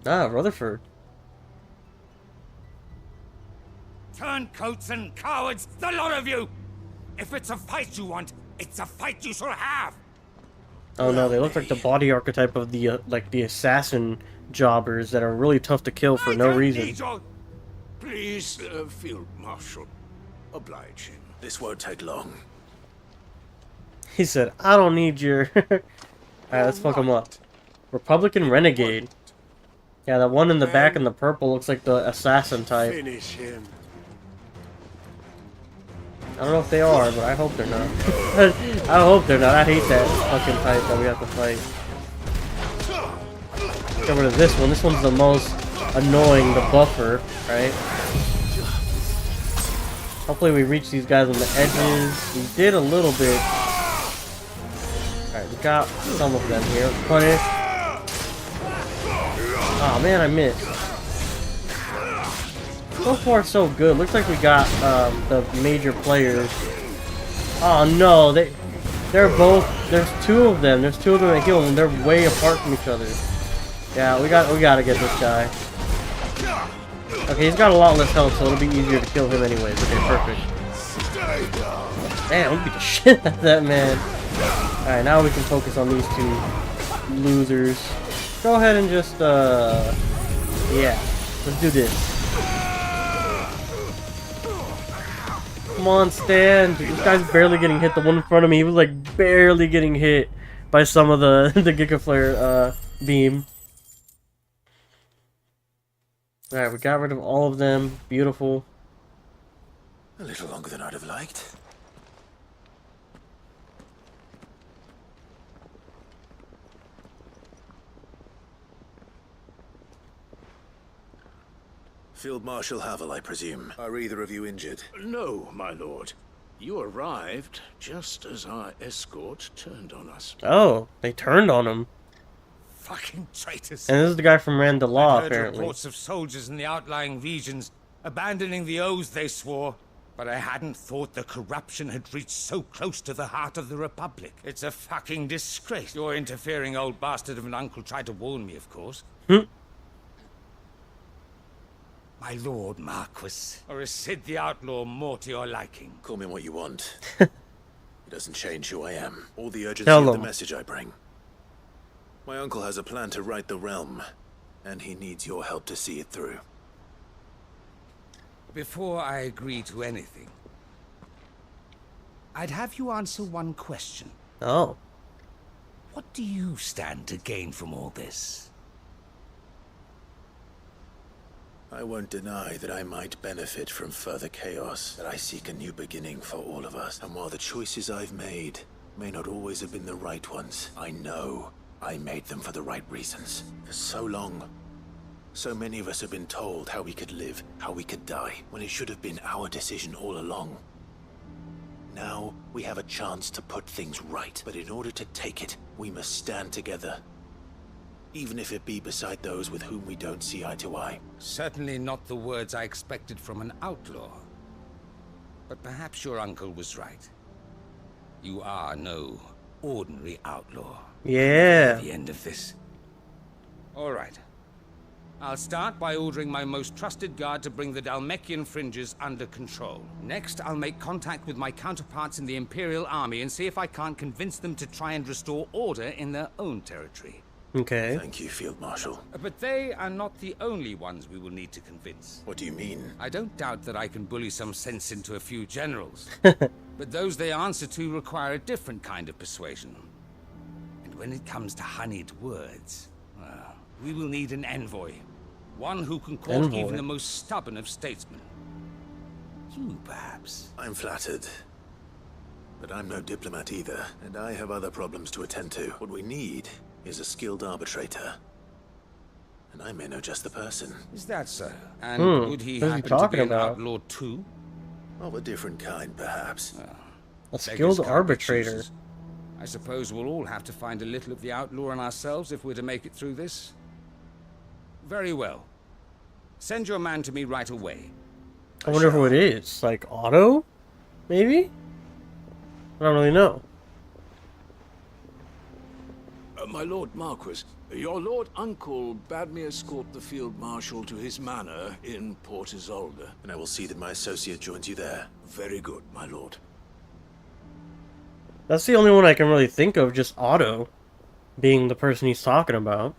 Ah, Rutherford. Turncoats and cowards, the lot of you! If it's a fight you want, it's a fight you shall have! Oh no, they look like the body archetype of the like the assassin jobbers that are really tough to kill for no reason. Please, Field Marshal, oblige him. This won't take long. He said, I don't need your... Alright, let's fuck him up. Republican Renegade. Yeah, the one in the back in the purple looks like the assassin type. Finish him. I don't know if they are, but I hope they're not. I hope they're not. I hate that fucking type that we have to fight. Get rid of this one. This one's the most annoying, the buffer, right? Hopefully we reach these guys on the edges. We did a little bit. Alright, we got some of them here. Punish. Oh man, I missed. So far so good. Looks like we got the major players. Oh no, they're both, there's two of them. There's two of them that heal and they're way apart from each other. Yeah, we gotta get this guy. Okay, he's got a lot less health, so it'll be easier to kill him anyways. Okay, perfect. Damn, we beat the shit out of that man. Alright, now we can focus on these two losers. Go ahead and just, yeah, let's do this. Come on, stand. This guy's barely getting hit. The one in front of me, he was like barely getting hit by some of the Giga Flare beam. Alright, we got rid of all of them. Beautiful. A little longer than I'd have liked. Field Marshal Havel, I presume. Are either of you injured? No, my lord. You arrived just as our escort turned on us. Oh, they turned on him. Fucking traitors. And this is the guy from Randalaw, I've heard apparently. reports of soldiers in the outlying regions abandoning the oaths they swore, but I hadn't thought the corruption had reached so close to the heart of the Republic. It's a fucking disgrace. Your interfering old bastard of an uncle tried to warn me, of course. My lord Marquis, or is Sid the Outlaw more to your liking? Call me what you want. It doesn't change who I am, or the urgency of the message I bring. My uncle has a plan to right the realm, and he needs your help to see it through. Before I agree to anything, I'd have you answer one question. Oh. What do you stand to gain from all this? I won't deny that I might benefit from further chaos, that I seek a new beginning for all of us. And while the choices I've made may not always have been the right ones, I know I made them for the right reasons. For so long, so many of us have been told how we could live, how we could die, when it should have been our decision all along. Now, we have a chance to put things right, but in order to take it, we must stand together. Even if it be beside those with whom we don't see eye to eye. Certainly not the words I expected from an outlaw. But perhaps your uncle was right. You are no ordinary outlaw. Yeah. At the end of this. All right. I'll start by ordering my most trusted guard to bring the Dhalmekian fringes under control. Next, I'll make contact with my counterparts in the Imperial Army and see if I can't convince them to try and restore order in their own territory. Okay. Thank you, Field Marshal. But they are not the only ones we will need to convince. What do you mean? I don't doubt that I can bully some sense into a few generals. But those they answer to require a different kind of persuasion. And when it comes to honeyed words, well, we will need an envoy. One who can court even the most stubborn of statesmen. You, perhaps. I'm flattered. But I'm no diplomat either, and I have other problems to attend to. What we need is a skilled arbitrator. And I may know just the person. Is that so? And would he happen to be an outlaw too? Of a different kind, perhaps. A skilled arbitrator. I suppose we'll all have to find a little of the outlaw in ourselves if we're to make it through this. Very well. Send your man to me right away. I wonder who it is. Like Otto? Maybe? I don't really know. My Lord Marquis, your Lord Uncle bade me escort the Field Marshal to his manor in Port Isolde. And I will see that my associate joins you there. Very good, my lord. That's the only one I can really think of, just Otto being the person he's talking about.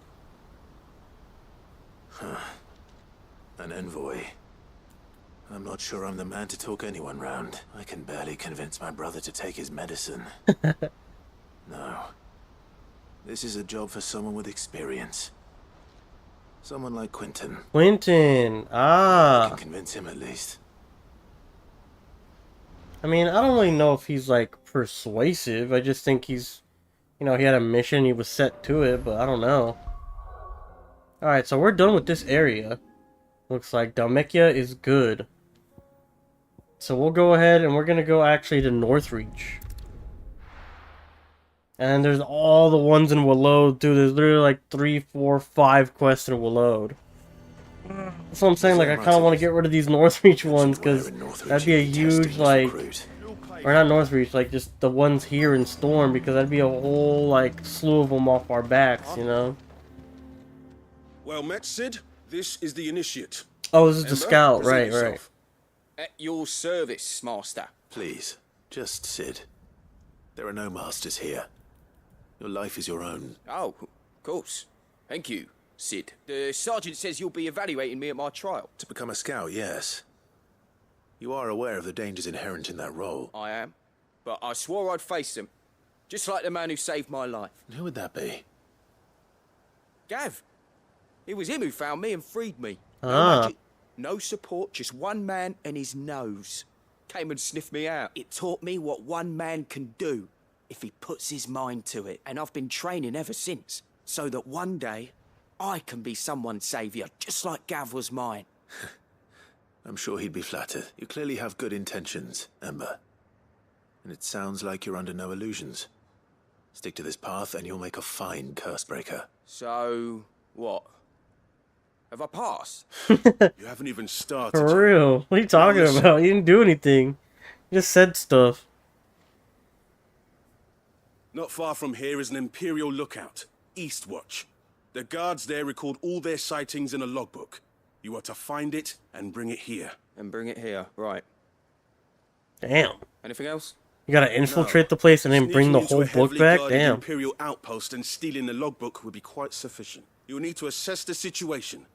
Huh. An envoy. I'm not sure I'm the man to talk anyone round. I can barely convince my brother to take his medicine. No. This is a job for someone with experience. Someone like Quentin. Quentin! Ah! I can convince him at least. I mean, I don't really know if he's, like, persuasive. I just think he's... You know, he had a mission, he was set to it, but I don't know. Alright, so we're done with this area. Looks like Dhalmekia is good. So we'll go ahead and we're gonna go actually to Northreach. And there's all the ones in Willowed, dude. There's literally like 3, 4, 5 quests in Willowed. That's what I'm saying, like I kinda wanna get rid of these Northreach ones, because that'd be a huge, like... Or not Northreach, like just the ones here in Storm, because that'd be a whole, like, slew of them off our backs, you know? Well met, Sid. This is the initiate. Oh, this is the scout, right, right. At your service, Master. Please, just Sid. There are no masters here. Your life is your own. Oh, of course. Thank you, Sid. The sergeant says you'll be evaluating me at my trial. To become a scout, yes. You are aware of the dangers inherent in that role. I am. But I swore I'd face them. Just like the man who saved my life. Who would that be? Gav. It was him who found me and freed me. Ah. No magic, no support, just one man and his nose. Came and sniffed me out. It taught me what one man can do if he puts his mind to it. And I've been training ever since, so that one day I can be someone's saviour, just like Gav was mine. I'm sure he'd be flattered. You clearly have good intentions, Ember. And it sounds like you're under no illusions. Stick to this path and you'll make a fine Cursebreaker. So, what? Have I passed? You haven't even started. For real? What are you talking about? You didn't do anything. You just said stuff. Not far from here is an Imperial lookout, Eastwatch. The guards there record all their sightings in a logbook. You are to find it and bring it here. And bring it here, right. Damn. Anything else? You gotta infiltrate the place and then bring the whole book back? Damn. Imperial outpost and stealing the logbook would be quite sufficient. You will need to assess the situation,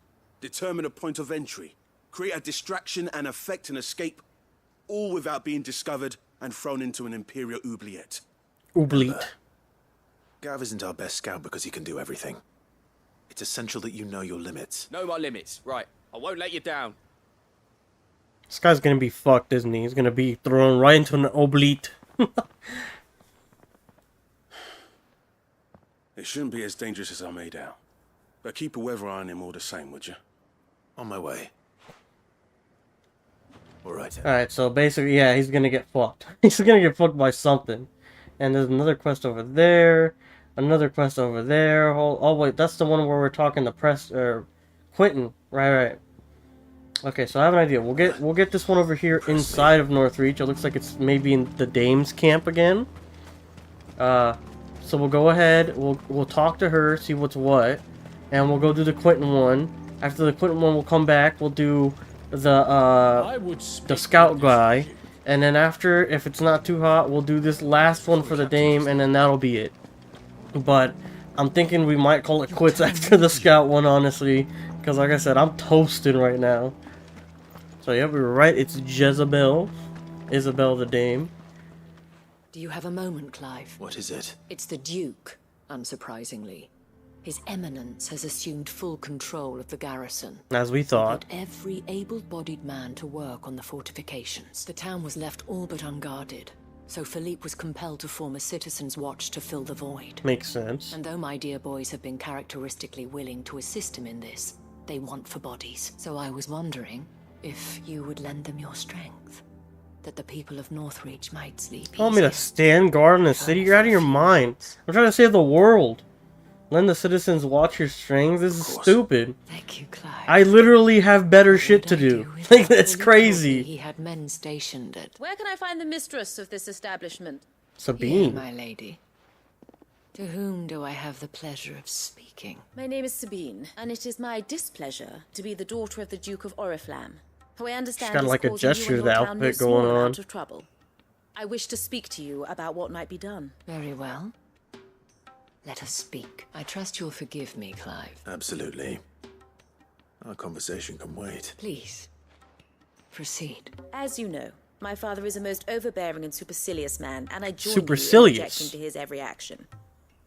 determine a point of entry, create a distraction and effect an escape, all without being discovered and thrown into an Imperial oubliette. Oubliette. Gav isn't our best scout because he can do everything. It's essential that you know your limits. Know my limits, right. I won't let you down. This guy's gonna be fucked, isn't he? He's gonna be thrown right into an oubliette. It shouldn't be as dangerous as I made out. But keep a weather eye on him all the same, would you? On my way. Alright. Alright, so basically, yeah, he's gonna get fucked. He's gonna get fucked by something. And there's another quest over there. Another quest over there. Oh wait, that's the one where we're talking to Quentin. Right. Okay, so I have an idea. We'll get this one over here inside of Northreach. It looks like it's maybe in the Dame's camp again. So we'll go ahead. We'll talk to her, see what's what, and we'll go do the Quentin one After the Quentin one, we'll come back. We'll do the scout guy. And then after, if it's not too hot, we'll do this last one for the dame, and then that'll be it. But I'm thinking we might call it quits after the scout one, honestly. Because like I said, I'm toasting right now. So yeah, we were right. It's Jezebel. Isabel the dame. Do you have a moment, Clive? What is it? It's the Duke, unsurprisingly. His Eminence has assumed full control of the garrison. As we thought. He put every able-bodied man to work on the fortifications. The town was left all but unguarded, so Philippe was compelled to form a citizen's watch to fill the void. Makes sense. And though my dear boys have been characteristically willing to assist him in this, they want for bodies. So I was wondering if you would lend them your strength, that the people of Northreach might sleep easier. You want me to stand guard in the city? You're out of your mind. I'm trying to save the world. Lend the citizens watch your strings? This is stupid. Thank you, Clive. I literally have better shit to do. Like, that's crazy. He had men stationed at... Where can I find the mistress of this establishment? Sabine. Here, my lady. To whom do I have the pleasure of speaking? My name is Sabine, and it is my displeasure to be the daughter of the Duke of Oriflamme, who I understand She's got is like a causing you gesture and of the your town no outfit small going on. amount of trouble. I wish to speak to you about what might be done. Very well. Let us speak. I trust you'll forgive me, Clive. Absolutely. Our conversation can wait. Please, proceed. As you know, my father is a most overbearing and supercilious man, and I join you in Supercilious. objecting to his every action.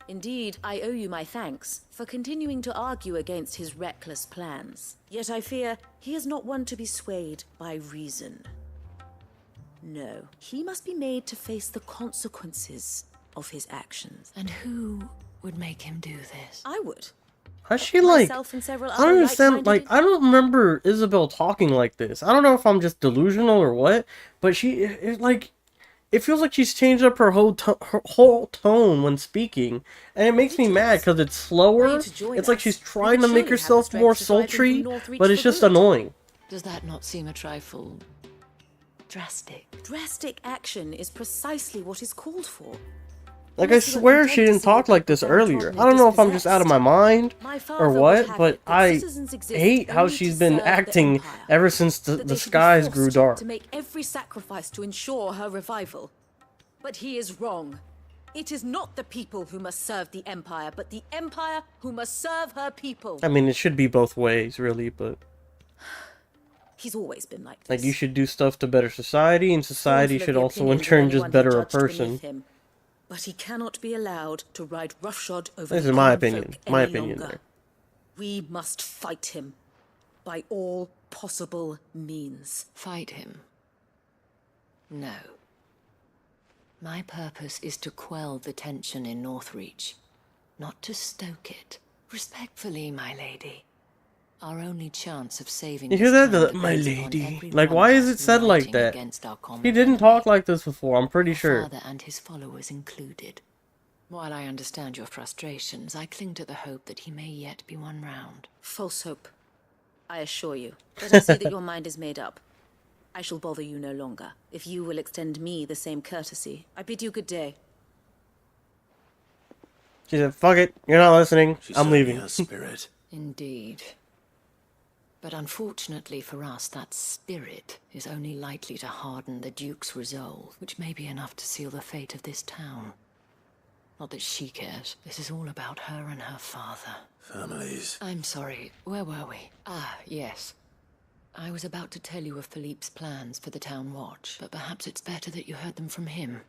Indeed, I owe you my thanks for continuing to argue against his reckless plans. Yet I fear he is not one to be swayed by reason. No, he must be made to face the consequences of his actions. And who would make him do this? I would. How's she like? Myself and several I other don't understand. like-minded Like, I don't remember Isabel talking like this. I don't know if I'm just delusional or what, but it feels like she's changed up her whole tone when speaking, and it makes me mad because it's slower. It's like she's trying to make herself more sultry, but it's just annoying. Does that not seem a trifle drastic? Drastic action is precisely what is called for. Like, I swear she didn't talk like this earlier. I don't know if I'm just out of my mind or what, but I hate how she's been acting ever since the skies grew dark. To make every sacrifice to ensure her revival. But he is wrong. It is not the people who must serve the Empire, but the Empire who must serve her people. I mean, it should be both ways, really, but... He's always been like this. Like, you should do stuff to better society, and society should also in turn just better a person. But he cannot be allowed to ride roughshod over This the is my common opinion. folk My any opinion longer. there. We must fight him by all possible means. Fight him? No. My purpose is to quell the tension in Northreach, not to stoke it. Respectfully, my lady. Our only chance of saving You hear that, my lady? Like, why is it said like that? He didn't talk like this before, I'm pretty sure. Father and his followers included. While I understand your frustrations, I cling to the hope that he may yet be won round. False hope, I assure you. But I see that your mind is made up. I shall bother you no longer. If you will extend me the same courtesy, I bid you good day. She said, fuck it, you're not listening, I'm leaving. Her spirit. Indeed. But unfortunately for us, that spirit is only likely to harden the Duke's resolve, which may be enough to seal the fate of this town. Not that she cares. This is all about her and her father. Families. I'm sorry, where were we? Ah, yes. I was about to tell you of Philippe's plans for the town watch, but perhaps it's better that you heard them from him.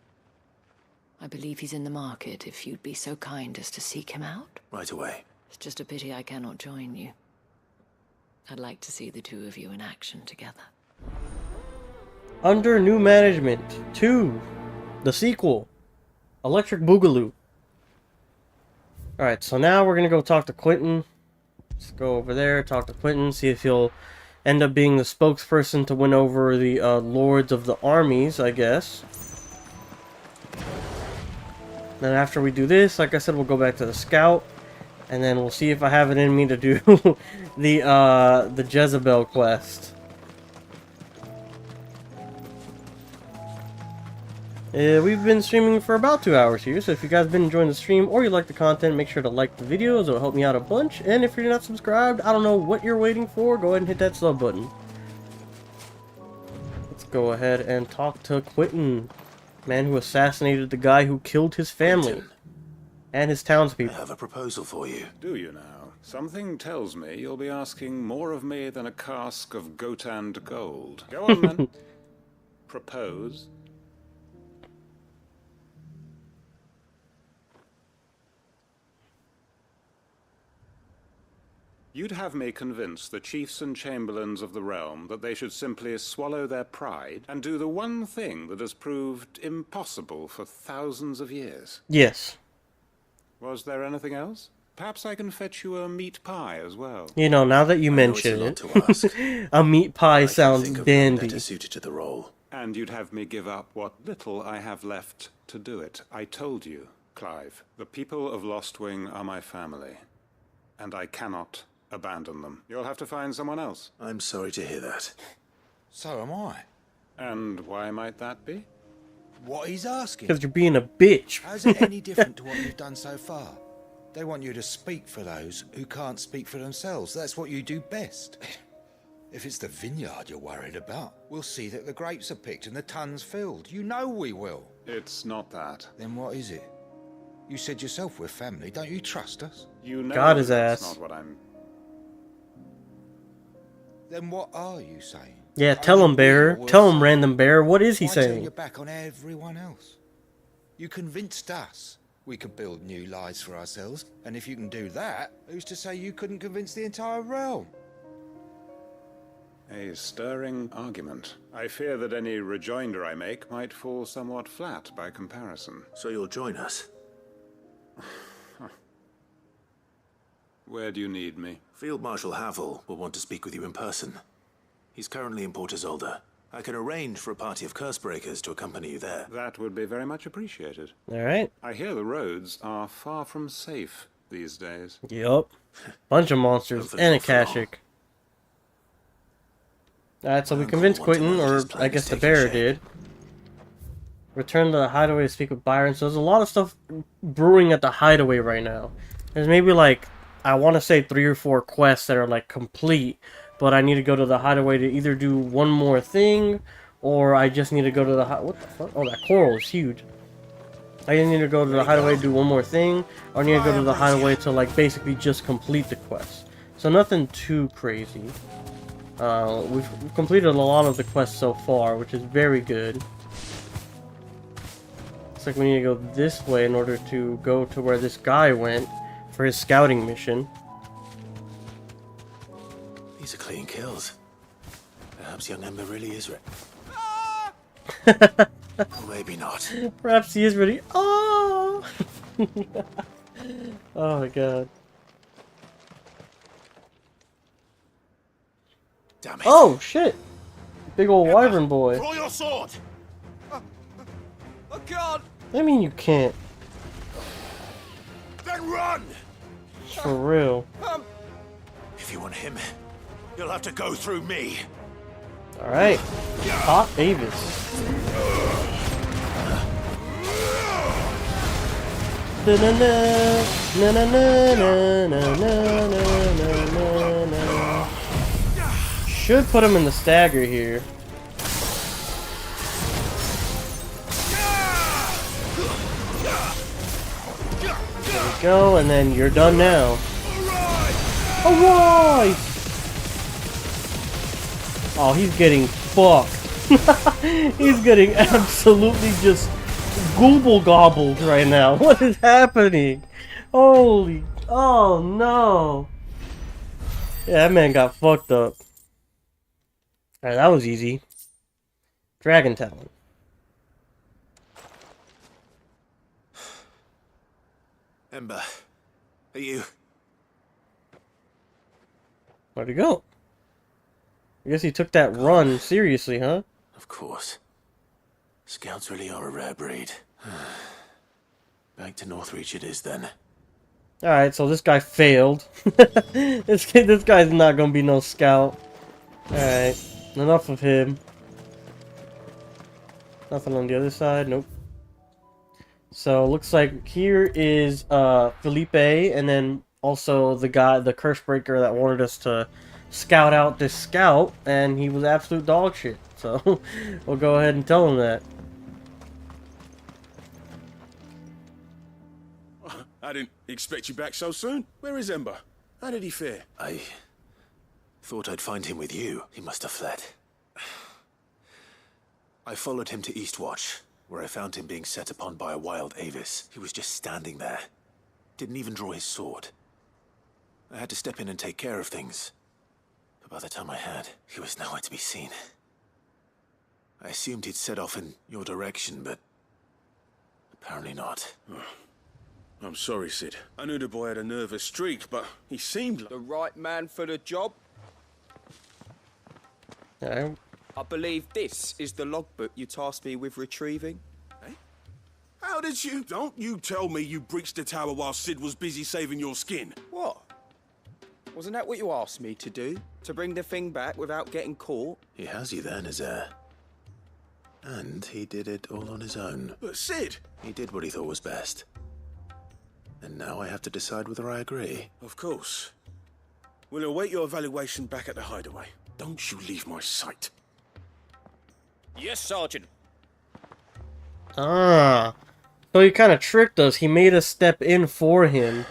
I believe he's in the market, if you'd be so kind as to seek him out. Right away. It's just a pity I cannot join you. I'd like to see the two of you in action together. Under new management 2, the sequel, Electric Boogaloo. Alright, so now we're gonna go talk to Quentin. Let's go over there, talk to Quentin, see if he'll end up being the spokesperson to win over the lords of the armies, I guess. Then after we do this, like I said, we'll go back to the scout. And then we'll see if I have it in me to do the Jezebel quest. We've been streaming for about 2 hours here, so if you guys have been enjoying the stream or you like the content, make sure to like the videos. It'll help me out a bunch. And if you're not subscribed, I don't know what you're waiting for. Go ahead and hit that sub button. Let's go ahead and talk to Quentin, man who assassinated the guy who killed his family. Quentin, and his townspeople. I have a proposal for you. Do you now? Something tells me you'll be asking more of me than a cask of Gotand gold. Go on then. Propose. You'd have me convince the chiefs and chamberlains of the realm that they should simply swallow their pride and do the one thing that has proved impossible for thousands of years. Yes. Was there anything else? Perhaps I can fetch you a meat pie as well. You know, now that you mention it, a meat pie sounds dandy. Suited to the role. And you'd have me give up what little I have left to do it. I told you, Clive, the people of Lostwing are my family, and I cannot abandon them. You'll have to find someone else. I'm sorry to hear that. So am I. And why might that be? What he's asking. Because you're being a bitch. How's it any different to what you've done so far? They want you to speak for those who can't speak for themselves. That's what you do best. If it's the vineyard you're worried about, we'll see that the grapes are picked and the tons filled. You know we will. It's not that. Then what is it? You said yourself we're family. Don't you trust us? You know God his that's ass. not what I'm... Then what are you saying? Yeah, tell him, Bear. Tell him, random Bear. What is he Why turn saying? your back on everyone else? You convinced us we could build new lives for ourselves, and if you can do that, who's to say you couldn't convince the entire realm? A stirring argument. I fear that any rejoinder I make might fall somewhat flat by comparison. So you'll join us? Where do you need me? Field Marshal Havel will want to speak with you in person. He's currently in Port Isolde. I can arrange for a party of Cursebreakers to accompany you there. That would be very much appreciated. Alright. I hear the roads are far from safe these days. Yup. Bunch of monsters and a Kashik. Alright, so we convinced Quentin, or I guess the bear did. Return to the hideaway to speak with Byron. So there's a lot of stuff brewing at the hideaway right now. There's maybe like, I want to say 3 or 4 quests that are like complete. But I need to go to the hideaway to either do one more thing, or I just need to go to the what the fuck? Oh, that coral is huge. I either need to go to the hideaway to do one more thing, or I need to go to the hideaway to like basically just complete the quest. So nothing too crazy. We've completed a lot of the quests so far, which is very good. Looks like we need to go this way in order to go to where this guy went for his scouting mission. These are clean kills. Perhaps young Ember really is ready. Or maybe not. Perhaps he is ready. Oh! Oh my god. Damn it. Oh shit! Big old wyvern boy. Draw your sword! I can't! I mean you can't. Then run! For real. If you want him, you'll have to go through me. Alright. Hot Avis. Na na na na na na na na na. Should put him in the stagger here. There we go, and then you're done now. Alright! Oh, he's getting fucked. He's getting absolutely just gooble gobbled right now. What is happening? Holy... Oh no. Yeah, that man got fucked up. Alright, that was easy. Dragon Talon. Ember, are you... Where'd he go? I guess he took that run seriously, huh? Of course. Scouts really are a rare breed. Back to Northreach it is then. Alright, so this guy failed. This guy's not gonna be no scout. Alright, enough of him. Nothing on the other side, nope. So looks like here is Felipe, and then also the guy, the curse breaker that wanted us to scout out this scout, and he was absolute dog shit. So we'll go ahead and tell him that. I didn't expect you back so soon. Where is Ember? How did he fare? I thought I'd find him with you. He must have fled. I followed him to Eastwatch, where I found him being set upon by a wild Avis. He was just standing there. Didn't even draw his sword. I had to step in and take care of things. But by the time I had, he was nowhere to be seen. I assumed he'd set off in your direction, but apparently not. I'm sorry, Sid. I knew the boy had a nervous streak, but he seemed like the right man for the job. Yeah. I believe this is the logbook you tasked me with retrieving. Eh? How did you... Don't you tell me you breached the tower while Sid was busy saving your skin. What? Wasn't that what you asked me to do? To bring the thing back without getting caught? He has you there, Nazaire. And he did it all on his own. But Sid! He did what he thought was best. And now I have to decide whether I agree. Of course. We'll await your evaluation back at the hideaway. Don't you leave my sight. Yes, Sergeant. Ah. So he kind of tricked us. He made us step in for him.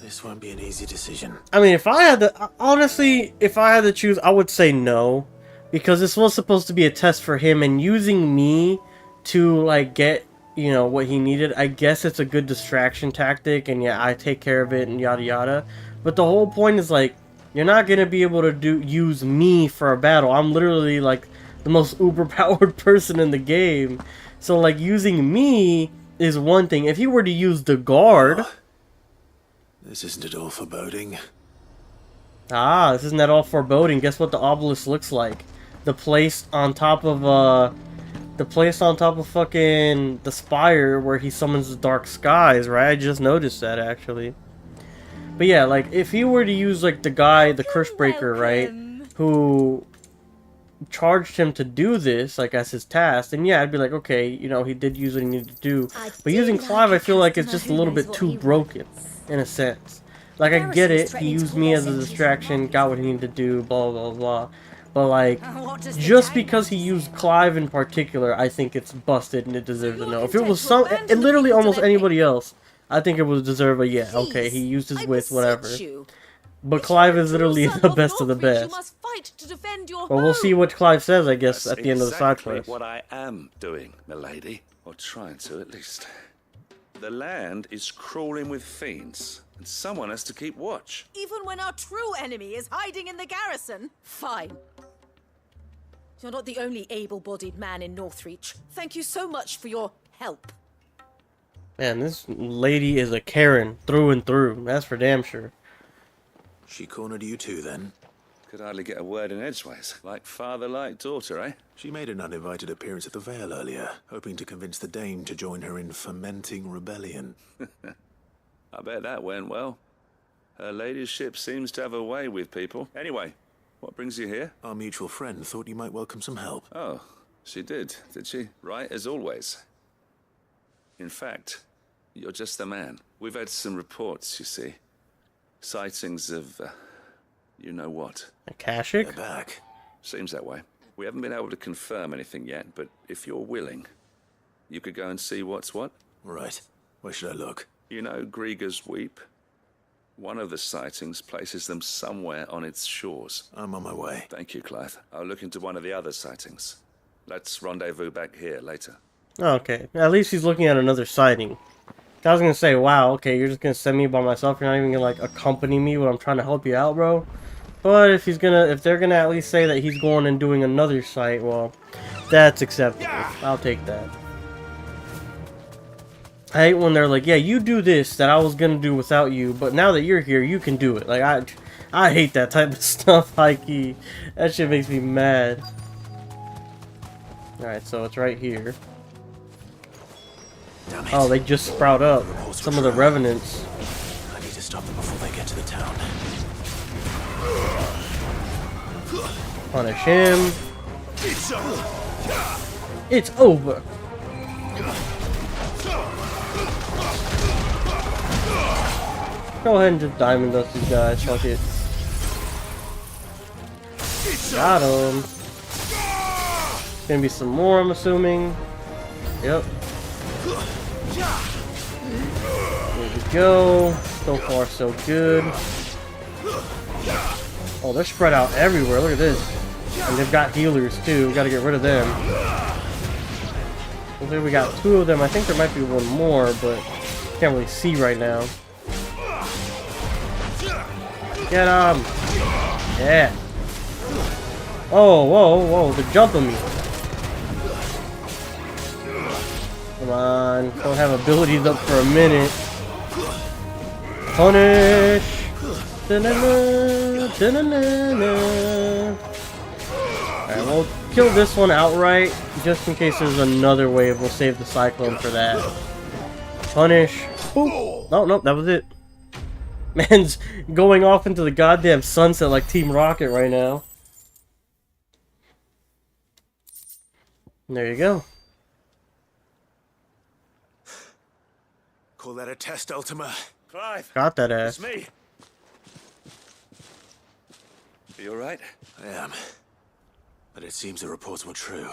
This won't be an easy decision. I mean, if I had to... Honestly, if I had to choose, I would say no. Because this was supposed to be a test for him, and using me to, like, get... you know, what he needed. I guess it's a good distraction tactic, and yeah, I take care of it and yada yada. But the whole point is, like, you're not gonna be able to use me for a battle. I'm literally, like, the most uber-powered person in the game. So, like, using me is one thing. If you were to use the guard... Oh, this isn't at all foreboding. Ah, this isn't at all foreboding. Guess what the obelisk looks like? The place on top of, the place on top of fucking the spire where he summons the dark skies, right? I just noticed that, actually. But yeah, like, if he were to use, like, the guy, the curse breaker, right? Who charged him to do this, like, as his task, then yeah, I'd be like, okay, you know, he did use what he needed to do. But using Clive, I feel like it's just a little bit too broken, in a sense. Like, I get it, he used me as a distraction, got what he needed to do, blah, blah, blah. But, like, just because he used Clive in particular, I think it's busted and it deserves a no. If it was literally almost anybody else, I think it would deserve a yeah, okay, he used his wit, whatever. But Clive is literally the best of the best. Well, we'll see what Clive says, I guess, at the end of the side quest. What I am doing, milady, or trying to at least. The land is crawling with fiends, and someone has to keep watch. Even when our true enemy is hiding in the garrison? Fine. You're not the only able-bodied man in Northreach. Thank you so much for your help. Man, this lady is a Karen through and through. That's for damn sure. She cornered you too, then? Could hardly get a word in edgeways. Like father, like daughter, eh? She made an uninvited appearance at the Vale earlier, hoping to convince the Dame to join her in fomenting rebellion. I bet that went well. Her ladyship seems to have a way with people. Anyway, what brings you here? Our mutual friend thought you might welcome some help. Oh, she did she? Right, as always. In fact, you're just the man. We've had some reports, you see. Sightings of, you know what. Akashic? They're back. Seems that way. We haven't been able to confirm anything yet, but if you're willing, you could go and see what's what. Right. Where should I look? You know Grieger's Weep? One of the sightings places them somewhere on its shores. I'm on my way. Thank you, Clive. I'll look into one of the other sightings. Let's rendezvous back here later. Okay. At least he's looking at another sighting. I was gonna say, wow, okay, you're just gonna send me by myself. You're not even gonna, like, accompany me when I'm trying to help you out, bro. But if they're gonna at least say that he's going and doing another site, well, that's acceptable. I'll take that. I hate when they're like, yeah, you do this that I was gonna do without you, but now that you're here, you can do it. Like, I hate that type of stuff, Heike. That shit makes me mad. Alright, so it's right here. Oh, they just sprout up. Some of the revenants. I need to stop them before they get to the town. Punish him. It's over. Go ahead and just diamond dust these guys. Fuck it. Got him. Gonna be some more, I'm assuming. Yep. There we go. So far, so good. Oh, they're spread out everywhere. Look at this. And they've got healers, too. We gotta get rid of them. Okay, we got 2 of them. I think there might be one more, but can't really see right now. Get him! Yeah. Oh, whoa, whoa, they're jumping me. Come on, don't have abilities up for a minute. Punish! Da-na-na, da-na-na-na. Alright, we'll kill this one outright, just in case there's another wave. We'll save the Cyclone for that. Punish. Boop. Oh, no, that was it. Man's going off into the goddamn sunset like Team Rocket right now. There you go. Call that a test, Ultima. Clive. Got that ass. It's me. Are you alright? I am. But it seems the reports were true.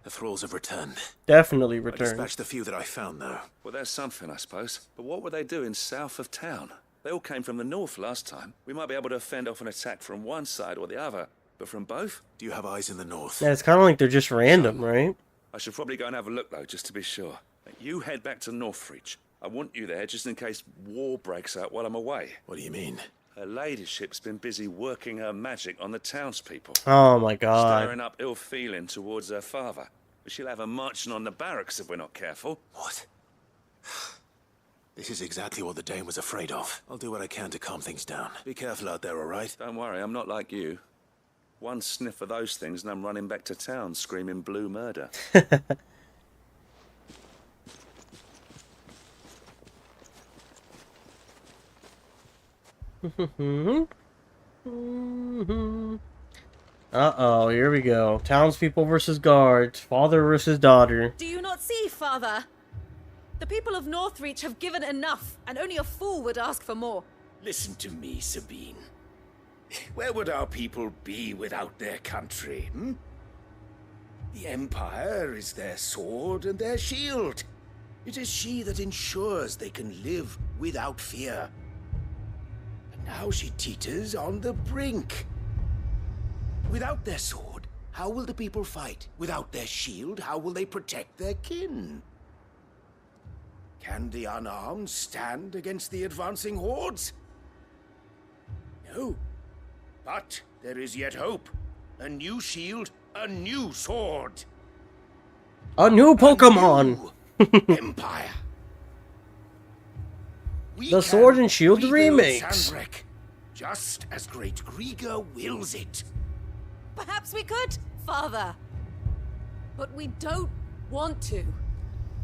The thralls have returned. Definitely I returned. dispatched the few that I found, though. Well, that's something, I suppose. But what were they doing south of town? They all came from the north last time. We might be able to fend off an attack from one side or the other, but from both? Do you have eyes in the north? Yeah, it's kind of like they're just random, right? I should probably go and have a look, though, just to be sure. You head back to Northreach. I want you there just in case war breaks out while I'm away. What do you mean? Her ladyship's been busy working her magic on the townspeople. Oh my god. Stirring up ill feeling towards her father. But she'll have her marching on the barracks if we're not careful. What? This is exactly what the Dane was afraid of. I'll do what I can to calm things down. Be careful out there, all right? Don't worry, I'm not like you. One sniff of those things and I'm running back to town screaming blue murder. Uh-oh, here we go. Townspeople versus guards. Father versus daughter. Do you not see, Father? The people of Northreach have given enough, and only a fool would ask for more. Listen to me, Sabine. Where would our people be without their country, hmm? The Empire is their sword and their shield. It is she that ensures they can live without fear. And now she teeters on the brink. Without their sword, how will the people fight? Without their shield, how will they protect their kin? Can the unarmed stand against the advancing hordes? No. But there is yet hope. A new shield, a new sword. A new Pokemon! Empire. The Sword and Shield remakes. Sandrek, just as Great Griga wills it. Perhaps we could, Father. But we don't want to.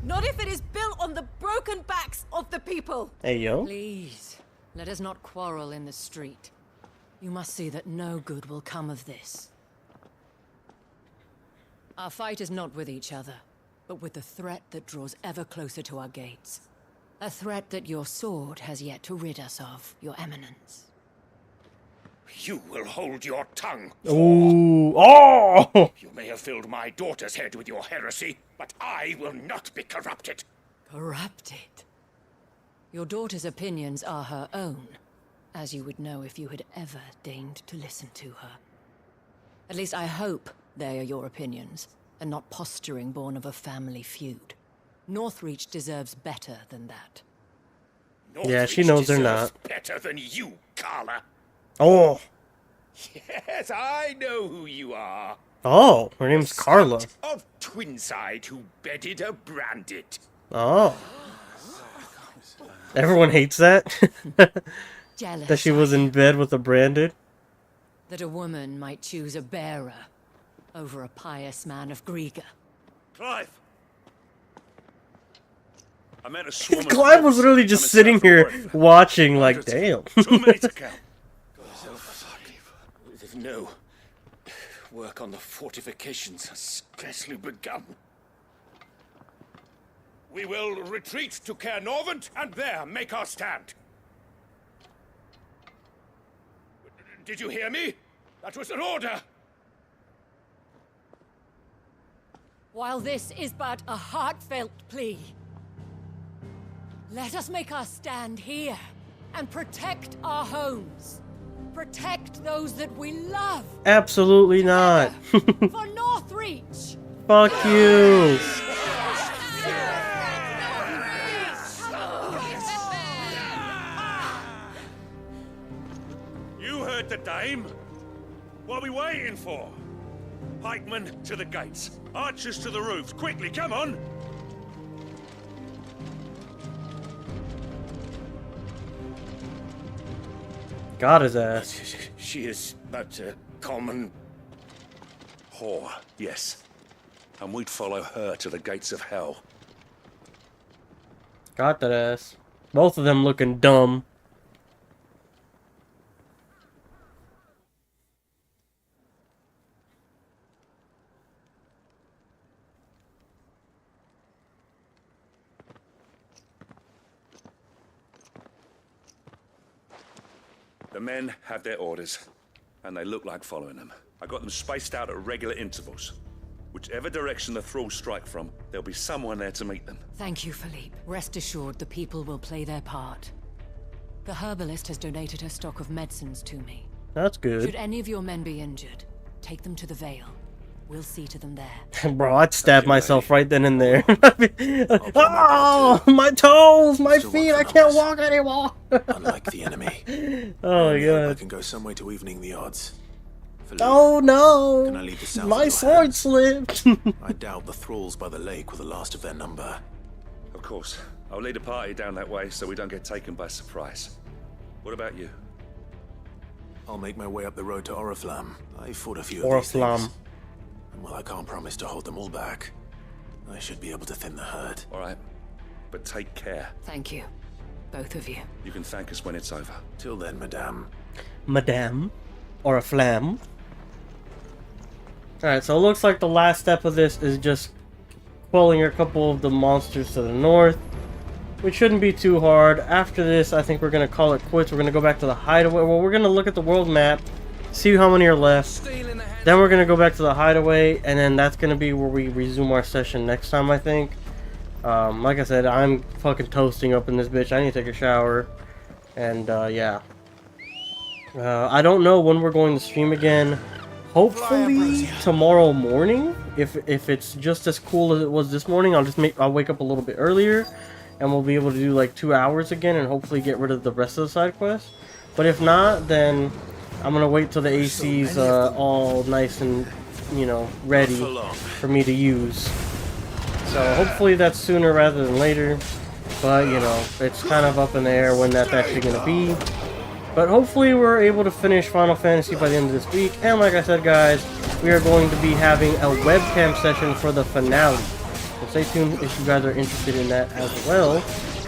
Not if it is built on the broken backs of the people. Hey, yo. Please, let us not quarrel in the street. You must see that no good will come of this. Our fight is not with each other, but with the threat that draws ever closer to our gates. A threat that your sword has yet to rid us of, Your Eminence. You will hold your tongue. Ooh. Oh! You may have filled my daughter's head with your heresy, but I will not be corrupted. Corrupted? Your daughter's opinions are her own, as you would know if you had ever deigned to listen to her. At least I hope they are your opinions, and not posturing born of a family feud. Northreach deserves better than that. Yeah, she knows they're not. Better than you, Carla. Oh. Yes, I know who you are. Oh, her name's Carla. Of Twinside who bedded a Brandit. Oh. Everyone hates that? Jealous, that she was in bed with a branded? That a woman might choose a bearer over a pious man of Griga. Clive! I met a swarm of Clive was literally just coming sitting south here from Warwick. watching like, damn. Too many to count. No. Work on the fortifications has scarcely begun. We will retreat to Caernarvon and there make our stand. Did you hear me? That was an order! While this is but a heartfelt plea, let us make our stand here and protect our homes. Protect those that we love. Absolutely not. For Northreach. Fuck you. You heard the dame. What are we waiting for? Pikemen to the gates. Archers to the roofs. Quickly, come on! Got his ass. She is but a common... whore, yes. And we'd follow her to the gates of hell. Got that ass. Both of them looking dumb. The men have their orders, and they look like following them. I got them spaced out at regular intervals. Whichever direction the thralls strike from, there'll be someone there to meet them. Thank you, Philippe. Rest assured the people will play their part. The herbalist has donated her stock of medicines to me. That's good. Should any of your men be injured, take them to the Vale. We'll see to them there. Bro, I'd stab myself right then and there. Oh, my toes, my feet, I can't walk anymore. Unlike the enemy. Oh my I god. can go some way to evening the odds. Oh no! Can I leave the south My sword slipped! I doubt the thralls by the lake were the last of their number. Of course. I'll lead a party down that way so we don't get taken by surprise. What about you? I'll make my way up the road to Oriflamme. I fought a few of these Oriflamme. things. And while I can't promise to hold them all back, I should be able to thin the herd. Alright. But take care. Thank you. Both of you. You can thank us when it's over. Till then, madame. Madame. Oriflamme. Alright, so it looks like the last step of this is just quelling a couple of the monsters to the north, which shouldn't be too hard. After this, I think we're going to call it quits. We're going to go back to the hideaway. Well, we're going to look at the world map, see how many are left. Then we're going to go back to the hideaway, and then that's going to be where we resume our session next time, I think. Like I said, I'm fucking toasting up in this bitch. I need to take a shower. And, yeah. I don't know when we're going to stream again. Hopefully tomorrow morning. If it's just as cool as it was this morning, I'll wake up a little bit earlier, and we'll be able to do like 2 hours again, and hopefully get rid of the rest of the side quests. But if not, then I'm gonna wait till the AC's all nice and, you know, ready for me to use. So hopefully that's sooner rather than later. But you know, it's kind of up in the air when that's actually gonna be. But hopefully we're able to finish Final Fantasy by the end of this week. And like I said, guys, we are going to be having a webcam session for the finale. So stay tuned if you guys are interested in that as well.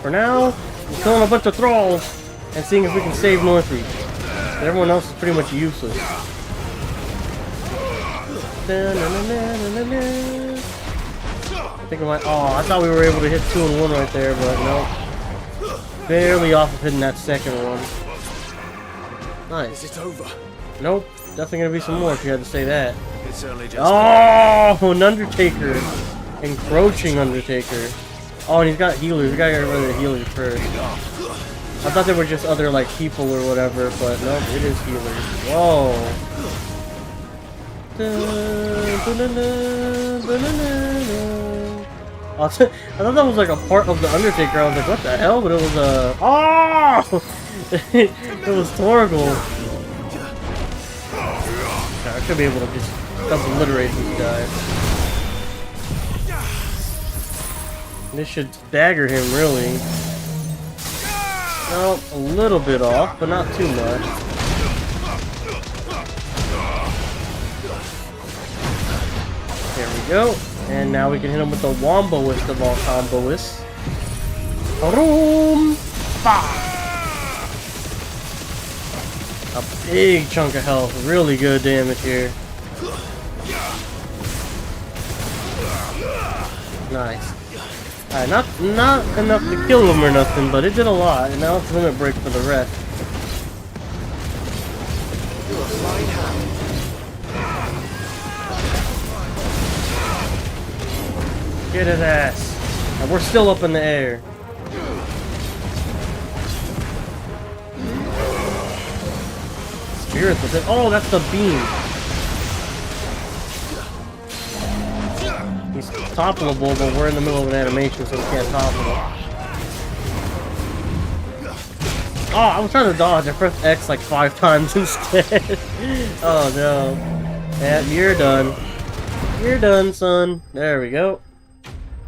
For now, we're killing a bunch of thralls and seeing if we can save Northreach. Everyone else is pretty much useless. I think I thought we were able to hit 2 in 1 right there, but nope. Barely off of hitting that second one. Nice. Is it over? Nope. Definitely gonna be some more if you had to say that. It's only just... Oh, an Undertaker. Encroaching Undertaker. Oh, and he's got healers. We gotta get rid of the healers first. I thought they were just other, like, people or whatever, but nope, it is healers. Whoa. I thought that was like a part of the Undertaker. I was like, what the hell? But it was oh! It was Torgal. I should be able to just obliterate these guys. This should dagger him, really. Well, a little bit off, but not too much. There we go. And now we can hit him with the womboist of all comboists. Boom! A big chunk of health. Really good damage here. Nice. Alright, not enough to kill him or nothing, but it did a lot. And now it's limit break for the rest. You're a flying hound. Get his ass. And we're still up in the air. Spirits with it. Oh, that's the beam. He's toppleable, but we're in the middle of an animation, so we can't topple him. Oh, I was trying to dodge. I pressed X like 5 times instead. Oh no. Yeah, you're done. You're done, son. There we go.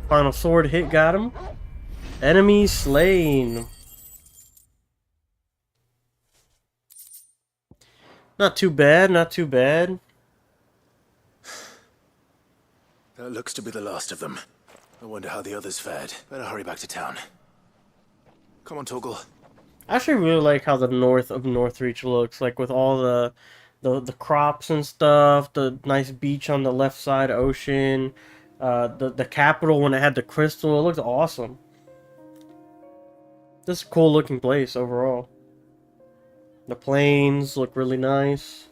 Final sword hit got him. Enemy slain. Not too bad, not too bad. That looks to be the last of them. I wonder how the others fared. Better hurry back to town. Come on, Torgal. I actually really like how the north of Northreach looks, like with all the crops and stuff, the nice beach on the left side, ocean, the capital when it had the crystal. It looks awesome. This is a cool looking place overall. The plains look really nice.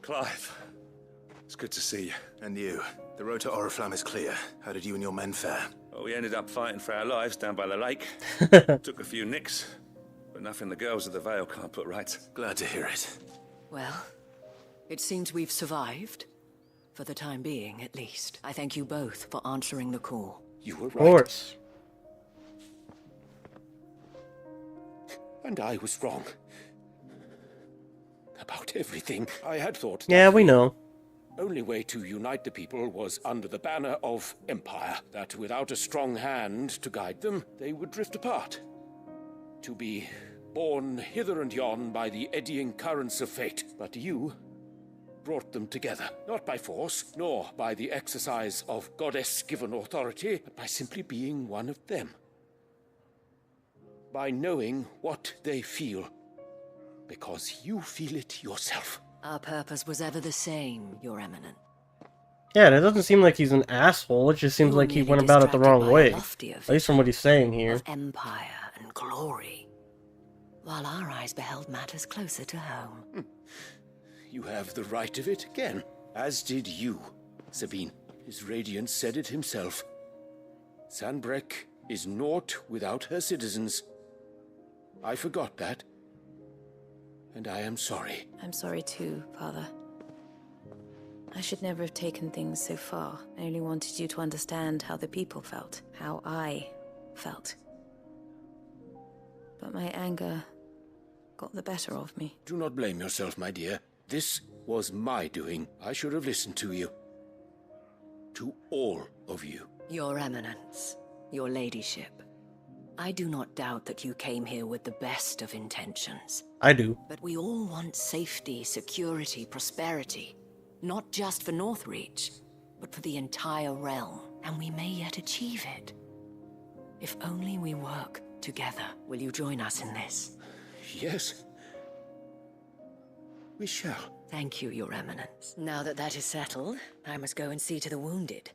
Clive, it's good to see you. And you. The road to Oriflamme is clear. How did you and your men fare? Well, we ended up fighting for our lives down by the lake. Took a few nicks, but nothing the girls of the Vale can't put right. Glad to hear it. Well, it seems we've survived. For the time being, at least. I thank you both for answering the call. You were right. Of course. And I was wrong. About everything. I had thought Yeah, we know. only way to unite the people was under the banner of Empire. That without a strong hand to guide them, they would drift apart. To be borne hither and yon by the eddying currents of fate. But you brought them together, not by force, nor by the exercise of goddess-given authority, but by simply being one of them. By knowing what they feel, because you feel it yourself. Our purpose was ever the same, Your Eminence. Yeah, it doesn't seem like he's an asshole. It just seems like he went about it the wrong way. At least from what he's saying here. Of empire and glory, while our eyes beheld matters closer to home. You have the right of it again, as did you, Sabine. His radiance said it himself. Sanbreque is naught without her citizens. I forgot that. And I am sorry. I'm sorry too, Father. I should never have taken things so far. I only wanted you to understand how the people felt, how I felt. But my anger got the better of me. Do not blame yourself, my dear. This was my doing. I should have listened to you. To all of you. Your Eminence, your ladyship. I do not doubt that you came here with the best of intentions. I do. But we all want safety, security, prosperity. Not just for Northreach, but for the entire realm. And we may yet achieve it. If only we work together. Will you join us in this? Yes. We shall. Thank you, Your Eminence. Now that that is settled, I must go and see to the wounded.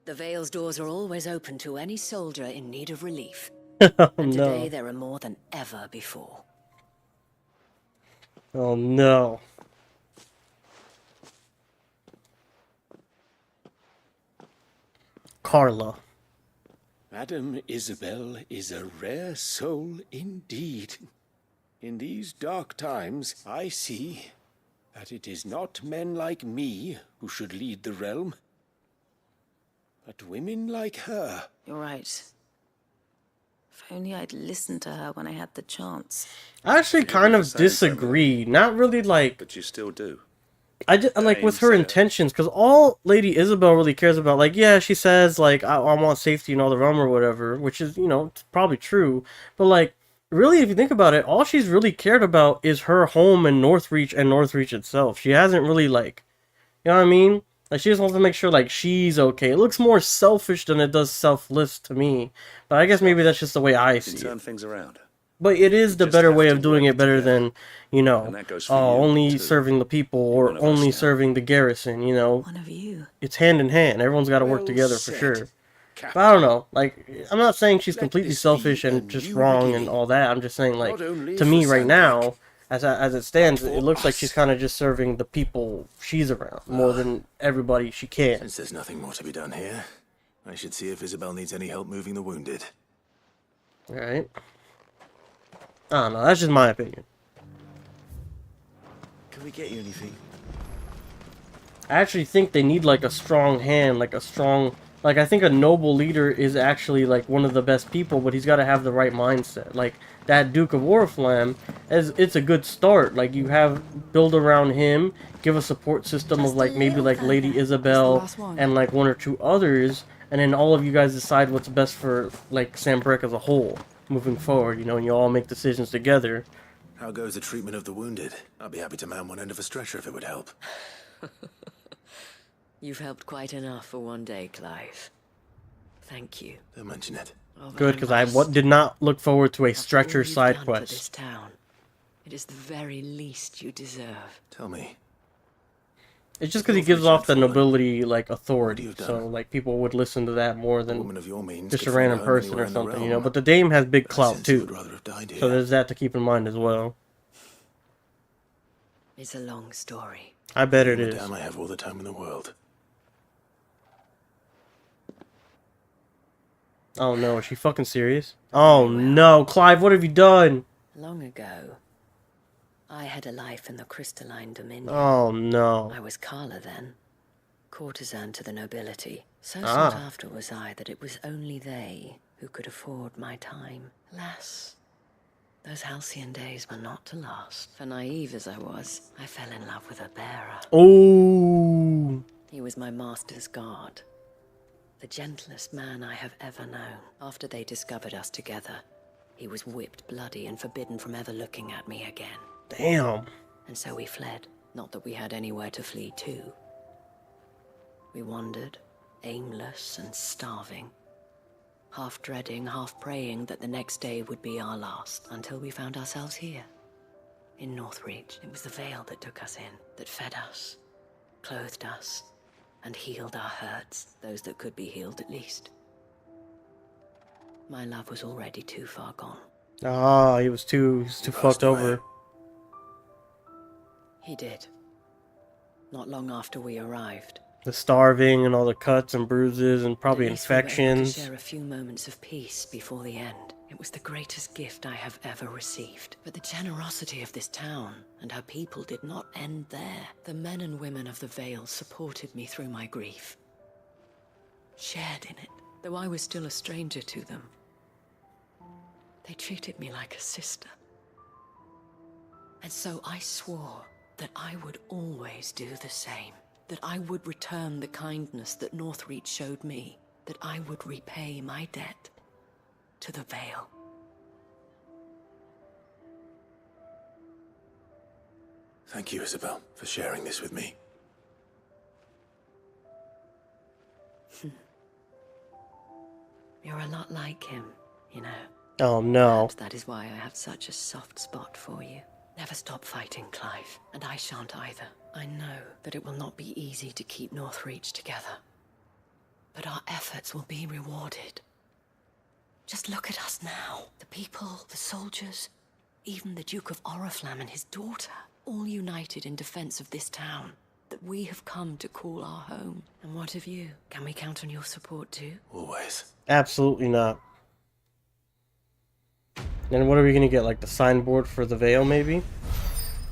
The Vale's doors are always open to any soldier in need of relief. And today there are more than ever before. Oh no. Carla. Madame Isabel is a rare soul indeed. In these dark times, I see that it is not men like me who should lead the realm, but women like her. You're right. If only I'd listened to her when I had the chance. I actually kind of disagree. Not really like... But you still do. I just, like with her intentions, because all Lady Isabel really cares about, like, yeah, she says, like, I want safety in all the realm or whatever, which is, you know, it's probably true. But, like, really, if you think about it, all she's really cared about is her home and Northreach itself. She hasn't really, like, you know what I mean? Like, she just wants to make sure, like, she's okay. It looks more selfish than it does selfless to me. But I guess maybe that's just the way I see it. Turn things around. But it is the better way of doing it, better than, you know, only serving the people or only serving the garrison, you know. One of you. It's hand in hand. Everyone's got to work together for sure. But I don't know. Like, I'm not saying she's completely selfish and just wrong and all that. I'm just saying, like, to me right now, as it stands, it looks like she's kind of just serving the people she's around more than everybody she can. Since there's nothing more to be done here, I should see if Isabel needs any help moving the wounded. Alright. I don't know. That's just my opinion. Can we get you anything? I actually think they need, like, a strong hand, like a strong... Like, I think a noble leader is actually, like, one of the best people, but he's got to have the right mindset. Like, that Duke of Oriflamme, it's a good start. Like, you have... Build around him, give a support system of, like, maybe, like, Lady Isabel and, like, one or two others, and then all of you guys decide what's best for, like, Sanbreque as a whole, moving forward, you know, and you all make decisions together. How goes the treatment of the wounded? I'll be happy to man one end of a stretcher if it would help. You've helped quite enough for one day, Clive. Thank you. Don't mention it. Good, because I did not look forward to a stretcher side quest. This town. It is the very least you deserve. Tell me. It's just because he gives off the nobility, like, authority. So, like, people would listen to that more than just a random person or something, you know. But the dame has big clout, too. So there's that to keep in mind as well. It's a long story. I bet it is. Damn, I have all the time in the world. Oh no, is she fucking serious? Oh no, Clive, what have you done? Long ago, I had a life in the crystalline dominion. Oh no. I was Carla then, courtesan to the nobility. So sought after was I that it was only they who could afford my time. Alas, those halcyon days were not to last. For naive as I was, I fell in love with a bearer. Oh. He was my master's guard. The gentlest man I have ever known. After they discovered us together, he was whipped bloody and forbidden from ever looking at me again. Damn. And so we fled. Not that we had anywhere to flee to. We wandered, aimless and starving. Half dreading, half praying that the next day would be our last. Until we found ourselves here. In Northreach. It was the veil that took us in. That fed us. Clothed us. And healed our hurts, those that could be healed at least. My love was already too far gone. Ah, he was too fucked over. He did. Not long after we arrived. The starving and all the cuts and bruises and probably infections. To share a few moments of peace before the end. It was the greatest gift I have ever received. But the generosity of this town and her people did not end there. The men and women of the Vale supported me through my grief. Shared in it, though I was still a stranger to them. They treated me like a sister. And so I swore that I would always do the same. That I would return the kindness that Northreach showed me. That I would repay my debt to the Vale. Thank you, Isabel, for sharing this with me. You're a lot like him, you know. Oh no. Perhaps that is why I have such a soft spot for you. Never stop fighting, Clive, and I shan't either. I know that it will not be easy to keep Northreach together, but our efforts will be rewarded. Just look at us now. The people, the soldiers, even the Duke of Oriflamme and his daughter, all united in defense of this town that we have come to call our home. And what of you? Can we count on your support too? Always. Absolutely not. And what are we gonna get? Like the signboard for the Vale, maybe?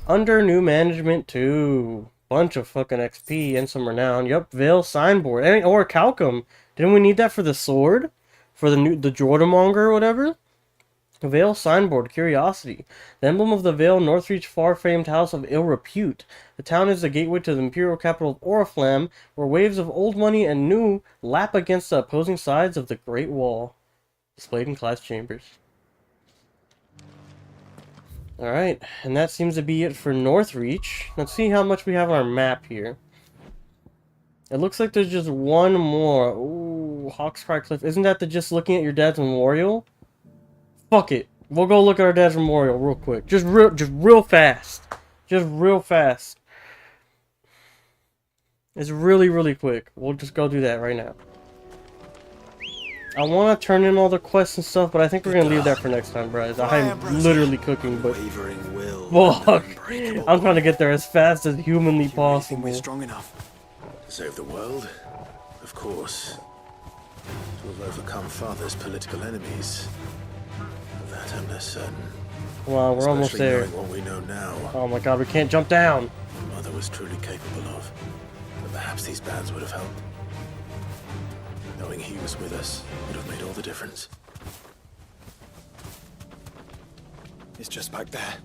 Under new management too. Bunch of fucking XP and some renown. Yup, Vale signboard. Or Calcum. Didn't we need that for the sword? For the Jordamonger or whatever? The Vale signboard, curiosity. The emblem of the Vale, Northreach, far-famed house of ill repute. The town is the gateway to the imperial capital of Oriflamme, where waves of old money and new lap against the opposing sides of the Great Wall. Displayed in class chambers. Alright, and that seems to be it for Northreach. Let's see how much we have on our map here. It looks like there's just one more. Ooh, Hawkscry Cliff. Isn't that the just looking at your dad's memorial? Fuck it. We'll go look at our dad's memorial real quick. Just real fast. Just real fast. It's really, really quick. We'll just go do that right now. I want to turn in all the quests and stuff, but I think we're going to leave that for next time, bros. I'm literally cooking, but... Fuck. I'm trying to get there as fast as humanly possible. We're strong enough. To save the world? Of course. To have overcome Father's political enemies. Of that I'm less certain. Wow, we're almost there. Knowing what we know now. Oh my god, we can't jump down. Mother was truly capable of. But perhaps these bands would have helped. Knowing he was with us would have made all the difference. It's just back there.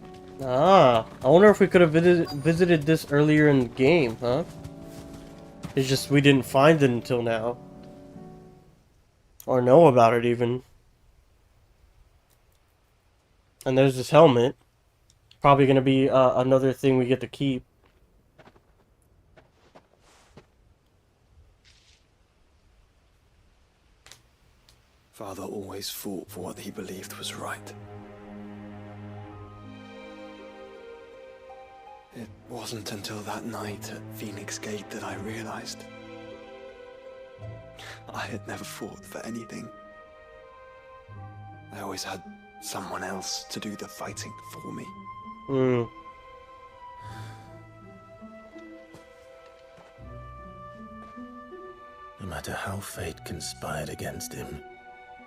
Ah, I wonder if we could have visited this earlier in the game, huh? It's just we didn't find it until now. Or know about it even. And there's this helmet. Probably going to be another thing we get to keep. Father always fought for what he believed was right. It wasn't until that night at Phoenix Gate that I realized I had never fought for anything. I always had someone else to do the fighting for me. No matter how fate conspired against him,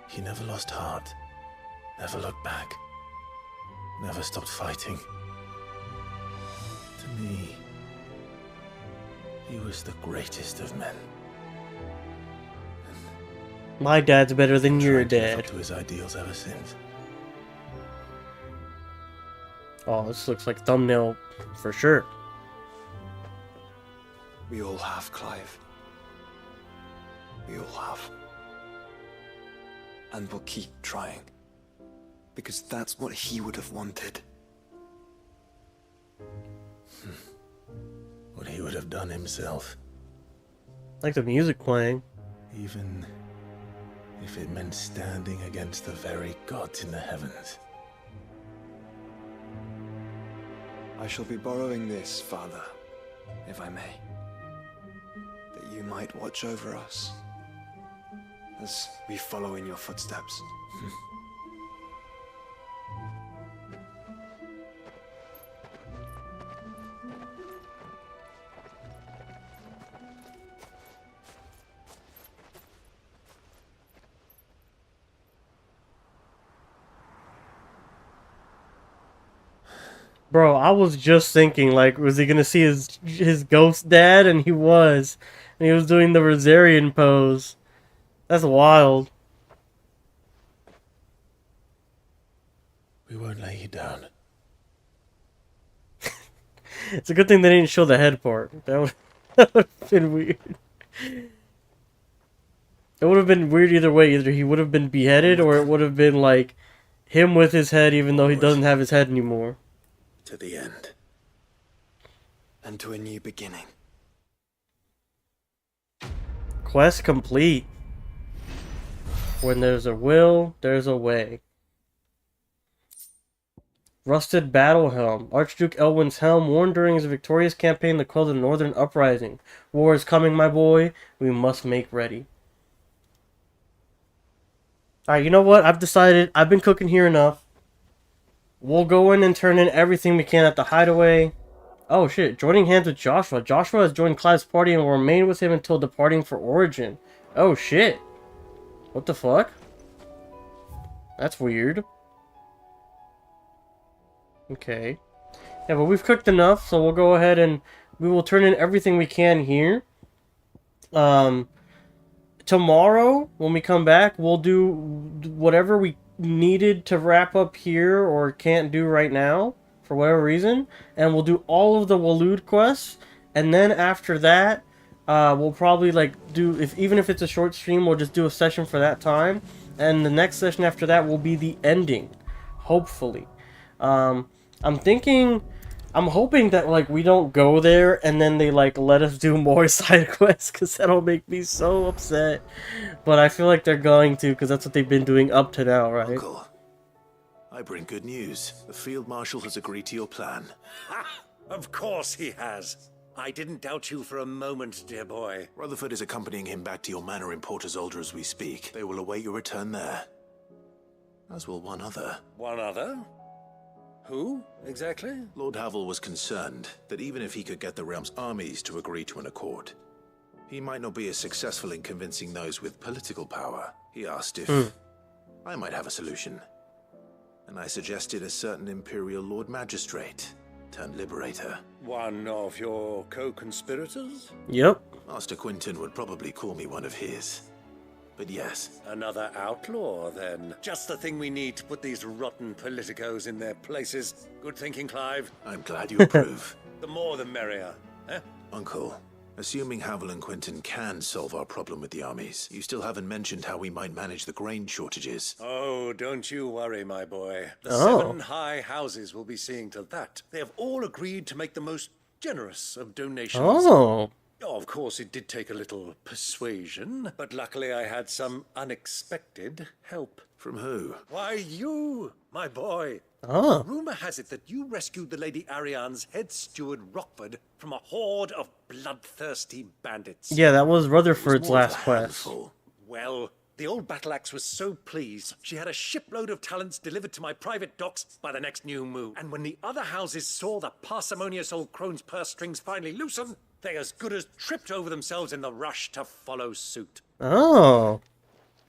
he never lost heart, never looked back, never stopped fighting. To me, he was the greatest of men. My dad's better than your Tried to live dad. up to his ideals ever since. Oh, this looks like thumbnail for sure. We all have, Clive. We all have. And we'll keep trying. Because that's what he would have wanted. What he would have done himself. Like the music playing. Even if it meant standing against the very gods in the heavens. I shall be borrowing this, Father, if I may. That you might watch over us as we follow in your footsteps. Bro, I was just thinking, like, was he gonna see his ghost dad? And he was. And he was doing the Rosarian pose. That's wild. We won't lay you down. It's a good thing they didn't show the head part. That would have been weird. It would have been weird either way. Either he would have been beheaded, or it would have been, like, him with his head, even though he doesn't have his head anymore. To the end. And to a new beginning. Quest complete. When there's a will, there's a way. Rusted Battle Helm. Archduke Elwin's helm worn during his victorious campaign to quell the Northern Uprising. War is coming, my boy. We must make ready. Alright, you know what? I've decided. I've been cooking here enough. We'll go in and turn in everything we can at the hideaway. Oh shit, joining hands with Joshua. Joshua has joined Clive's party and will remain with him until departing for Origin. Oh shit. What the fuck? That's weird. Okay. Yeah, but we've cooked enough, so we'll go ahead and we will turn in everything we can here. Tomorrow, when we come back, we'll do whatever we needed to wrap up here or can't do right now for whatever reason, and we'll do all of the Waloed quests, and then after that we'll probably like do, even if it's a short stream, we'll just do a session for that time, and the next session after that will be the ending, hopefully. I'm hoping that like we don't go there and then they like let us do more side quests, because that'll make me so upset. But I feel like they're going to, because that's what they've been doing up to now, right? Uncle, I bring good news. The Field Marshal has agreed to your plan. Ha! Of course he has. I didn't doubt you for a moment, dear boy. Rutherford is accompanying him back to your manor in Port Isolde as we speak. They will await your return there. As will one other. One other? Who, exactly? Lord Havel was concerned that even if he could get the realm's armies to agree to an accord, he might not be as successful in convincing those with political power. He asked if I might have a solution. And I suggested a certain Imperial Lord Magistrate turned Liberator. One of your co-conspirators? Yep. Master Quinton would probably call me one of his. But yes. Another outlaw, then. Just the thing we need to put these rotten politicos in their places. Good thinking, Clive. I'm glad you approve. The more the merrier, eh? Uncle, assuming Havel and Quinton can solve our problem with the armies, you still haven't mentioned how we might manage the grain shortages. Oh, don't you worry, my boy. The 7 high houses will be seeing to that. They have all agreed to make the most generous of donations. Oh, of course, it did take a little persuasion, but luckily I had some unexpected help. From who? Why, you, my boy. Oh. Rumor has it that you rescued the Lady Ariane's head steward Rockford from a horde of bloodthirsty bandits. Yeah, that was Rutherford's last quest. Well, the old battle axe was so pleased, she had a shipload of talents delivered to my private docks by the next new move. And when the other houses saw the parsimonious old crone's purse strings finally loosen, they as good as tripped over themselves in the rush to follow suit. Oh.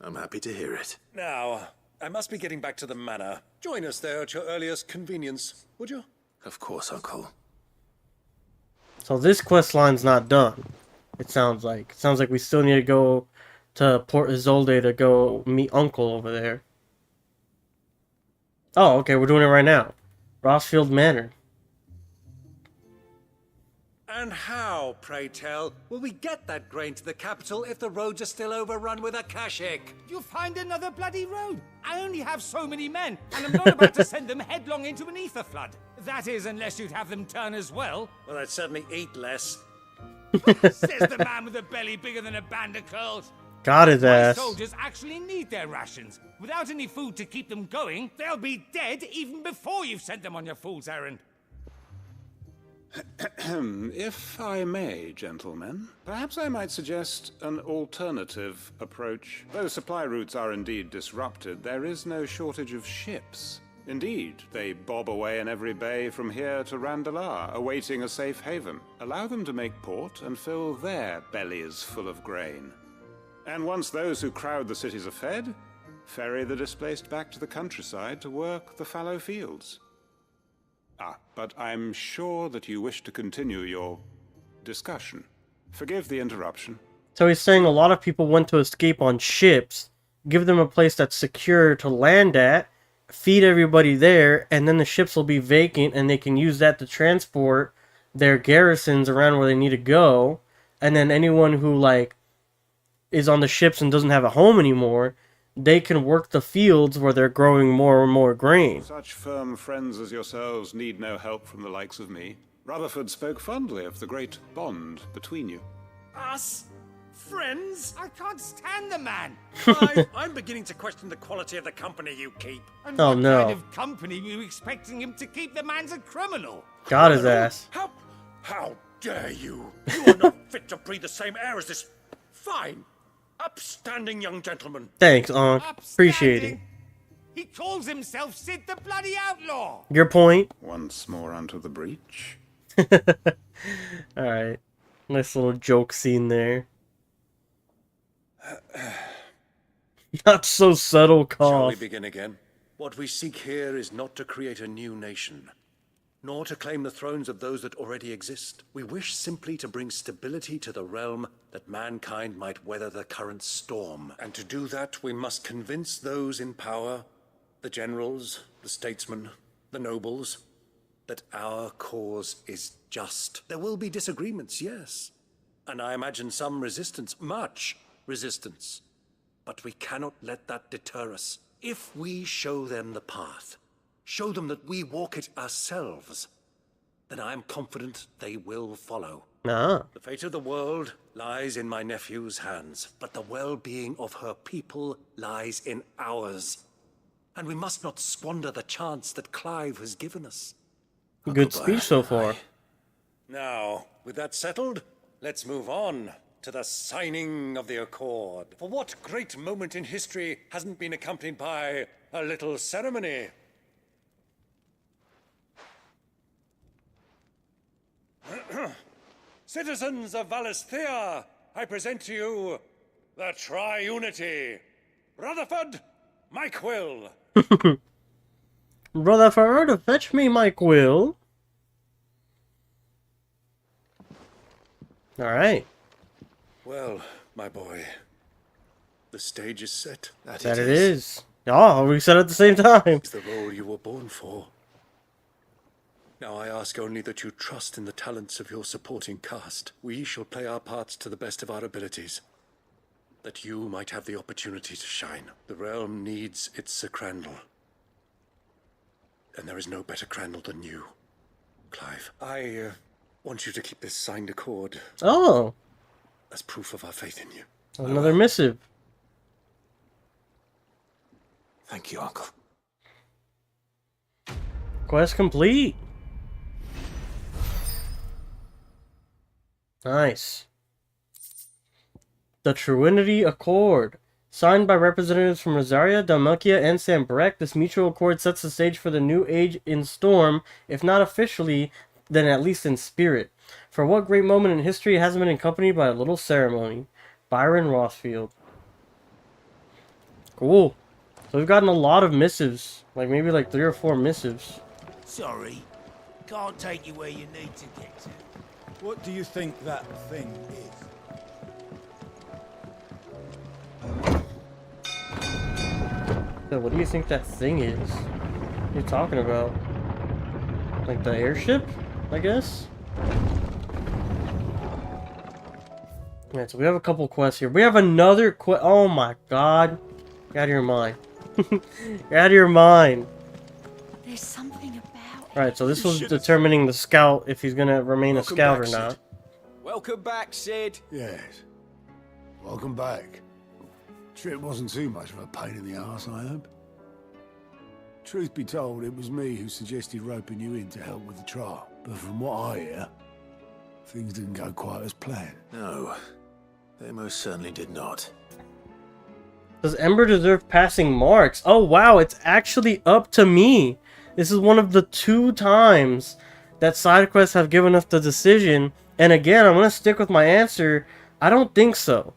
I'm happy to hear it. Now, I must be getting back to the manor. Join us there at your earliest convenience, would you? Of course, Uncle. So this quest line's not done. It sounds like. It sounds like we still need to go to Port Isolde to go meet Uncle over there. Oh, okay, we're doing it right now. Rossfield Manor. And how, pray tell, will we get that grain to the capital if the roads are still overrun with Akashic? You'll find another bloody road. I only have so many men, and I'm not about to send them headlong into an ether flood. That is, unless you'd have them turn as well. Well, I'd certainly eat less. Says the man with a belly bigger than a band of curls. Got his ass. My soldiers actually need their rations. Without any food to keep them going, they'll be dead even before you've sent them on your fool's errand. If I may, gentlemen, perhaps I might suggest an alternative approach. Though supply routes are indeed disrupted, there is no shortage of ships. Indeed, they bob away in every bay from here to Randalar, awaiting a safe haven. Allow them to make port and fill their bellies full of grain. And once those who crowd the cities are fed, ferry the displaced back to the countryside to work the fallow fields. But I'm sure that you wish to continue your discussion. Forgive the interruption. So he's saying a lot of people want to escape on ships, give them a place that's secure to land at, feed everybody there, and then the ships will be vacant and they can use that to transport their garrisons around where they need to go. And then anyone who, like, is on the ships and doesn't have a home anymore, they can work the fields where they're growing more and more grain. Such firm friends as yourselves need no help from the likes of me. Rutherford spoke fondly of the great bond between you. Us? Friends? I can't stand the man. I'm beginning to question the quality of the company you keep. And Oh, what no. kind of company were you expecting him to keep? The man's a criminal. Got his ass. How dare you? You are not fit to breathe the same air as this fine, upstanding young gentleman. Thanks, Unc. Appreciate it. He calls himself Sid the Bloody Outlaw. Your point? Once more onto the breach. Alright. Nice little joke scene there. Not so subtle, Shall cough. we begin again? What we seek here is not to create a new nation, nor to claim the thrones of those that already exist. We wish simply to bring stability to the realm that mankind might weather the current storm. And to do that, we must convince those in power, the generals, the statesmen, the nobles, that our cause is just. There will be disagreements, yes. And I imagine some resistance, much resistance. But we cannot let that deter us. If we show them the path, show them that we walk it ourselves, then I am confident they will follow. Ah. The fate of the world lies in my nephew's hands, but the well-being of her people lies in ours. And we must not squander the chance that Clive has given us. Good speech so far. Now, with that settled, let's move on to the signing of the Accord. For what great moment in history hasn't been accompanied by a little ceremony? Citizens of Valisthea, I present to you the Tri-Unity. Rutherford, Mike Will. Rutherford, fetch me Mike Will. Alright. Well, my boy, the stage is set. That it is. Oh, we said it at the same time. It's the role you were born for. Now I ask only that you trust in the talents of your supporting cast. We shall play our parts to the best of our abilities, that you might have the opportunity to shine. The realm needs its Sir Crandall, and there is no better Crandall than you, Clive. I want you to keep this signed accord. Oh. As proof of our faith in you. Another missive. Thank you, Uncle. Quest complete. Nice. The Tri-Unity Accord. Signed by representatives from Rosaria, Dalmatia, and Sambrek, this mutual accord sets the stage for the new age in Storm, if not officially, then at least in spirit. For what great moment in history hasn't been accompanied by a little ceremony? Byron Rothfield. Cool. So we've gotten a lot of missives. Like maybe like 3 or 4 missives. Sorry, can't take you where you need to get to. What do you think that thing is? So what do you think that thing is? What are you talking about? Like the airship, I guess? Alright, so we have a couple quests here. We have another quest. Oh my god. Get out of your mind. Get out of your mind. There's something about Alright, so this was determining the scout, if he's gonna remain a scout or not. Welcome back, Sid. Yes. Welcome back. Trip wasn't too much of a pain in the arse, I hope. Truth be told, it was me who suggested roping you in to help with the trial. But from what I hear, things didn't go quite as planned. No, they most certainly did not. Does Ember deserve passing marks? Oh wow, it's actually up to me. This is one of the 2 times that side quests have given us the decision. And again, I'm going to stick with my answer. I don't think so.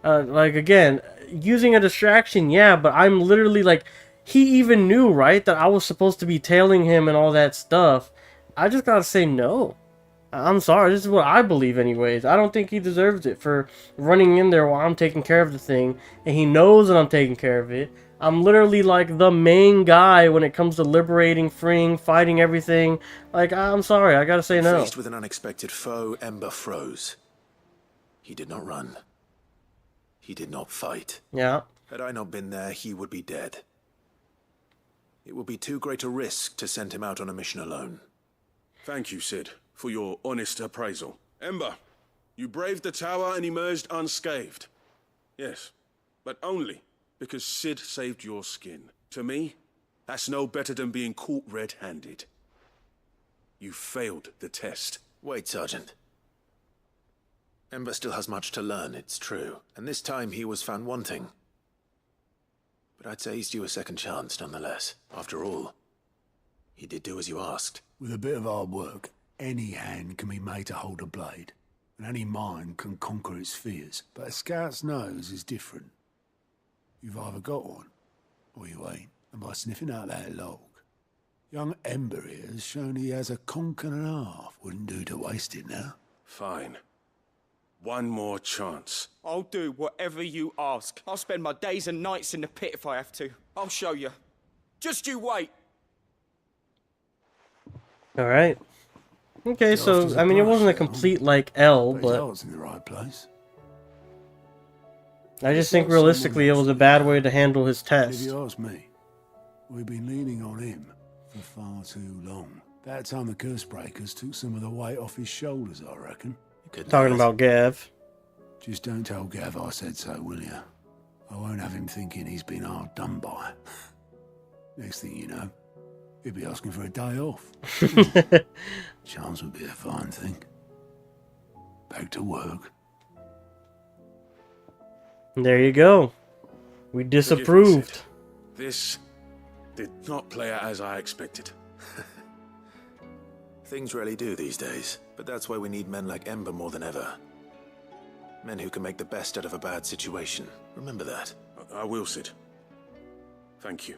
Like, again, using a distraction, yeah, but I'm literally like, he even knew, right, that I was supposed to be tailing him and all that stuff. I just gotta say no. I'm sorry, this is what I believe anyways. I don't think he deserves it for running in there while I'm taking care of the thing. And he knows that I'm taking care of it. I'm literally like the main guy when it comes to liberating, freeing, fighting everything. Like, I'm sorry, I gotta say no. Faced with an unexpected foe, Ember froze. He did not run. He did not fight. Yeah. Had I not been there, he would be dead. It would be too great a risk to send him out on a mission alone. Thank you, Sid, for your honest appraisal. Ember, you braved the tower and emerged unscathed. Yes, but only because Sid saved your skin. To me, that's no better than being caught red-handed. You failed the test. Wait, Sergeant. Ember still has much to learn, it's true. And this time he was found wanting. But I'd say he's due a second chance, nonetheless. After all, he did do as you asked. With a bit of hard work, any hand can be made to hold a blade. And any mind can conquer its fears. But a scout's nose is different. You've either got one, or you ain't. And by sniffing out that log, young Ember here has shown he has a conk and a half. Wouldn't do to waste it now. Fine. One more chance. I'll do whatever you ask. I'll spend my days and nights in the pit if I have to. I'll show you. Just you wait. Alright. Okay, so, I mean, it wasn't a complete, like, L, but... in the right place. I just think realistically it was a bad way to handle his If test. you ask me, we've been leaning on him for far too long. That time the curse breakers took some of the weight off his shoulders, I reckon. Talking about Gav. Just don't tell Gav I said so, will you? I won't have him thinking he's been hard done by. Next thing you know, he'll be asking for a day off. Chance would be a fine thing. Back to work. There you go. We disapproved. This did not play out as I expected. Things rarely do these days, but that's why we need men like Ember more than ever. Men who can make the best out of a bad situation. Remember that. I will, Sid. Thank you.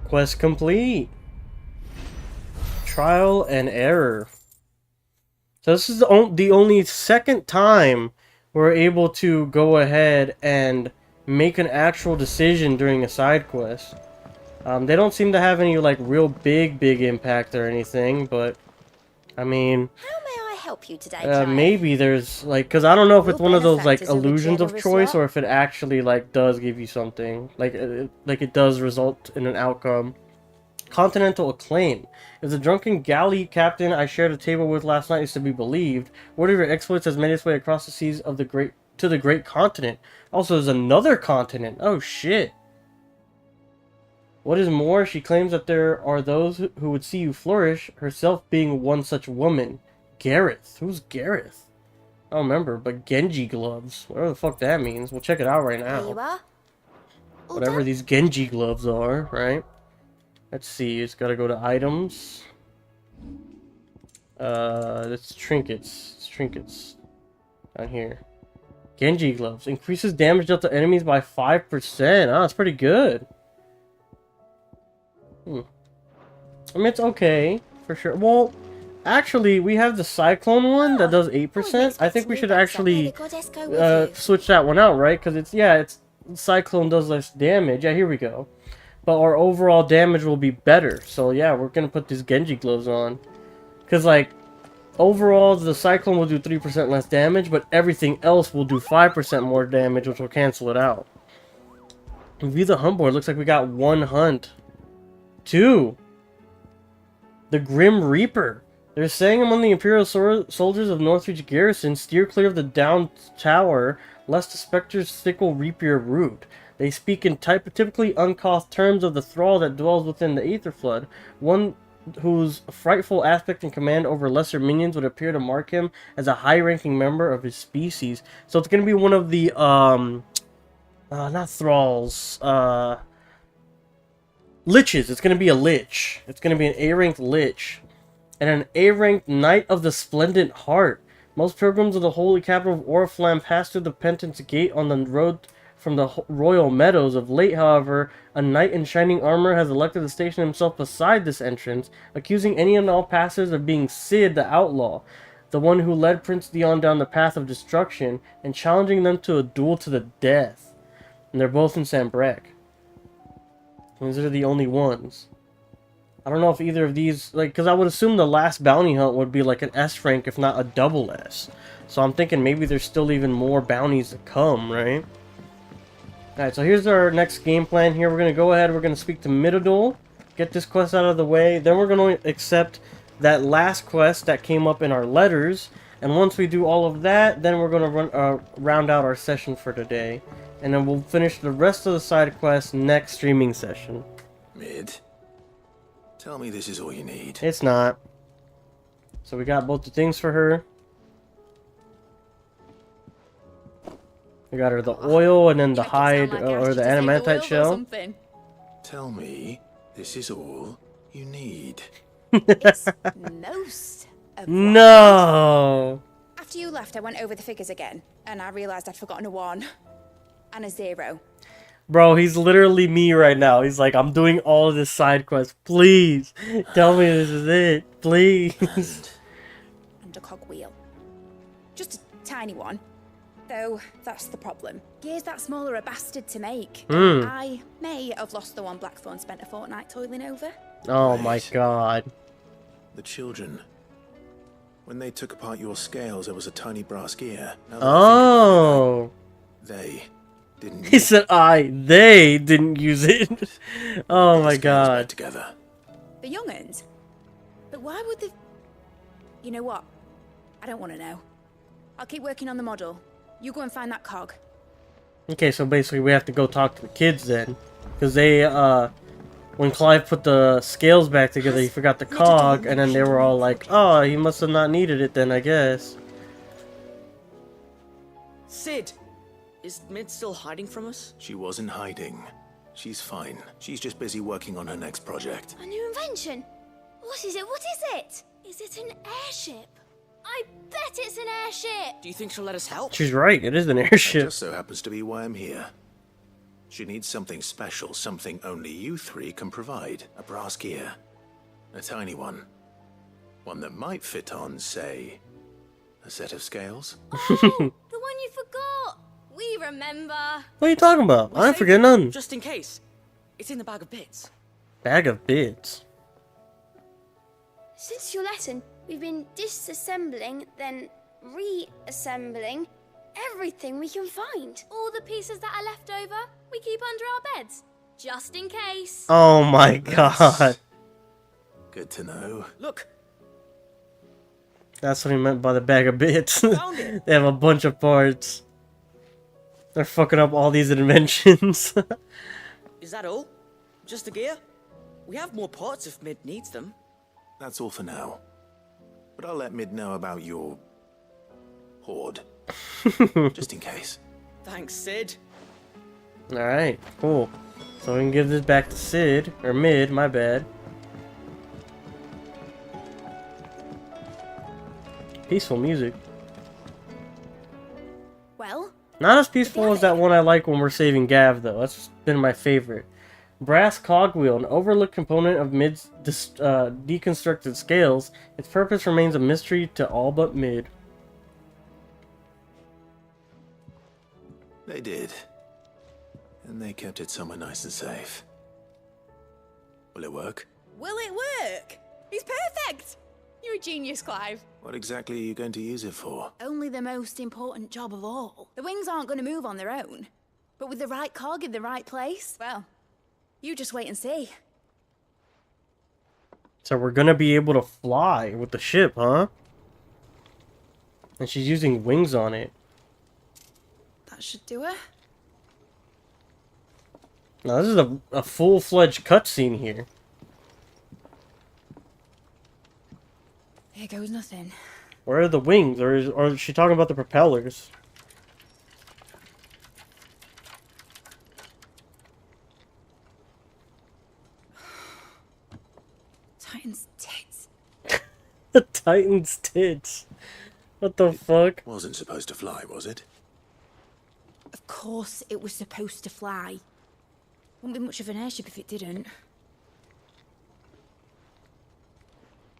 Quest complete. Trial and error. So this is the only second time we're able to go ahead and make an actual decision during a side quest. They don't seem to have any like real big impact or anything, but I mean, how may I help you today, maybe there's like, because I don't know if it's one of those like illusions of choice or if it actually like does give you something, like it does result in an outcome. Continental acclaim. If the drunken galley captain I shared a table with last night is to be believed, word of your exploits has made its way across the seas of the great continent. Also, there's another continent. Oh shit. What is more, she claims that there are those who would see you flourish, herself being one such woman. Gareth. Who's Gareth? I don't remember, but Genji gloves. Whatever the fuck that means. We'll check it out right now. Here you are. Whatever these Genji gloves are, right? Let's see, it's gotta go to items. It's trinkets. It's trinkets. Down here. Genji gloves. Increases damage dealt to enemies by 5%. Oh, that's pretty good. I mean, it's okay, for sure. Well, actually, we have the Cyclone one that does 8%. I think we should actually switch that one out, right? Because it's Cyclone does less damage. Yeah, here we go. But our overall damage will be better. So yeah, we're gonna put these Genji gloves on. Because like, overall the Cyclone will do 3% less damage, but everything else will do 5% more damage, which will cancel it out. View the hunt board. Looks like we got 1 hunt. 2. The Grim Reaper. They're saying among the Imperial soldiers of Northreach Garrison, steer clear of the downed tower, lest the specters sickle reap your root. They speak in typically uncouth terms of the thrall that dwells within the Aether Flood, one whose frightful aspect and command over lesser minions would appear to mark him as a high-ranking member of his species. So it's going to be one of the, not thralls, liches. It's going to be a lich. It's going to be an A-ranked lich. And an A-ranked Knight of the Splendid Heart. Most pilgrims of the holy capital of Oriflamme pass through the Penance Gate on the road from the royal meadows. Of late, however, a knight in shining armor has elected to station himself beside this entrance, accusing any and all passers of being Cid the Outlaw, the one who led Prince Dion down the path of destruction, and challenging them to a duel to the death. And they're both in Sambrec. These are the only ones. I don't know if either of these, like, because I would assume the last bounty hunt would be like an S rank, if not a double S. So I'm thinking maybe there's still even more bounties to come, right? Alright, so here's our next game plan here. We're going to go ahead, we're going to speak to Midodol, get this quest out of the way. Then we're going to accept that last quest that came up in our letters. And once we do all of that, then we're going to round out our session for today. And then we'll finish the rest of the side quests next streaming session. Mid, tell me this is all you need. It's not. So we got both the things for her. We got her the oil and then the hide or the adamantite shell. Tell me this is all you need. It's most of No. After you left, I went over the figures again, and I realized I'd forgotten a 1 and a 0. Bro, he's literally me right now. He's like, I'm doing all of this side quest. Please, tell me this is it. Please. And a cogwheel. Just a tiny one. Though, that's the problem. Gears that small are a bastard to make. I may have lost the one Blackthorn spent a fortnight toiling over. Oh my god. The children. When they took apart your scales, there was a tiny brass gear. Oh. They didn't. He said they didn't use it. Oh my god. Together. The young'uns? But why would they... You know what? I don't want to know. I'll keep working on the model. You go and find that cog. Okay, so basically we have to go talk to the kids then. Because they, when Clive put the scales back together, he forgot the cog, and then they were all like, "Oh, he must have not needed it then, I guess." Sid, is Mid still hiding from us? She wasn't hiding. She's fine. She's just busy working on her next project. A new invention? What is it? What is it? Is it an airship? I bet it's an airship! Do you think she'll let us help? She's right, it is an airship. That just so happens to be why I'm here. She needs something special, something only you three can provide. A brass gear. A tiny one. One that might fit on, say, a set of scales. Oh, the one you forgot! We remember. What are you talking about? I ain't forget nothing. Just in case. It's in the bag of bits. Bag of bits? Since your lesson, we've been disassembling, then reassembling everything we can find. All the pieces that are left over, we keep under our beds. Just in case. Oh my god. Good to know. Look. That's what he meant by the bag of bits. They have a bunch of parts. They're fucking up all these inventions. Is that all? Just the gear? We have more parts if Mid needs them. That's all for now. But I'll let Mid know about your hoard. Just in case. Thanks, Sid. Alright, cool. So we can give this back to Sid, or Mid, my bad. Peaceful music. Well? Not as peaceful as that one I like when we're saving Gav, though. That's been my favorite. Brass cogwheel, an overlooked component of Mid's deconstructed scales. Its purpose remains a mystery to all but Mid. They did. And they kept it somewhere nice and safe. Will it work? Will it work? He's perfect! You're a genius, Clive. What exactly are you going to use it for? Only the most important job of all. The wings aren't going to move on their own. But with the right cog in the right place, well, you just wait and see. So we're gonna be able to fly with the ship, huh? And she's using wings on it. That should do it. Now this is a full-fledged cutscene here. Here goes nothing. Where are the wings? Or is she talking about the propellers? Titan's tits. The Titan's tits. What the fuck? Wasn't supposed to fly, was it? Of course it was supposed to fly. Wouldn't be much of an airship if it didn't.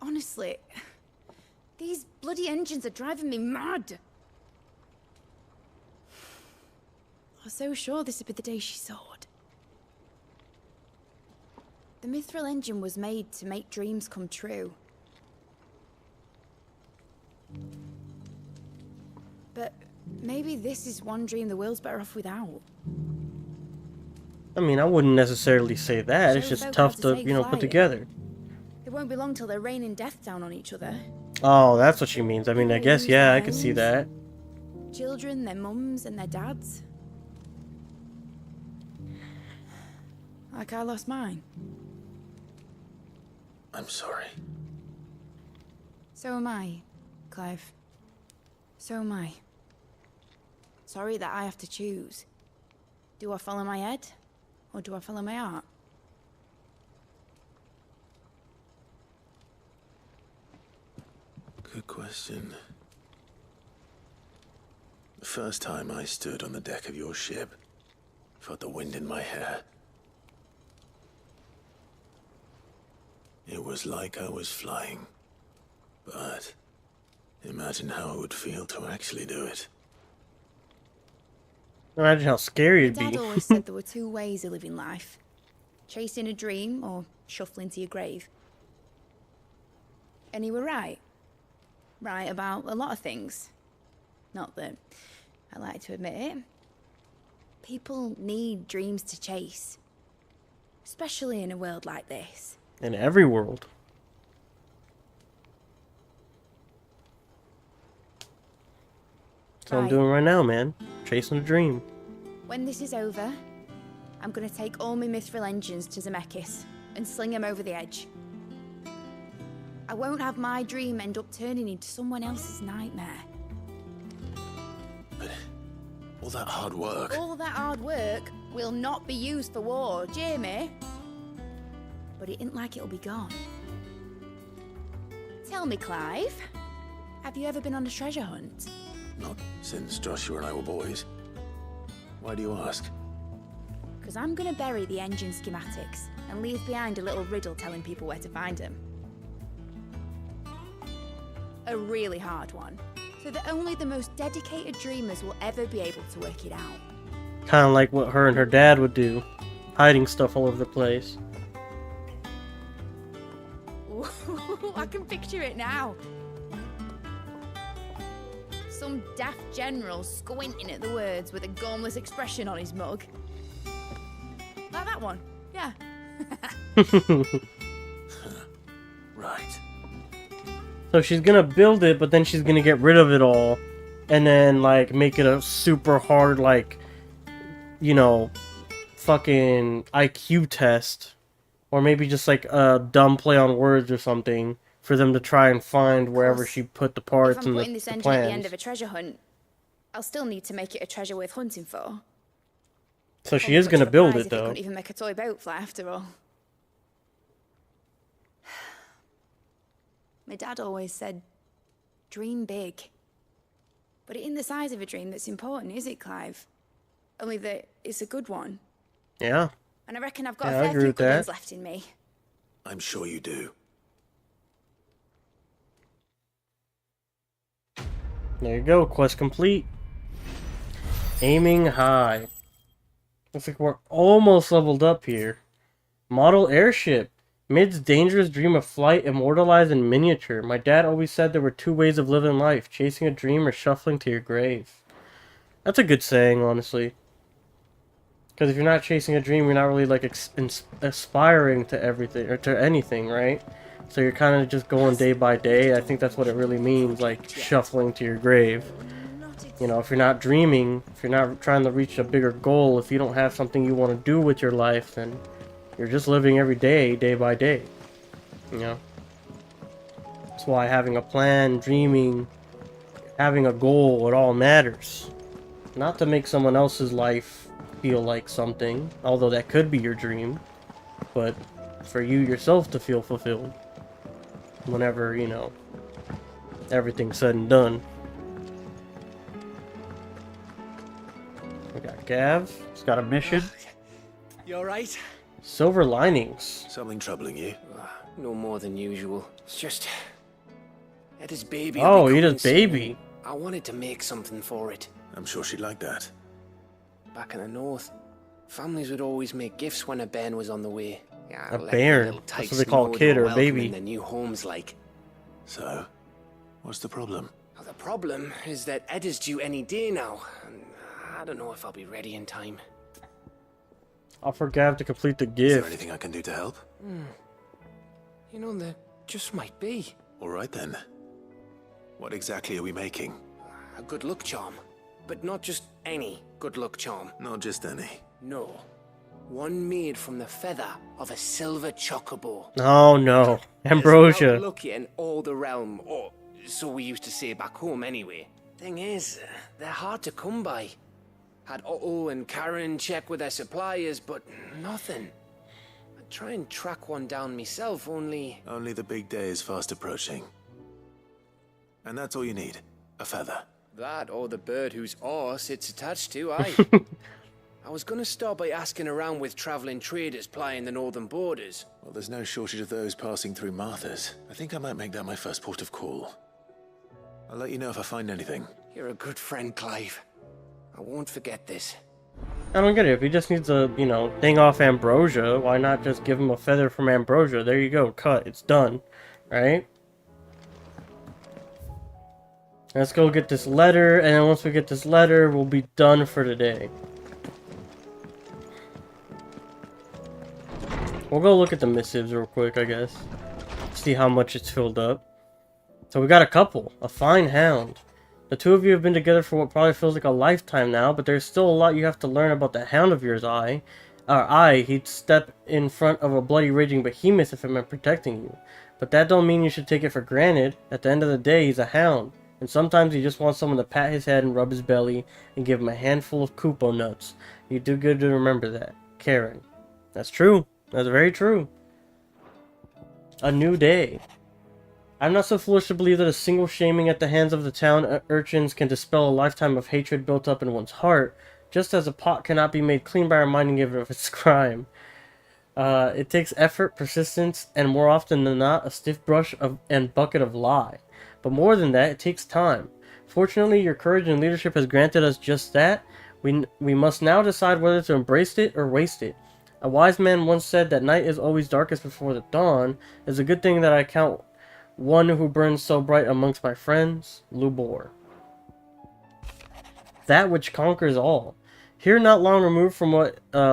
Honestly, these bloody engines are driving me mad. I was so sure this would be the day she soared. The mithril engine was made to make dreams come true. But maybe this is one dream the world's better off without. I mean, I wouldn't necessarily say that. It's just tough to, you know, put together. It won't be long till they're raining death down on each other. Oh, that's what she means. I mean, I guess, yeah, I could see that. Children, their mums, and their dads. Like I lost mine. I'm sorry. So am I, Clive. So am I. Sorry that I have to choose. Do I follow my head, or do I follow my heart? Good question. The first time I stood on the deck of your ship, felt the wind in my hair. It was like I was flying. But imagine how it would feel to actually do it. Imagine how scary it'd Dad be. always said there were two ways of living life. Chasing a dream or shuffling to your grave. And he were right. Right about a lot of things. Not that I like to admit it. People need dreams to chase. Especially in a world like this. In every world. That's what I'm doing right now, man. Chasing a dream. When this is over, I'm gonna take all my mithril engines to Zemeckis. and sling him over the edge. I won't have my dream end up turning into someone else's nightmare. But all that hard work... All that hard work will not be used for war, Jamie. But it ain't like it'll be gone. Tell me, Clive, have you ever been on a treasure hunt? Not since Joshua and I were boys. Why do you ask? Because I'm going to bury the engine schematics and leave behind a little riddle telling people where to find them. A really hard one, so that only the most dedicated dreamers will ever be able to work it out. Kind of like what her and her dad would do, hiding stuff all over the place. Ooh, I can picture it now. Some daft general squinting at the words with a gormless expression on his mug. Like that one, yeah. Right. So she's gonna build it, but then she's gonna get rid of it all, and then like make it a super hard, like, you know, fucking IQ test, or maybe just like a dumb play on words or something for them to try and find wherever she put the parts If I'm and putting the this engine plans. at the end of a treasure hunt, I'll still need to make it a treasure worth hunting for. So she is gonna build it If though. couldn't even make a toy boat fly after all. My dad always said, dream big. But it ain't the size of a dream that's important, is it, Clive? Only that it's a good one. Yeah. And I reckon I've got Yeah, I a fair agree few with good that. ones left in me. I'm sure you do. There you go, quest complete. Aiming high. Looks like we're almost leveled up here. Model airship. Mid's dangerous dream of flight immortalized in miniature. My dad always said there were two ways of living life. Chasing a dream or shuffling to your grave. That's a good saying, honestly. Because if you're not chasing a dream, you're not really like aspiring to everything, or to anything, right? So you're kind of just going day by day. I think that's what it really means, like shuffling to your grave. You know, if you're not dreaming, if you're not trying to reach a bigger goal, if you don't have something you want to do with your life, then you're just living every day, day by day. You know? That's why having a plan, dreaming, having a goal, it all matters. Not to make someone else's life feel like something, although that could be your dream, but for you yourself to feel fulfilled. Whenever, you know, everything's said and done. We got Gav. He's got a mission. You alright? Silver linings. Something troubling you? No more than usual. It's just... Eda's baby. Oh, Eda's baby. I wanted to make something for it. I'm sure she'd like that. Back in the north, families would always make gifts when a bairn was on the way. Yeah, A bairn? That's what they call a kid or a baby. In their new homes, like. So, what's the problem? Well, the problem is that Eda's due any day now, and I don't know if I'll be ready in time. Offer Gav to complete the Is gift. there anything I can do to help? You know, there just might be. Alright then. What exactly are we making? A good luck charm. But not just any good luck charm. Not just any. No. One made from the feather of a silver chocobo. Oh no. Ambrosia. It's lucky in all the realm, or so we used to say back home anyway. Thing is, they're hard to come by. Had Otto and Karen check with their suppliers, but nothing. I'd try and track one down myself, only... Only the big day is fast approaching. And that's all you need. A feather. That or the bird whose arse it's attached to, aye. I was gonna start by asking around with traveling traders plying the northern borders. Well, there's no shortage of those passing through Martha's. I think I might make that my first port of call. I'll let you know if I find anything. You're a good friend, Clive. I won't forget this. I don't get it. If he just needs a, you know, thing off Ambrosia, why not just give him a feather from Ambrosia? There you go. Cut. It's done. Right? Let's go get this letter, and then once we get this letter, we'll be done for today. We'll go look at the missives real quick, I guess. See how much it's filled up. So we got a couple. A fine hound. The two of you have been together for what probably feels like a lifetime now, but there's still a lot you have to learn about the hound of yours, I he'd step in front of a bloody raging behemoth if it meant protecting you. But that don't mean you should take it for granted. At the end of the day, he's a hound. And sometimes he just wants someone to pat his head and rub his belly and give him a handful of Koopo nuts. You do good to remember that. Karen. That's true. That's very true. A new day. I'm not so foolish to believe that a single shaming at the hands of the town urchins can dispel a lifetime of hatred built up in one's heart, just as a pot cannot be made clean by reminding it of its crime. It takes effort, persistence, and more often than not, a stiff brush and bucket of lie. But more than that, it takes time. Fortunately, your courage and leadership has granted us just that. We must now decide whether to embrace it or waste it. A wise man once said that night is always darkest before the dawn. It's a good thing that I count one who burns so bright amongst my friends, Lubor. That which conquers all. Here, not long removed from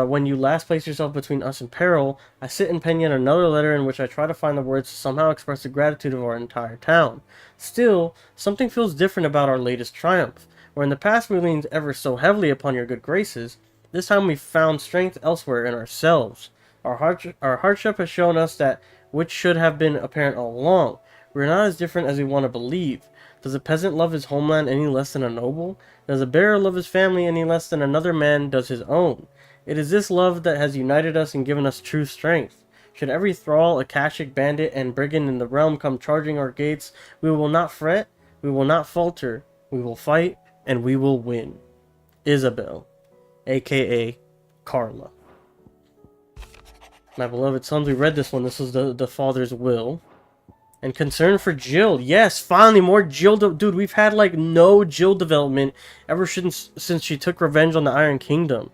when you last placed yourself between us and peril, I sit and pen yet another letter in which I try to find the words to somehow express the gratitude of our entire town. Still, something feels different about our latest triumph. Where in the past we leaned ever so heavily upon your good graces, this time we found strength elsewhere in ourselves. Our hardship has shown us that which should have been apparent all along. We are not as different as we want to believe. Does a peasant love his homeland any less than a noble? Does a bearer love his family any less than another man does his own? It is this love that has united us and given us true strength. Should every thrall, Akashic bandit, and brigand in the realm come charging our gates, we will not fret, we will not falter, we will fight, and we will win. Isabel, aka Carla. My beloved sons, we read this one. This was the father's will. And concern for Jill. Yes, finally, more Jill. Dude, we've had, like, no Jill development ever since she took revenge on the Iron Kingdom.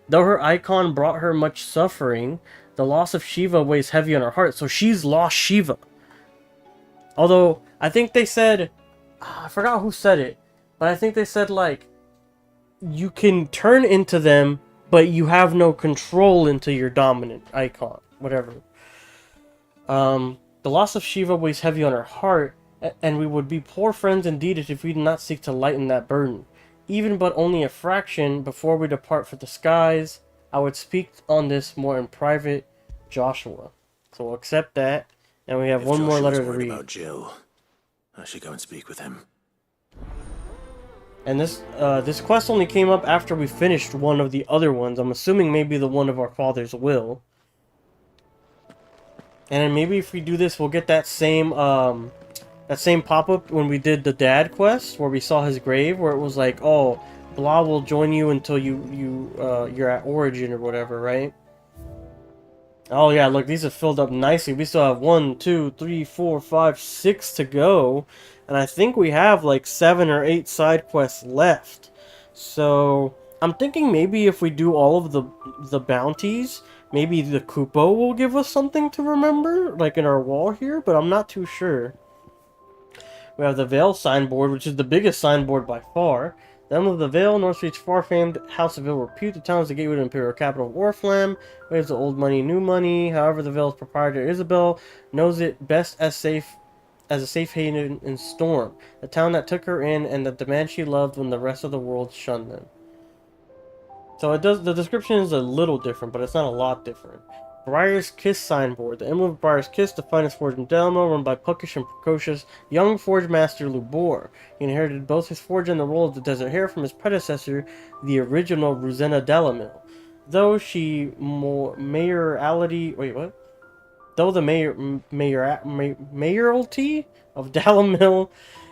Though her icon brought her much suffering, the loss of Shiva weighs heavy on her heart. So she's lost Shiva. Although, I think they said... I forgot who said it. But I think they said, like... You can turn into them, but you have no control into your dominant icon. Whatever. The loss of Shiva weighs heavy on her heart, and we would be poor friends indeed if we did not seek to lighten that burden. Even but only a fraction before we depart for the skies, I would speak on this more in private, Joshua. So we'll accept that, and we have one more letter to read. About Jill, I should go and speak with him. And this quest only came up after we finished one of the other ones. I'm assuming maybe the one of our father's will. And then maybe if we do this, we'll get that same pop-up when we did the dad quest, where we saw his grave, where it was like, oh, blah will join you until you're at origin or whatever, right? Oh yeah, look, these are filled up nicely. We still have 1, 2, 3, 4, 5, 6 to go, and I think we have like 7 or 8 side quests left. So I'm thinking maybe if we do all of the bounties, maybe the Koopo will give us something to remember, like in our wall here, but I'm not too sure. We have the Vale signboard, which is the biggest signboard by far. The Emblem of the Vale, Northreach's far-famed House of Ill Repute. The town is the gateway to the Imperial capital of Orflam. Waves the old money, new money. However, the Vale's proprietor, Isabel, knows it best as a safe haven in Storm. The town that took her in and the man she loved when the rest of the world shunned them. So it does. The description is a little different, but it's not a lot different. Briar's Kiss signboard. The emblem of Briar's Kiss, the finest forge in Delmo, run by puckish and precocious young forge master Lubor. He inherited both his forge and the role of the Desert Hare from his predecessor, the original Rosena Delamil. Though the mayoralty of Delamil,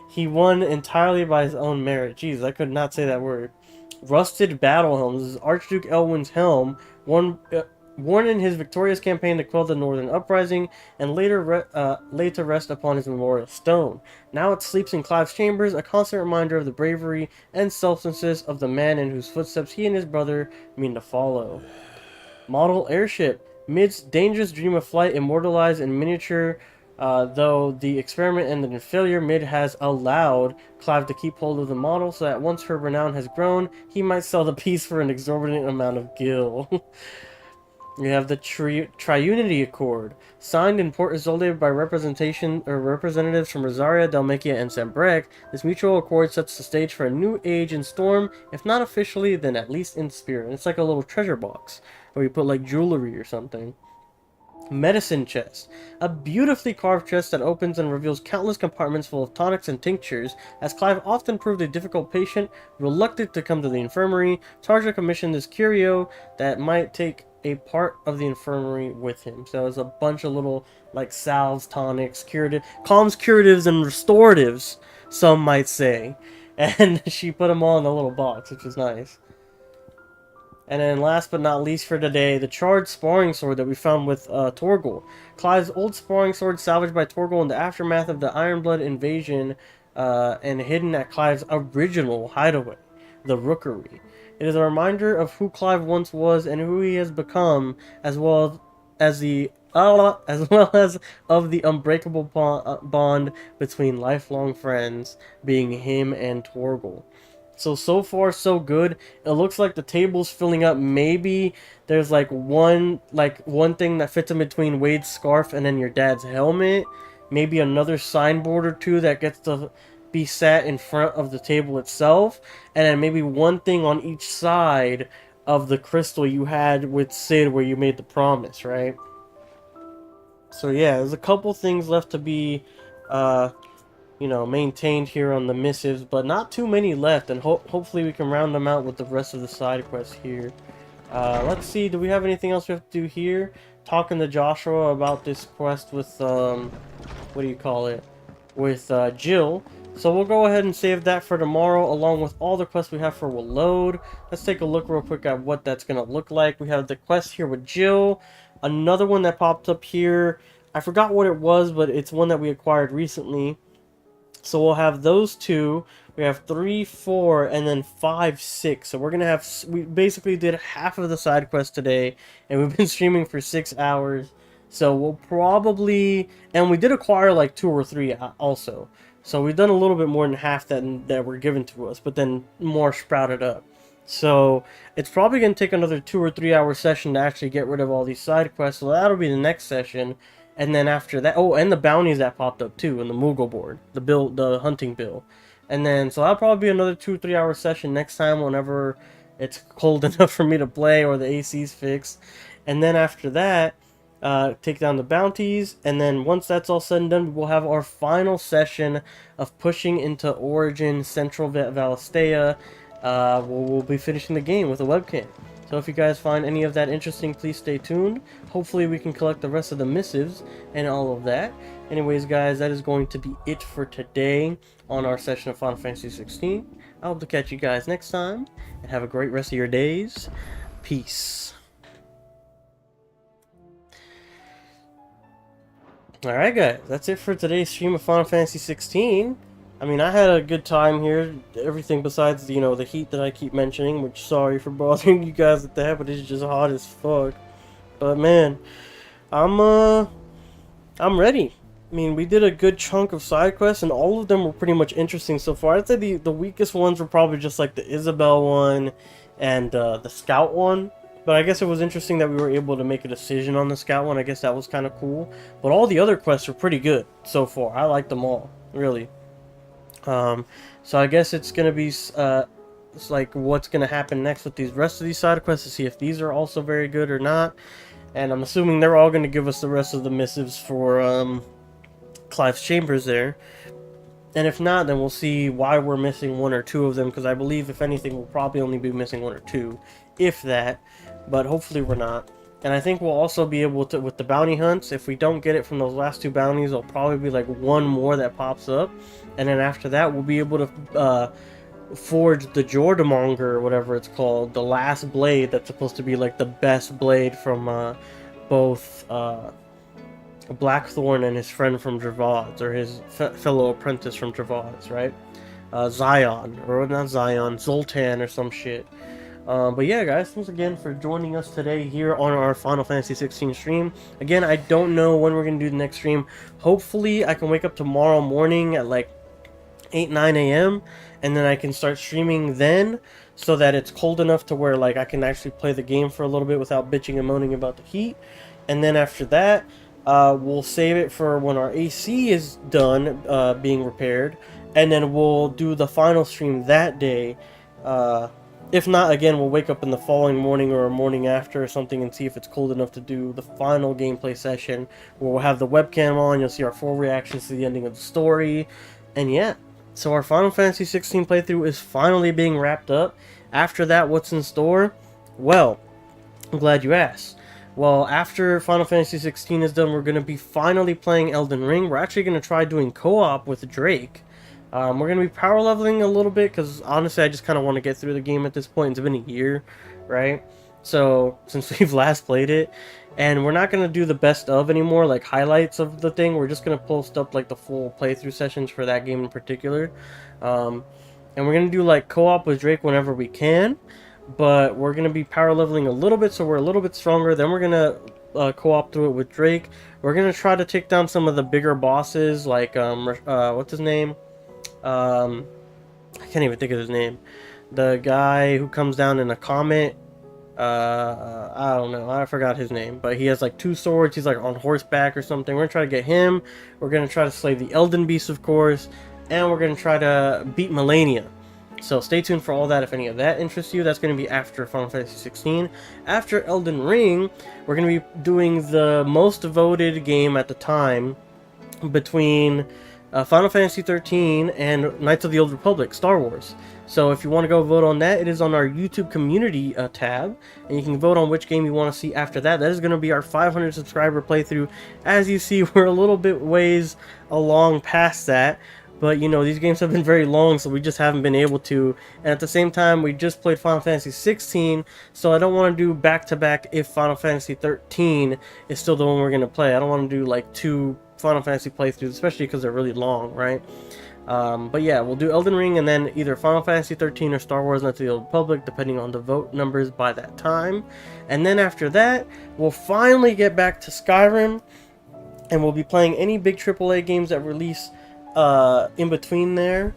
he won entirely by his own merit. Jeez, I could not say that word. Rusted battle helms. This is Archduke Elwin's helm, worn in his victorious campaign to quell the Northern Uprising, and later laid to rest upon his memorial stone. Now it sleeps in Clive's chambers, a constant reminder of the bravery and selflessness of the man in whose footsteps he and his brother mean to follow. Model airship. Mid's dangerous dream of flight, immortalized in miniature. Though the experiment ended in failure, Mid has allowed Clive to keep hold of the model so that once her renown has grown, he might sell the piece for an exorbitant amount of gil. You have the Triunity Accord, signed in Port Isolde by representatives from Rosaria, Dalmacia, and Sambrec. This mutual accord sets the stage for a new age in Storm, if not officially, then at least in spirit. It's like a little treasure box, where you put like jewelry or something. Medicine chest. A beautifully carved chest that opens and reveals countless compartments full of tonics and tinctures. As Clive often proved a difficult patient, reluctant to come to the infirmary, Tarja commissioned this curio that might take a part of the infirmary with him. So it's a bunch of little like salves, tonics, calms, curatives, and restoratives, some might say. And she put them all in a little box, which is nice. And then last but not least for today, the charred sparring sword that we found with Torgal. Clive's old sparring sword salvaged by Torgal in the aftermath of the Ironblood invasion and hidden at Clive's original hideaway, the Rookery. It is a reminder of who Clive once was and who he has become, as well as of the unbreakable bond between lifelong friends, being him and Torgal. So far so good. It looks like the table's filling up. Maybe there's like one thing that fits in between Wade's scarf and then your dad's helmet. Maybe another signboard or two that gets to be sat in front of the table itself. And then maybe one thing on each side of the crystal you had with Sid where you made the promise, right? So yeah, there's a couple things left to be maintained here on the missives, but not too many left, and hopefully we can round them out with the rest of the side quests here. Let's see, do we have anything else we have to do here? Talking to Joshua about this quest with, with Jill. So we'll go ahead and save that for tomorrow, along with all the quests we have for Reload. Let's take a look real quick at what that's going to look like. We have the quest here with Jill. Another one that popped up here. I forgot what it was, but it's one that we acquired recently. So we'll have those two. We have 3, 4, and then 5, 6. So we're going to have... We basically did half of the side quest today, and we've been streaming for 6 hours. So we'll probably... And we did acquire like 2 or 3 also. So we've done a little bit more than half that were given to us, but then more sprouted up. So it's probably going to take another 2 or 3 hour session to actually get rid of all these side quests. So that'll be the next session. And then after that, oh, and the bounties that popped up too in the Moogle board, the hunting bill. And then, so that'll probably be another 2 or 3 hour session next time whenever it's cold enough for me to play or the AC's fixed. And then after that, take down the bounties. And then once that's all said and done, we'll have our final session of pushing into Origin Central Valistea. We'll be finishing the game with a webcam. So if you guys find any of that interesting, please stay tuned. Hopefully we can collect the rest of the missives and all of that. Anyways, guys, that is going to be it for today on our session of Final Fantasy 16. I hope to catch you guys next time, and have a great rest of your days. Peace. Alright, guys, that's it for today's stream of Final Fantasy 16. I mean, I had a good time here. Everything besides, the heat that I keep mentioning, which, sorry for bothering you guys with that, but it's just hot as fuck. But man, I'm ready. I mean, we did a good chunk of side quests, and all of them were pretty much interesting so far. I'd say the weakest ones were probably just like the Isabel one and the Scout one. But I guess it was interesting that we were able to make a decision on the Scout one. I guess that was kind of cool. But all the other quests were pretty good so far. I liked them all, really. So I guess it's gonna be it's like what's gonna happen next with these rest of these side quests, to see if these are also very good or not. And I'm assuming they're all gonna give us the rest of the missives for Clive's chambers there. And if not, then we'll see why we're missing 1 or 2 of them, because I believe if anything we'll probably only be missing 1 or 2, if that. But hopefully we're not. And I think we'll also be able to, with the bounty hunts, if we don't get it from those last 2 bounties, there'll probably be like 1 more that pops up. And then after that, we'll be able to forge the Jordamonger, or whatever it's called, the last blade that's supposed to be like the best blade from both Blackthorn and his friend from Dravaz, or his fellow apprentice from Dravaz, right? Zion, or not Zion, Zoltan or some shit. But yeah, guys, thanks again for joining us today here on our Final Fantasy 16 stream. Again, I don't know when we're going to do the next stream. Hopefully, I can wake up tomorrow morning at like 8, 9 a.m. and then I can start streaming then, so that it's cold enough to where like I can actually play the game for a little bit without bitching and moaning about the heat. And then after that, we'll save it for when our AC is done being repaired, and then we'll do the final stream that day. If not, again, we'll wake up in the following morning or a morning after or something and see if it's cold enough to do the final gameplay session, where we'll have the webcam on, you'll see our full reactions to the ending of the story, and yeah. So our Final Fantasy 16 playthrough is finally being wrapped up. After that, what's in store? Well, I'm glad you asked. Well, after Final Fantasy 16 is done, we're going to be finally playing Elden Ring. We're actually going to try doing co-op with Drake. We're going to be power leveling a little bit, because honestly I just kind of want to get through the game at this point. It's been a year, right? So, since we've last played it. And we're not going to do the best of anymore, like highlights of the thing. We're just going to post up like the full playthrough sessions for that game in particular. And we're going to do like co-op with Drake whenever we can. But we're going to be power leveling a little bit, so we're a little bit stronger. Then we're going to co-op through it with Drake. We're going to try to take down some of the bigger bosses, like, what's his name? I can't even think of his name. The guy who comes down in a comet. I don't know, I forgot his name, but he has like 2 swords. He's like on horseback or something. We're gonna try to get him. We're gonna try to slay the Elden Beast, of course, and we're gonna try to beat Melania. So stay tuned for all that if any of that interests you. That's gonna be after Final Fantasy 16. After Elden Ring, we're gonna be doing the most voted game at the time between Final Fantasy 13 and Knights of the Old Republic, Star Wars. So if you want to go vote on that, it is on our YouTube community tab, and you can vote on which game you want to see after that. That is going to be our 500 subscriber playthrough. As you see, we're a little bit ways along past that, but you know, these games have been very long, so we just haven't been able to. And at the same time, we just played Final Fantasy 16, so I don't want to do back-to-back if Final Fantasy 13 is still the one we're going to play. I don't want to do like 2 Final Fantasy playthroughs, especially because they're really long, right? But yeah, we'll do Elden Ring and then either Final Fantasy 13 or Star Wars Knights of the Old Republic, depending on the vote numbers by that time. And then after that, we'll finally get back to Skyrim, and we'll be playing any big AAA games that release in between there,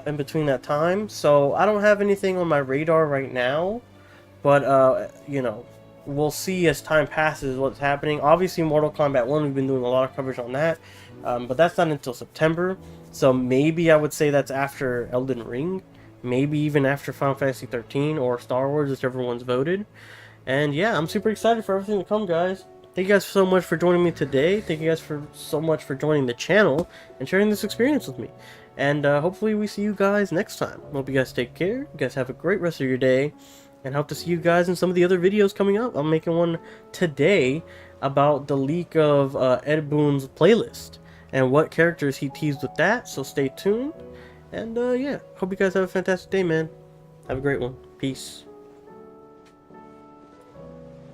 in between that time. So I don't have anything on my radar right now, but you know, we'll see as time passes what's happening. Obviously, Mortal Kombat 1, we've been doing a lot of coverage on that, but that's not until September. So maybe I would say that's after Elden Ring, maybe even after Final Fantasy 13 or Star Wars, whichever one's voted. And yeah, I'm super excited for everything to come, guys. Thank you guys so much for joining me today. Thank you guys so much for joining the channel and sharing this experience with me. And hopefully we see you guys next time. Hope you guys take care. You guys have a great rest of your day. And hope to see you guys in some of the other videos coming up. I'm making one today about the leak of Ed Boon's playlist and what characters he teased with that. So stay tuned. And yeah, hope you guys have a fantastic day, man. Have a great one. Peace.